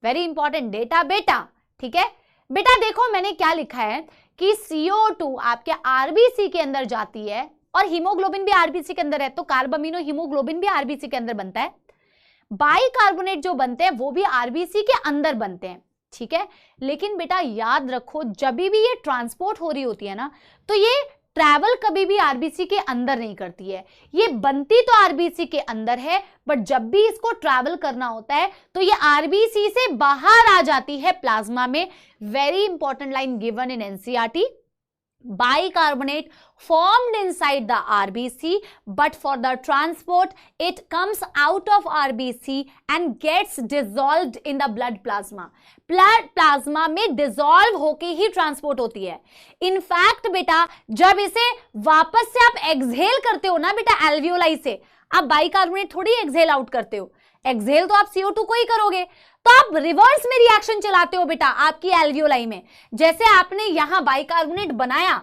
वेरी इंपॉर्टेंट डेटा बेटा, ठीक है बेटा। देखो मैंने क्या लिखा है कि CO2 आपके RBC के अंदर जाती है, और हीमोग्लोबिन भी RBC के अंदर है, तो कार्ब अमीनो हीमोग्लोबिन भी RBC के अंदर बनता है, बाइकार्बोनेट जो बनते हैं वो भी RBC के अंदर बनते हैं, ठीक है। लेकिन बेटा याद रखो, जब भी ये ट्रांसपोर्ट हो रही होती है ना, तो ये ट्रैवल कभी भी RBC के अंदर नहीं करती है, ये बनती तो RBC के अंदर है, बट जब भी इसको ट्रैवल करना होता है तो ये RBC से बाहर आ जाती है प्लाज्मा में। Very important line given in NCERT, bicarbonate formed inside the RBC, but for the transport it comes out of RBC and gets dissolved in the blood plasma. Blood plasma में डिसॉल्व होके ही ट्रांसपोर्ट होती है। इनफैक्ट बेटा जब इसे वापस से आप एक्सहेल करते हो ना बेटा एल्वियोलाई से, आप बाइकार्बोनेट थोड़ी एक्सहेल आउट करते हो, एक्सहेल तो आप CO2 को ही करोगे, तो आप रिवर्स में रिएक्शन चलाते हो बेटा आपकी एल्वियोलाई में। जैसे आपने यहां बाइकार्बोनेट बनाया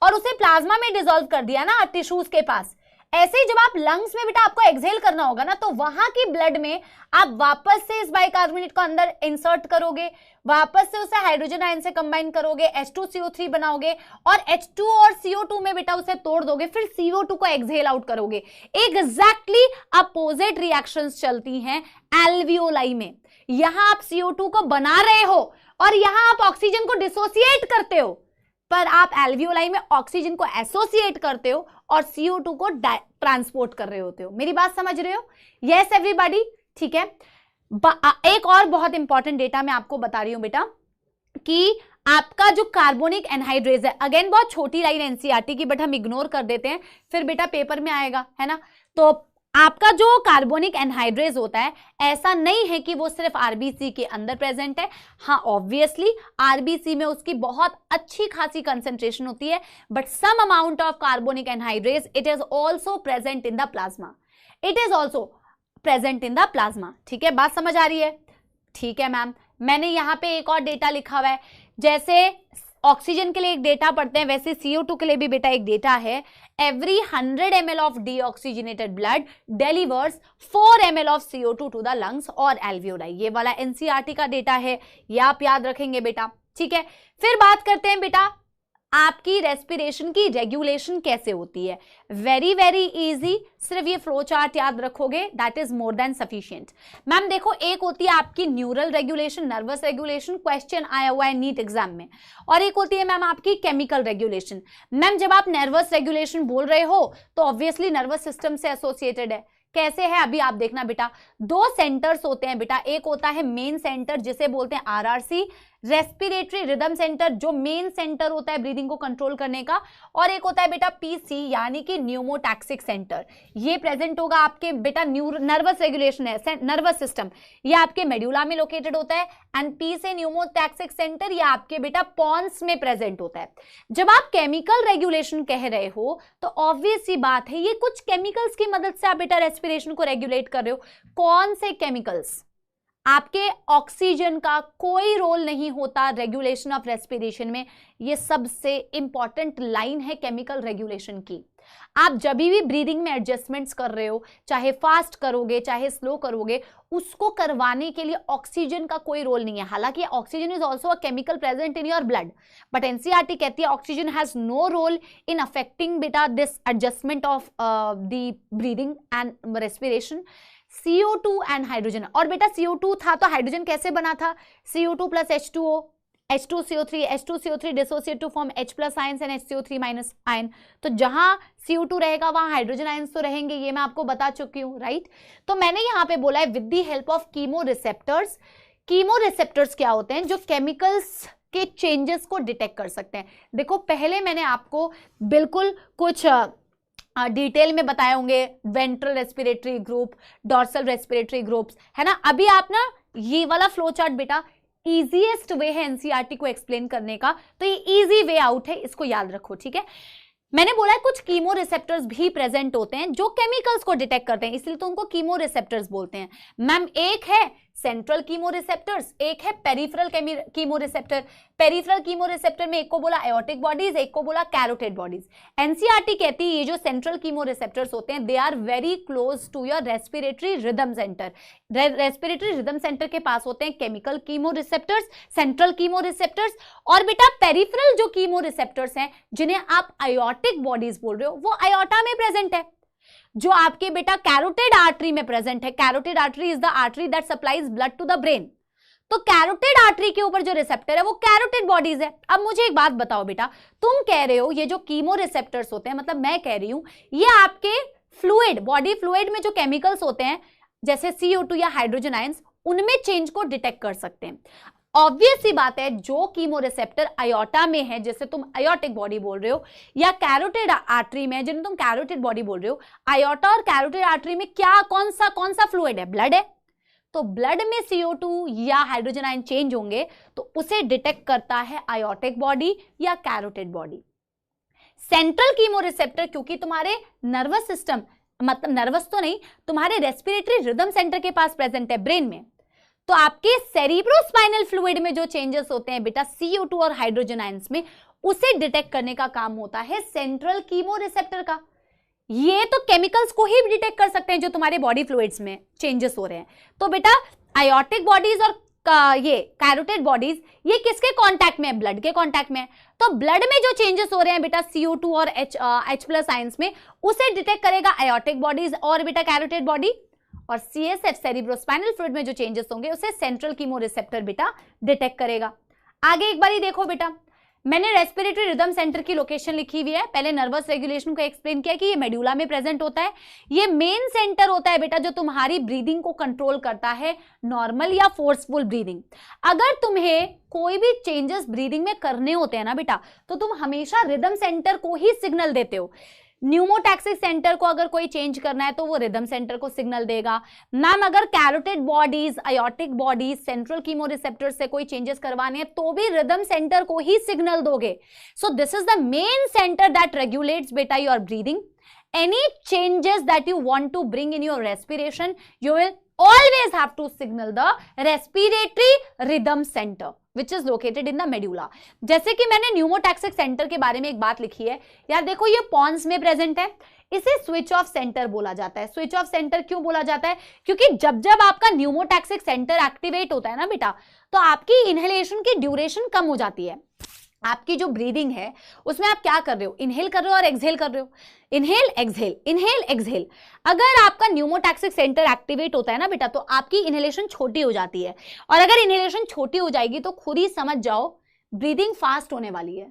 और उसे प्लाज्मा में डिसॉल्व कर दिया ना टिश्यूज के पास, ऐसे ही जब आप लंग्स में बेटा आपको एक्सहेल करना होगा ना, तो वहां की ब्लड में आप वापस से इस बाइकार्बोनेट को अंदर इंसर्ट करोगे, वापस से उसे हाइड्रोजन आयन से कंबाइन करोगे, H2CO3 बनाओगे, और H2 और CO2 में बेटा उसे तोड़ दोगे, फिर CO2 को एक्सहेल आउट करोगे। एग्जैक्टली अपोजिट रिएक्शंस चलती हैं एल्वियोलाई में। यहां आप CO2 को बना रहे हो और यहां आप ऑक्सीजन को डिसोसिएट करते हो, पर आप एल्वियोलाई में ऑक्सीजन को एसोसिएट करते हो और CO2 को ट्रांसपोर्ट कर रहे होते हो। मेरी बात समझ रहे हो? यस एवरीबॉडी, ठीक है। एक और बहुत इंपॉर्टेंट डेटा मैं आपको बता रही हूं बेटा, कि आपका जो कार्बोनिक एनहाइड्रेज है, अगेन बहुत छोटी लाइन एनसीईआरटी की, बट हम इग्नोर कर देते हैं, फिर बेटा पेपर में आएगा, है ना। तो आपका जो कार्बोनिक एनहाइड्रेज होता है, ऐसा नहीं है कि वो सिर्फ आरबीसी के अंदर प्रेजेंट है। हाँ ऑब्वियसली आरबीसी में उसकी बहुत अच्छी खासी कंसेंट्रेशन होती है, but some amount of carbonic anhydrase it is also present in the plasma, it is also present in the plasma. ठीक है, बात समझ आ रही है? ठीक है मैम, मैंने यहाँ पे एक और डेटा लिखा हुआ है, जैसे ऑक्सीजन के लिए एक डेटा पढ़ते हैं वैसे CO2 के लिए भी बेटा एक डेटा है। Every 100 ml of deoxygenated blood delivers 4 ml of CO2 to the lungs और एल्वियोलाई। ये वाला NCERT का डेटा है, ये आप याद रखेंगे बेटा, ठीक है। फिर बात करते हैं बेटा आपकी रेस्पिरेशन की रेगुलेशन कैसे होती है। वेरी वेरी इजी, सिर्फ ये फ्लो चार्ट याद रखोगे, that is more than sufficient. Ma'am देखो, एक होती है आपकी neural regulation, nervous regulation, question आया हुआ है नीट एग्जाम में, और एक होती है मैम आपकी केमिकल रेगुलेशन। मैम जब आप नर्वस रेगुलेशन बोल रहे हो तो ऑब्वियसली नर्वस सिस्टम से एसोसिएटेड है। कैसे है अभी आप देखना बेटा, दो सेंटर्स होते हैं बेटा, एक होता है मेन सेंटर जिसे बोलते हैं RRC, रेस्पिरेटरी रिदम सेंटर, जो मेन सेंटर होता है ब्रीदिंग को कंट्रोल करने का, और एक होता है बेटा PC यानी कि न्यूमोटैक्सिक सेंटर। ये प्रेजेंट होगा आपके बेटा नर्वस रेगुलेशन है, नर्वस सिस्टम, ये आपके मेडुला में लोकेटेड होता है, एंड P से न्यूमोटैक्सिक सेंटर ये आपके बेटा पॉन्स में प्रेजेंट होता है। जब आप केमिकल रेगुलेशन कह रहे हो तो ऑब्वियस सी बात है ये कुछ केमिकल्स की मदद से आप बेटा रेस्पिरेशन को रेगुलेट कर रहे हो। कौन से केमिकल्स? आपके ऑक्सीजन का कोई रोल नहीं होता रेगुलेशन ऑफ रेस्पिरेशन में। ये सबसे इंपॉर्टेंट लाइन है केमिकल रेगुलेशन की। आप जब भी ब्रीदिंग में एडजस्टमेंट्स कर रहे हो, चाहे फास्ट करोगे चाहे स्लो करोगे, उसको करवाने के लिए ऑक्सीजन का कोई रोल नहीं है। हालांकि oxygen is also a chemical present in your blood, but NCERT कहती है oxygen has no role in affecting बेटा this adjustment of the breathing and respiration. CO2 and hydrogen, और बेटा CO2 था तो हाइड्रोजन कैसे बना था? CO2 plus H2O, H2CO3, H2CO3 dissociate to form H plus ions and HCO3 minus ion. तो जहां CO2 रहेगा वहां हाइड्रोजन आयंस तो रहेंगे, ये मैं आपको बता चुकी हूं, राइट। तो मैंने यहाँ पे बोला है with the help of chemo receptors. Chemo receptors क्या होते हैं? जो केमिकल्स के चेंजेस को डिटेक्ट कर सकते हैं। देखो पहले मैंने आपको बिल्कुल कुछ डिटेल में बताए होंगे, ventral respiratory group, dorsal respiratory groups, है ना। अभी आप ना ये वाला फ्लो चार्ट बेटा इजीएस्ट वे है NCERT को एक्सप्लेन करने का, तो ये इजी वे आउट है, इसको याद रखो, ठीक है। मैंने बोला है कुछ कीमो रिसेप्टर्स भी प्रेजेंट होते हैं जो केमिकल्स को डिटेक्ट करते हैं, इसलिए तो उनको कीमो रिसेप्टर्स बोलते हैं। मैम एक है सेंट्रल कीमो रिसेप्टर्स, एक है peripheral chemo receptor. Peripheral chemo receptor में एक को बोला एओर्टिक बॉडीज, एक को बोला कैरोटिड बॉडीज। NCERT कहती है ये जो सेंट्रल कीमो रिसेप्टर्स होते हैं they are very close to your respiratory rhythm centre. Respiratory rhythm centre के पास होते हैं chemical chemoreceptors, central chemoreceptors, और बेटा पेरिफेरल जो कीमो रिसेप्टर्स हैं जिन्हें आप एओर्टिक बॉडीज बोल रहे हो वो आयोटा में प्रेजेंट है, जो आपके बेटा कैरोटिड आर्टरी में प्रेजेंट है। Carotid artery is the artery that supplies blood to the brain. तो कैरोटिड आर्टरी के ऊपर जो रिसेप्टर है वो कैरोटिड बॉडीज है। अब मुझे एक बात बताओ बेटा, तुम कह रहे हो ये जो कीमो रिसेप्टर्स होते हैं, मतलब मैं कह रही हूं ये आपके फ्लूइड, बॉडी फ्लूइड में जो केमिकल्स होते हैं जैसे CO2 या हाइड्रोजन आयंस, उनमें चेंज को डिटेक्ट कर सकते हैं। ऑब्वियस सी बात है जो कीमो रिसेप्टर आयोटा में है, जैसे तुम आयोटिक बॉडी बोल रहे हो, या कैरोटिड आर्टरी में जिन्हें तुम कैरोटिड बॉडी बोल रहे हो, आयोटा और कैरोटिड आर्टरी में क्या कौन सा फ्लूइड है? ब्लड है। तो ब्लड में CO2 या हाइड्रोजन आयन चेंज होंगे तो उसे डिटेक्ट करता है आयोटिक बॉडी या carotid body. Central chemo receptor क्योंकि तुम्हारे नर्वस सिस्टम, मतलब नर्वस तो नहीं, तुम्हारे रेस्पिरेटरी रिदम सेंटर के पास प्रेजेंट है ब्रेन में, तो आपके सेरिब्रोस्पाइनल फ्लूइड में जो चेंजेस होते हैं बेटा CO2 और हाइड्रोजन आयंस में, उसे डिटेक्ट करने का काम होता है सेंट्रल कीमो रिसेप्टर का। ये तो केमिकल्स को ही डिटेक्ट कर सकते हैं जो तुम्हारे बॉडी फ्लूइड्स में चेंजेस हो रहे हैं। तो बेटा आयोटिक बॉडीज और ये कैरोटिड बॉडीज ये किसके कांटेक्ट में है? ब्लड के कांटेक्ट में है। तो ब्लड में जो चेंजेस हो रहे हैं बेटा CO2 और H प्लस आयंस में, उसे डिटेक्ट करेगा आयोटिक बॉडीज और बेटा कैरोटिड बॉडी, और CSF सेरिब्रोस्पाइनल फ्लूइड में जो चेंजेस होंगे उसे सेंट्रल कीमो रिसेप्टर बेटा डिटेक्ट करेगा। आगे एक बार ही देखो बेटा, मैंने रेस्पिरेटरी रिदम सेंटर की लोकेशन लिखी हुई है। पहले नर्वस रेगुलेशन को एक्सप्लेन किया कि ये मेडुला में प्रेजेंट होता है। ये मेन सेंटर होता है बेटा जो तुम्हारी ब्रीदिंग को कंट्रोल करता है, नॉर्मल या फोर्सफुल ब्रीदिंग। अगर तुम्हें कोई भी चेंजेस ब्रीदिंग में करने होते हैं ना बेटा, तो तुम हमेशा रिदम सेंटर को ही सिग्नल देते हो। न्यूमोटैक्सिक सेंटर को अगर कोई चेंज करना है तो वो रिदम सेंटर को सिग्नल देगा। मैम अगर carotid bodies, aortic bodies, central chemo receptor से कोई चेंजेस करवाने हैं तो भी रिदम सेंटर को ही सिग्नल दोगे। So this is the main centre that regulates बेटा your breathing. Any changes that you want to bring in your respiration, you will always have to signal the respiratory rhythm center which is located in the medulla. जैसे कि मैंने न्यूमोटैक्सिक सेंटर के बारे में एक बात लिखी है यार, देखो ये पॉन्स में प्रेजेंट है, इसे स्विच ऑफ सेंटर बोला जाता है। स्विच ऑफ सेंटर क्यों बोला जाता है? क्योंकि जब जब आपका न्यूमोटैक्सिक सेंटर एक्टिवेट होता है ना बेटा, तो आपकी इनहेलेशन की ड्यूरेशन कम हो जाती है। आपकी जो ब्रीदिंग है उसमें आप क्या कर रहे हो, इनहेल कर रहे हो और एक्सहेल कर रहे हो, इनहेल एक्सहेल, इनहेल एक्सहेल। अगर आपका न्यूमोटैक्सिक सेंटर एक्टिवेट होता है ना बेटा, तो आपकी इनहेलेशन छोटी हो जाती है, और अगर इनहेलेशन छोटी हो जाएगी तो खुद ही समझ जाओ ब्रीदिंग फास्ट होने वाली है।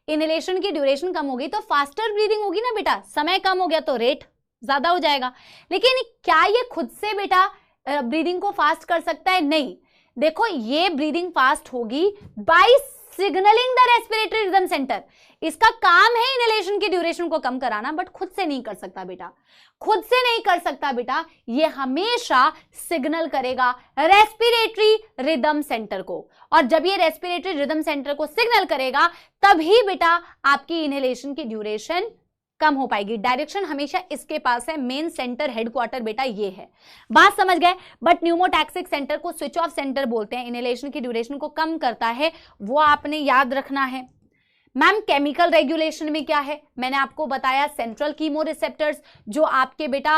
इनहेलेशन की ड्यूरेशन कम होगी तो फास्टर ब्रीदिंग होगी ना बेटा, समय कम हो गया तो रेट ज्यादा हो जाएगा। लेकिन क्या ये खुद से बेटा ब्रीदिंग को फास्ट कर सकता है? नहीं। देखो ये ब्रीदिंग फास्ट होगी by signalling the respiratory rhythm centre. इसका काम है इनहेलेशन की ड्यूरेशन को कम कराना, बट खुद से नहीं कर सकता बेटा, खुद से नहीं कर सकता बेटा। ये हमेशा सिग्नल करेगा रेस्पिरेटरी रिदम सेंटर को, और जब ये रेस्पिरेटरी रिदम सेंटर को सिग्नल करेगा तभी बेटा आपकी इनहेलेशन की ड्यूरेशन कम हो पाएगी। डायरेक्शन हमेशा इसके पास है, मेन सेंटर हेडक्वार्टर बेटा ये है। बात समझ गए? बट न्यूमोटैक्सिक सेंटर को स्विच ऑफ सेंटर बोलते हैं, इनहेलेशन की ड्यूरेशन को कम करता है, वो आपने याद रखना है। मैम केमिकल रेगुलेशन में क्या है? मैंने आपको बताया सेंट्रल कीमोरिसेप्टर्स जो आपके बेटा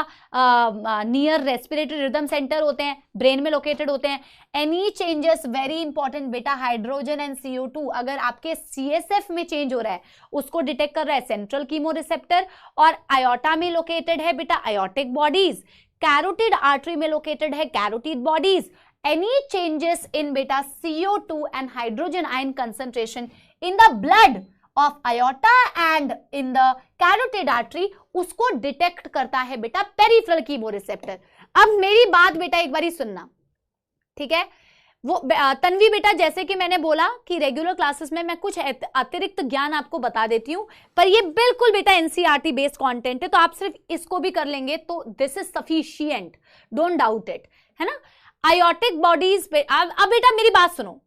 नियर रेस्पिरेटरी रिदम सेंटर होते हैं, ब्रेन में लोकेटेड होते हैं। एनी चेंजेस, वेरी इंपॉर्टेंट बेटा, हाइड्रोजन एंड CO2 अगर आपके CSF में चेंज हो रहा है उसको डिटेक्ट कर रहा है सेंट्रल कीमोरिसेप्टर, और आयोटा में लोकेटेड है बेटा आयोटिक बॉडीज, कैरोटिड आर्टरी में लोकेटेड है कैरोटिड बॉडीज। एनी चेंजेस इन बेटा CO2 and hydrogen ion concentration in the blood of aorta and in the carotid artery उसको डिटेक्ट करता है बेटा पेरिफेरल कीमोरिसेप्टर। अब मेरी बात बेटा एक बारी सुनना, ठीक है? वो तन्वी बेटा, जैसे कि मैंने बोला कि रेगुलर क्लासेस में मैं कुछ अतिरिक्त ज्ञान आपको बता देती हूं, पर ये बिल्कुल बेटा NCERT बेस्ड कंटेंट है, तो आप सिर्फ इसको भी कर लेंगे तो this is sufficient, don't doubt it, है ना? आयोटिक बॉडीज पे अब बेटा मेरी बात सुनो,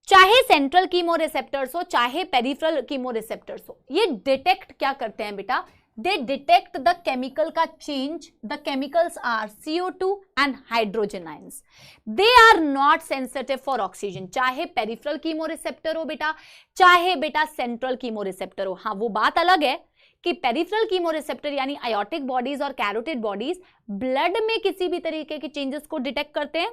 चाहे सेंट्रल कीमोरिसेप्टर्स हो चाहे पेरिफेरल कीमोरिसेप्टर्स हो, ये डिटेक्ट क्या करते हैं बेटा? दे डिटेक्ट द केमिकल का चेंज। The chemicals are CO2 and hydrogen ions. They are not sensitive for oxygen, चाहे पेरिफेरल कीमोरिसेप्टर हो बेटा, चाहे बेटा सेंट्रल कीमोरिसेप्टर हो। हाँ, वो बात अलग है कि पेरिफेरल कीमोरिसेप्टर यानी आयोटिक बॉडीज और कैरोटिड बॉडीज ब्लड में किसी भी तरीके के चेंजेस को डिटेक्ट करते हैं,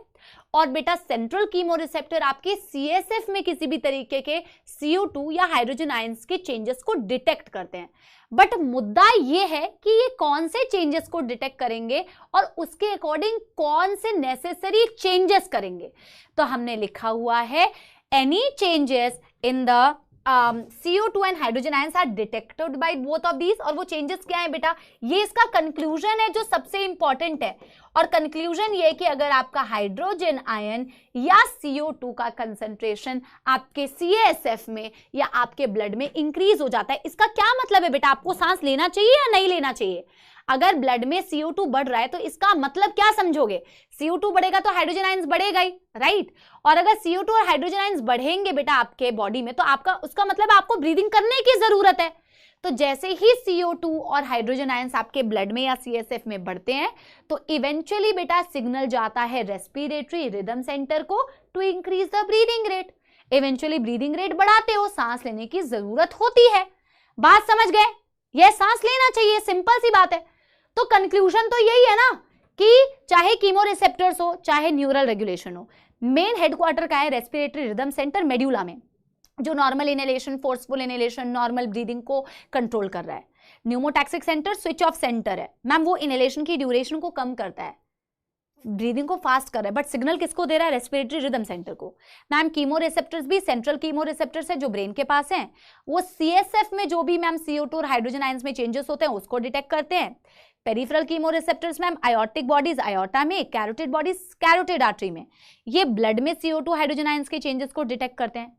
और बेटा सेंट्रल कीमोरिसेप्टर आपके CSF में किसी भी तरीके के CO2 या हाइड्रोजन आयंस के चेंजेस को डिटेक्ट करते हैं। बट मुद्दा ये है कि ये कौन से चेंजेस को डिटेक्ट करेंगे और उसके अकॉर्डिंग कौन से नेसेसरी चेंजेस करेंगे। तो हमने लिखा हुआ है any changes in the CO2 and hydrogen ions are detected by both of these. और वो चेंजेस क्या है बेटा? ये इसका कंक्लूजन है जो सबसे इंपॉर्टेंट है, और कंक्लूजन ये कि अगर आपका हाइड्रोजन आयन या CO2 का कंसंट्रेशन आपके CSF में या आपके ब्लड में इंक्रीज हो जाता है, इसका क्या मतलब है बेटा? आपको सांस लेना चाहिए या नहीं लेना चाहिए? अगर ब्लड में CO2 बढ़ रहा है तो इसका मतलब क्या समझोगे? CO2 बढ़ेगा तो हाइड्रोजन आयंस बढ़ेगा ही, राइट? और अगर CO2 और हाइड्रोजन आयंस बढ़ेंगे बेटा आपके बॉडी में, तो आपका उसका मतलब आपको ब्रीदिंग करने की जरूरत है। तो जैसे ही CO2 और हाइड्रोजन आयंस आपके ब्लड में या CSF में बढ़ते हैं, तो इवेंचुअली बेटा सिग्नल जाता है रेस्पिरेटरी रिदम सेंटर को to increase the breathing rate. Eventually breathing rate बढ़ाते हो, सांस लेने की जरूरत होती है। बात समझ गए? यह सांस लेना चाहिए, सिंपल सी बात है। तो कंक्लूजन तो यही है ना कि चाहे कीमोरिसेप्टर्स हो चाहे न्यूरल रेगुलेशन हो, मेन हेडक्वार्टर का है रेस्पिरेटरी रिदम सेंटर मेड्यूला में, जो normal inhalation, forceful inhalation, normal breathing को कंट्रोल कर रहा है। Pneumotaxic centre switch off centre है मैम, वो इनहेलेशन की ड्यूरेशन को कम करता है, ब्रीदिंग को फास्ट कर रहा है, बट सिग्नल किसको दे रहा है? रेस्पिरेटरी रिदम सेंटर को। मैम कीमो रिसेप्टर्स भी सेंट्रल कीमो रिसेप्टर्स है जो ब्रेन के पास हैं, वो CSF में जो भी मैम CO2 और हाइड्रोजन आयंस में चेंजेस होते हैं उसको डिटेक्ट करते हैं। Peripheral chemo receptors ma'am aortic bodies iota में, कैरोटिड बॉडीज कैरोटिड आर्टरी में, ये ब्लड में CO2 हाइड्रोजन आयंस के चेंजेस को डिटेक्ट करते हैं।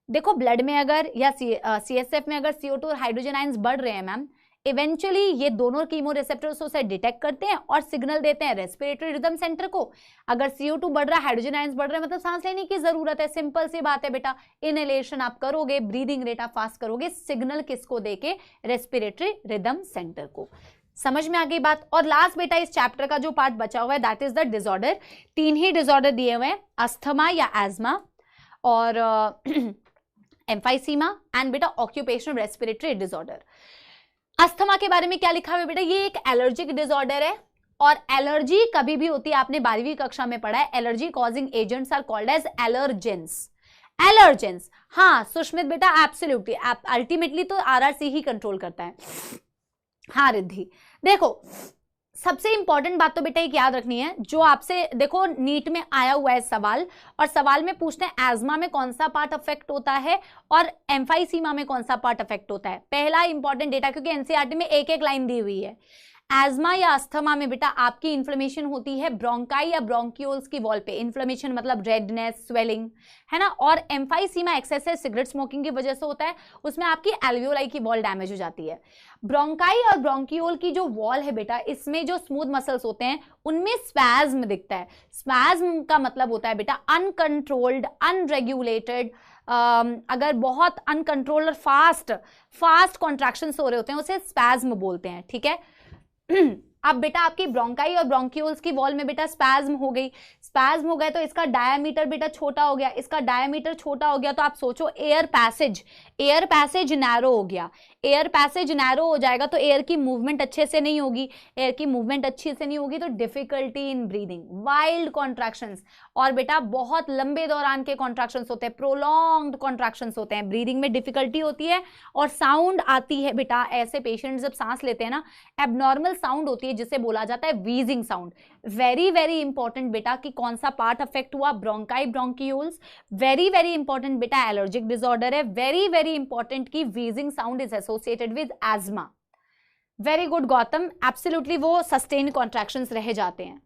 देखो ब्लड में अगर या CSF में अगर CO2 और हाइड्रोजन आयंस बढ़ रहे हैं मैम, इवेंचुअली ये दोनों कीमो रिसेप्टर्स उसे डिटेक्ट करते हैं और सिग्नल देते हैं रेस्पिरेटरी रिदम सेंटर को। अगर CO2 बढ़ रहा है, हाइड्रोजन आयंस बढ़ रहे हैं, मतलब सांस लेने की जरूरत है। सिंपल सी बात है बेटा, इनहेलेशन आप करोगे, ब्रीदिंग रेट आप फास्ट करोगे, सिग्नल किसको देके? रेस्पिरेटरी रिदम सेंटर को। समझ में आ गई बात। और लास्ट बेटा इस चैप्टर का जो पार्ट बचा हुआ है that is the disorder. 3 he disorder दिए हुए हैं, अस्थमा या एज्मा और एम्फाइसीमा एंड बेटा ऑक्यूपेशनल रेस्पिरेटरी डिसऑर्डर। अस्थमा के बारे में क्या लिखा हुआ है बेटा, ये एक एलर्जिक डिसऑर्डर है और एलर्जी कभी भी होती है, आपने 12वीं कक्षा में पढ़ा है, allergy causing agents are called as allergens. Allergens, हाँ सुष्मित बेटा एब्सोल्युटली, अल्टीमेटली तो आरआरसी ही कंट्रोल करता है। हाँ रिद्धि, देखो सबसे इंपॉर्टेंट बात तो बेटा एक याद रखनी है, जो आपसे देखो नीट में आया हुआ है सवाल, और सवाल में पूछते हैं एज्मा में कौन सा पार्ट अफेक्ट होता है और एम्फाइसीमा में कौन सा पार्ट अफेक्ट होता है। पहला इंपॉर्टेंट डेटा, क्योंकि एनसीईआरटी में एक एक लाइन दी हुई है, एज्मा या अस्थमा में बेटा आपकी इन्फ्लेमेशन होती है ब्रोंकाई या ब्रोंक्यूल्स की वॉल पे, इन्फ्लेमेशन मतलब रेडनेस, स्वेलिंग, है ना। और एम्फाइसीमा एक्सेसिव सिगरेट स्मोकिंग की वजह से होता है, उसमें आपकी एल्वियोलाई की वॉल डैमेज हो जाती है। ब्रोंकाई और ब्रोंक्यूल की जो वॉल है बेटा, इसमें जो स्मूथ मसल्स होते हैं उनमें स्पैज्म दिखता है। स्पैज्म का मतलब होता है बेटा अनकंट्रोल्ड, अनरेगुलेटेड, अगर बहुत अनकंट्रोल्ड और फास्ट कॉन्ट्रैक्शंस हो रहे होते हैं उसे स्पैज्म बोलते हैं, ठीक है। अब बेटा आपकी ब्रोंकाई और ब्रोंक्यूल्स की वॉल में बेटा स्पैज्म हो गई, स्पैज्म हो गए तो इसका डायमीटर बेटा छोटा हो गया, इसका डायमीटर छोटा हो गया तो आप सोचो एयर पैसेज नैरो हो गया, एयर पैसेज नैरो हो जाएगा तो एयर की मूवमेंट अच्छे से नहीं होगी, एयर की मूवमेंट अच्छे से नहीं होगी तो difficulty in breathing, wild contractions, और बेटा बहुत लंबे दौरान के कॉन्ट्रैक्शंस होते हैं, प्रोलॉन्ग्ड कॉन्ट्रैक्शंस होते हैं, ब्रीदिंग में डिफिकल्टी होती है और साउंड आती है बेटा, ऐसे पेशेंट जब सांस लेते हैं ना एबनॉर्मल साउंड होती है जिसे बोला जाता है wheezing sound. Very very important बेटा कि कौन सा पार्ट अफेक्ट हुआ, bronchi bronchioles. Very very important बेटा एलर्जिक डिसऑर्डर है। वेरी वेरी इंपॉर्टेंट कि wheezing sound is associated with asthma. Very good Gautam, absolutely वो सस्टेन कॉन्ट्रैक्शंस रह जाते हैं,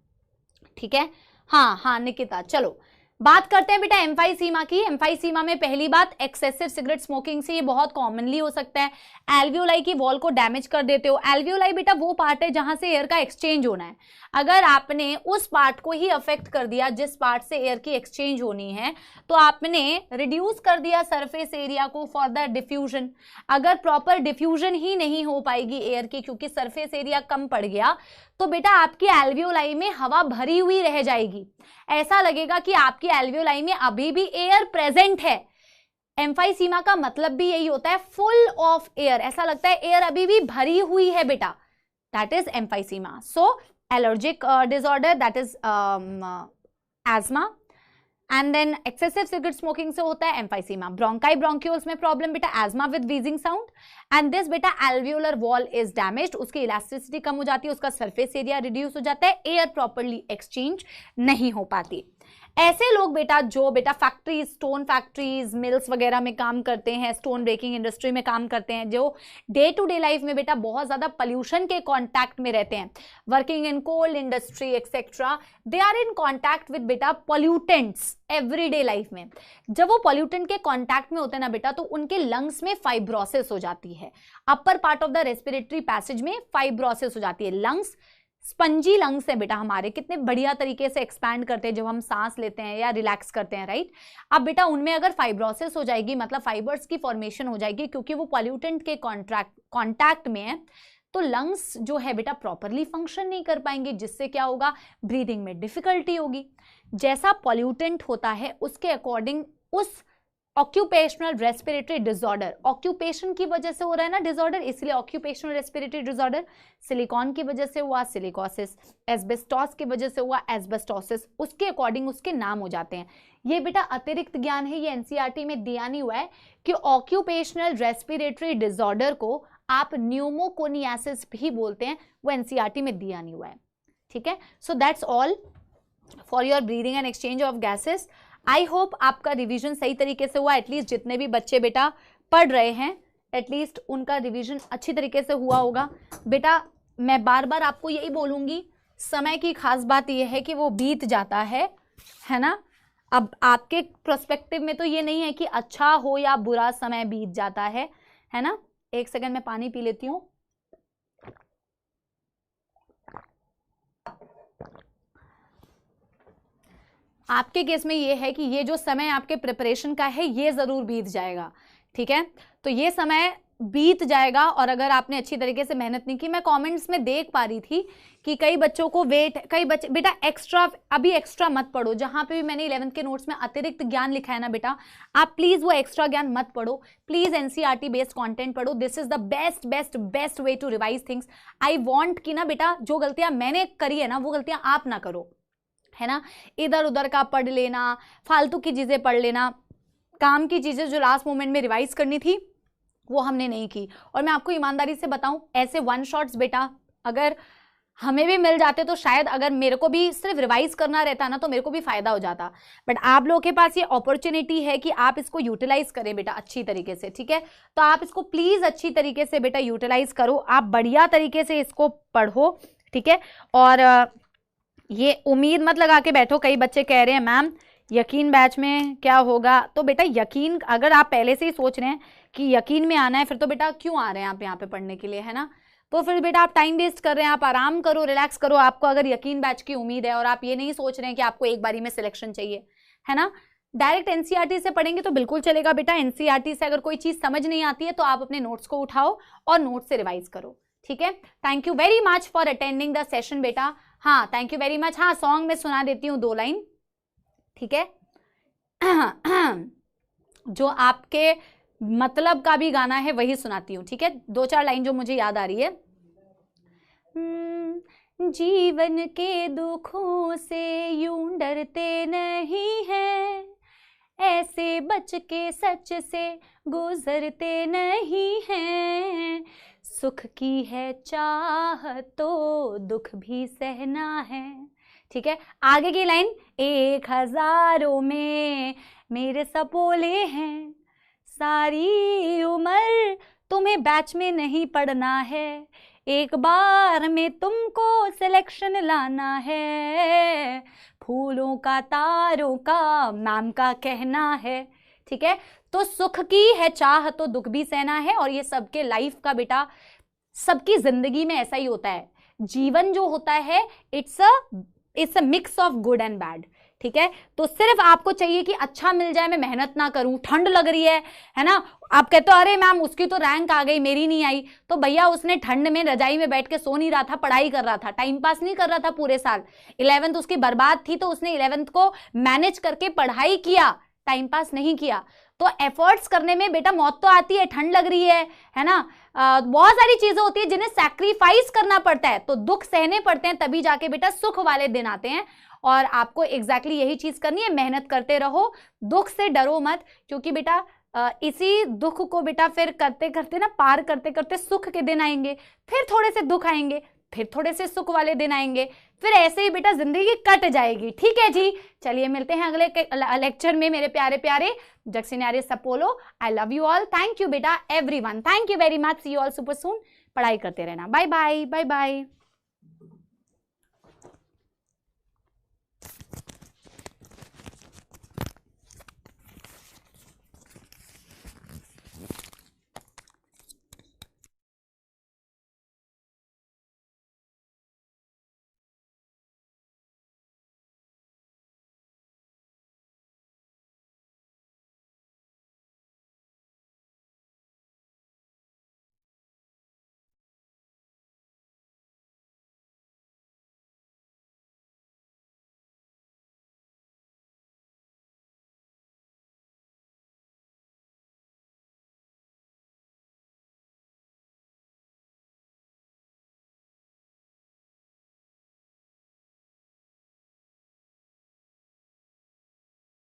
ठीक है। हाँ निकिता, चलो बात करते हैं बेटा एम्फाइसीमा की। एम्फाइसीमा में पहली बात एक्सेसिव सिगरेट स्मोकिंग से ये बहुत कॉमनली हो सकता है। एल्वियोलाई की वॉल को डैमेज कर देते हो। एल्वियोलाई बेटा वो पार्ट है जहां से एयर का एक्सचेंज होना है, अगर आपने उस पार्ट को ही अफेक्ट कर दिया जिस पार्ट से एयर की एक्सचेंज होनी है तो आपने रिड्यूस कर दिया सरफेस एरिया को फॉर द डिफ्यूजन। अगर प्रॉपर डिफ्यूजन ही नहीं हो पाएगी एयर की क्योंकि सरफेस एरिया कम पड़ गया तो बेटा आपकी एल्वियोलाई में हवा भरी हुई रह जाएगी, ऐसा लगेगा कि आपकी एल्वियोलाई में अभी भी एयर प्रेजेंट है। एम्फाइसीमा का मतलब भी यही होता है, फुल ऑफ एयर, ऐसा लगता है एयर अभी भी भरी हुई है बेटा, that is emphysema. So allergic disorder that is asthma, and then excessive cigarette smoking से होता है एम्फाइसीमा। ब्रोंकाई ब्रोंक्यूल्स में प्रॉब्लम बेटा asthma with wheezing sound, and this बेटा एल्वियोलर वॉल इज डैमेज्ड, उसकी इलास्टिसिटी कम हो जाती है, उसका सरफेस एरिया रिड्यूस हो जाता है, एयर प्रॉपर्ली एक्सचेंज नहीं हो पाती। ऐसे लोग बेटा जो बेटा फैक्ट्रीज, स्टोन फैक्ट्रीज, मिल्स वगैरह में काम करते हैं, स्टोन ब्रेकिंग इंडस्ट्री में काम करते हैं, जो डे टू डे लाइफ में बेटा बहुत ज्यादा पॉल्यूशन के कांटेक्ट में रहते हैं, working in coal industry etcetera, they are in contact with बेटा पॉल्यूटेंट्स एवरीडे लाइफ में। जब वो पॉल्यूटेंट के कांटेक्ट में होते हैं ना बेटा तो उनके लंग्स में फाइब्रोसिस हो जाती है, upper part of the respiratory passage में फाइब्रोसिस हो जाती है। लंग्स स्पंजी लंग्स है बेटा हमारे, कितने बढ़िया तरीके से एक्सपैंड करते हैं जब हम सांस लेते हैं या रिलैक्स करते हैं, राइट। अब बेटा उनमें अगर फाइब्रोसिस हो जाएगी मतलब फाइबर्स की फॉर्मेशन हो जाएगी क्योंकि वो पॉल्यूटेंट के कॉन्टैक्ट में है, तो लंग्स जो है बेटा प्रॉपरली फंक्शन नहीं कर पाएंगे, जिससे क्या होगा, ब्रीदिंग में डिफिकल्टी होगी। जैसा पॉल्यूटेंट होता है उसके अकॉर्डिंग उस ऑक्यूपेशनल रेस्पिरेटरी डिसऑर्डर, ऑक्यूपेशन की वजह से हो रहा है ना डिसऑर्डर, इसलिए ऑक्यूपेशनल रेस्पिरेटरी डिसऑर्डर। सिलिकॉन की वजह से हुआ सिलिकोसिस, एस्बेस्टॉस की वजह से हुआ एस्बेस्टोसिस, उसके अकॉर्डिंग उसके नाम हो जाते हैं। ये बेटा अतिरिक्त ज्ञान है, ये एनसीईआरटी में दिया नहीं हुआ है कि ऑक्यूपेशनल रेस्पिरेटरी डिसऑर्डर को आप न्यूमोकोनियासिस भी बोलते हैं, वो एनसीईआरटी में दिया नहीं हुआ है, ठीक है। So that's all for your breathing and exchange of gases. I hope आपका रिवीजन सही तरीके से हुआ, एटलीस्ट जितने भी बच्चे बेटा पढ़ रहे हैं एटलीस्ट उनका रिवीजन अच्छी तरीके से हुआ होगा। बेटा मैं बार बार आपको यही बोलूंगी, समय की खास बात यह है कि वो बीत जाता है ना। अब आपके पर्सपेक्टिव में तो ये नहीं है कि अच्छा हो या बुरा समय बीत जाता है ना। एक सेकंड में पानी पी लेती हूँ। आपके केस में ये है कि ये जो समय आपके प्रिपरेशन का है ये जरूर बीत जाएगा, ठीक है। तो ये समय बीत जाएगा। और अगर आपने अच्छी तरीके से मेहनत नहीं की, मैं कमेंट्स में देख पा रही थी कि कई बच्चों को वेट, कई बच्चे बेटा अभी एक्स्ट्रा मत पढ़ो। जहां पे भी मैंने 11th के नोट्स में अतिरिक्त ज्ञान लिखा है ना बेटा, आप प्लीज वो एक्स्ट्रा ज्ञान मत पढ़ो, प्लीज एनसीईआरटी बेस्ड कंटेंट पढ़ो। This is the best way to revise things. I want कि ना बेटा जो गलतियां मैंने करी है ना वो गलतियां आप ना करो, है ना। इधर उधर का पढ़ लेना, फालतू की चीजें पढ़ लेना, काम की चीजें जो लास्ट मोमेंट में रिवाइज करनी थी वो हमने नहीं की। और मैं आपको ईमानदारी से बताऊं, ऐसे वन शॉट्स बेटा अगर हमें भी मिल जाते तो शायद अगर मेरे को भी सिर्फ रिवाइज करना रहता ना तो मेरे को भी फायदा हो जाता। बट आप लोगों के पास ये अपॉर्चुनिटी है कि आप इसको यूटिलाइज करें बेटा अच्छी तरीके से, ठीक है। तो आप इसको प्लीज अच्छी तरीके से बेटा यूटिलाइज करो, आप बढ़िया तरीके से इसको पढ़ो, ठीक है। और ये उम्मीद मत लगा के बैठो। कई बच्चे कह रहे हैं मैम यकीन बैच में क्या होगा, तो बेटा यकीन अगर आप पहले से ही सोच रहे हैं कि यकीन में आना है फिर तो बेटा क्यों आ रहे हैं आप यहाँ पे पढ़ने के लिए, है ना। तो फिर बेटा आप टाइम वेस्ट कर रहे हैं, आप आराम करो, रिलैक्स करो। आपको अगर यकीन बैच की उम्मीद है और आप ये नहीं सोच रहे हैं कि आपको एक बारी में सिलेक्शन चाहिए, है ना, डायरेक्ट एनसीईआरटी से पढ़ेंगे तो बिल्कुल चलेगा बेटा। एनसीईआरटी से अगर कोई चीज समझ नहीं आती है तो आप अपने नोट्स को उठाओ और नोट्स से रिवाइज करो, ठीक है। Thank you very much for attending the session बेटा। हाँ थैंक यू वेरी मच। हाँ सॉन्ग में सुना देती हूँ 2 लाइन, ठीक है। जो आपके मतलब का भी गाना है वही सुनाती हूँ, ठीक है। 2-4 लाइन जो मुझे याद आ रही है। जीवन के दुखों से यूं डरते नहीं हैं, ऐसे बच के सच से गुजरते नहीं हैं। सुख की है चाह तो दुख भी सहना है, ठीक है। आगे की लाइन, 1000 में मेरे सपोले हैं, सारी उम्र तुम्हें बैच में नहीं पढ़ना है, एक बार में तुमको सिलेक्शन लाना है, फूलों का तारों का नाम का कहना है, ठीक है। तो सुख की है चाह तो दुख भी सहना है। और ये सबके लाइफ का बेटा, सबकी जिंदगी में ऐसा ही होता है। जीवन जो होता है it's a mix of good and bad, ठीक है। तो सिर्फ आपको चाहिए कि अच्छा मिल जाए, मैं मेहनत ना करूं, ठंड लग रही है ना। आप कहते हो अरे मैम उसकी तो रैंक आ गई मेरी नहीं आई, तो भैया उसने ठंड में रजाई में बैठ के सो नहीं रहा था, पढ़ाई कर रहा था, टाइम पास नहीं कर रहा था पूरे साल। 11th उसकी बर्बाद थी तो उसने 11th को मैनेज करके पढ़ाई किया, टाइम पास नहीं किया। तो एफर्ट्स करने में बेटा मौत तो आती है, ठंड लग रही है ना, बहुत सारी चीजें होती है जिन्हें सैक्रिफाइस करना पड़ता है, तो दुख सहने पड़ते हैं, तभी जाके बेटा सुख वाले दिन आते हैं। और आपको एग्जैक्टली यही चीज करनी है, मेहनत करते रहो, दुख से डरो मत, क्योंकि बेटा इसी दुख को बेटा फिर करते करते ना, पार करते करते सुख के दिन आएंगे, फिर थोड़े से दुख आएंगे, फिर थोड़े से सुख वाले दिन आएंगे, फिर ऐसे ही बेटा जिंदगी कट जाएगी, ठीक है जी। चलिए मिलते हैं अगले लेक्चर में मेरे प्यारे प्यारे जक्सिनारी सपोलो। I love you all, thank you बेटा everyone, thank you very much, see you all super soon. पढ़ाई करते रहना, बाय बाय बाय बाय।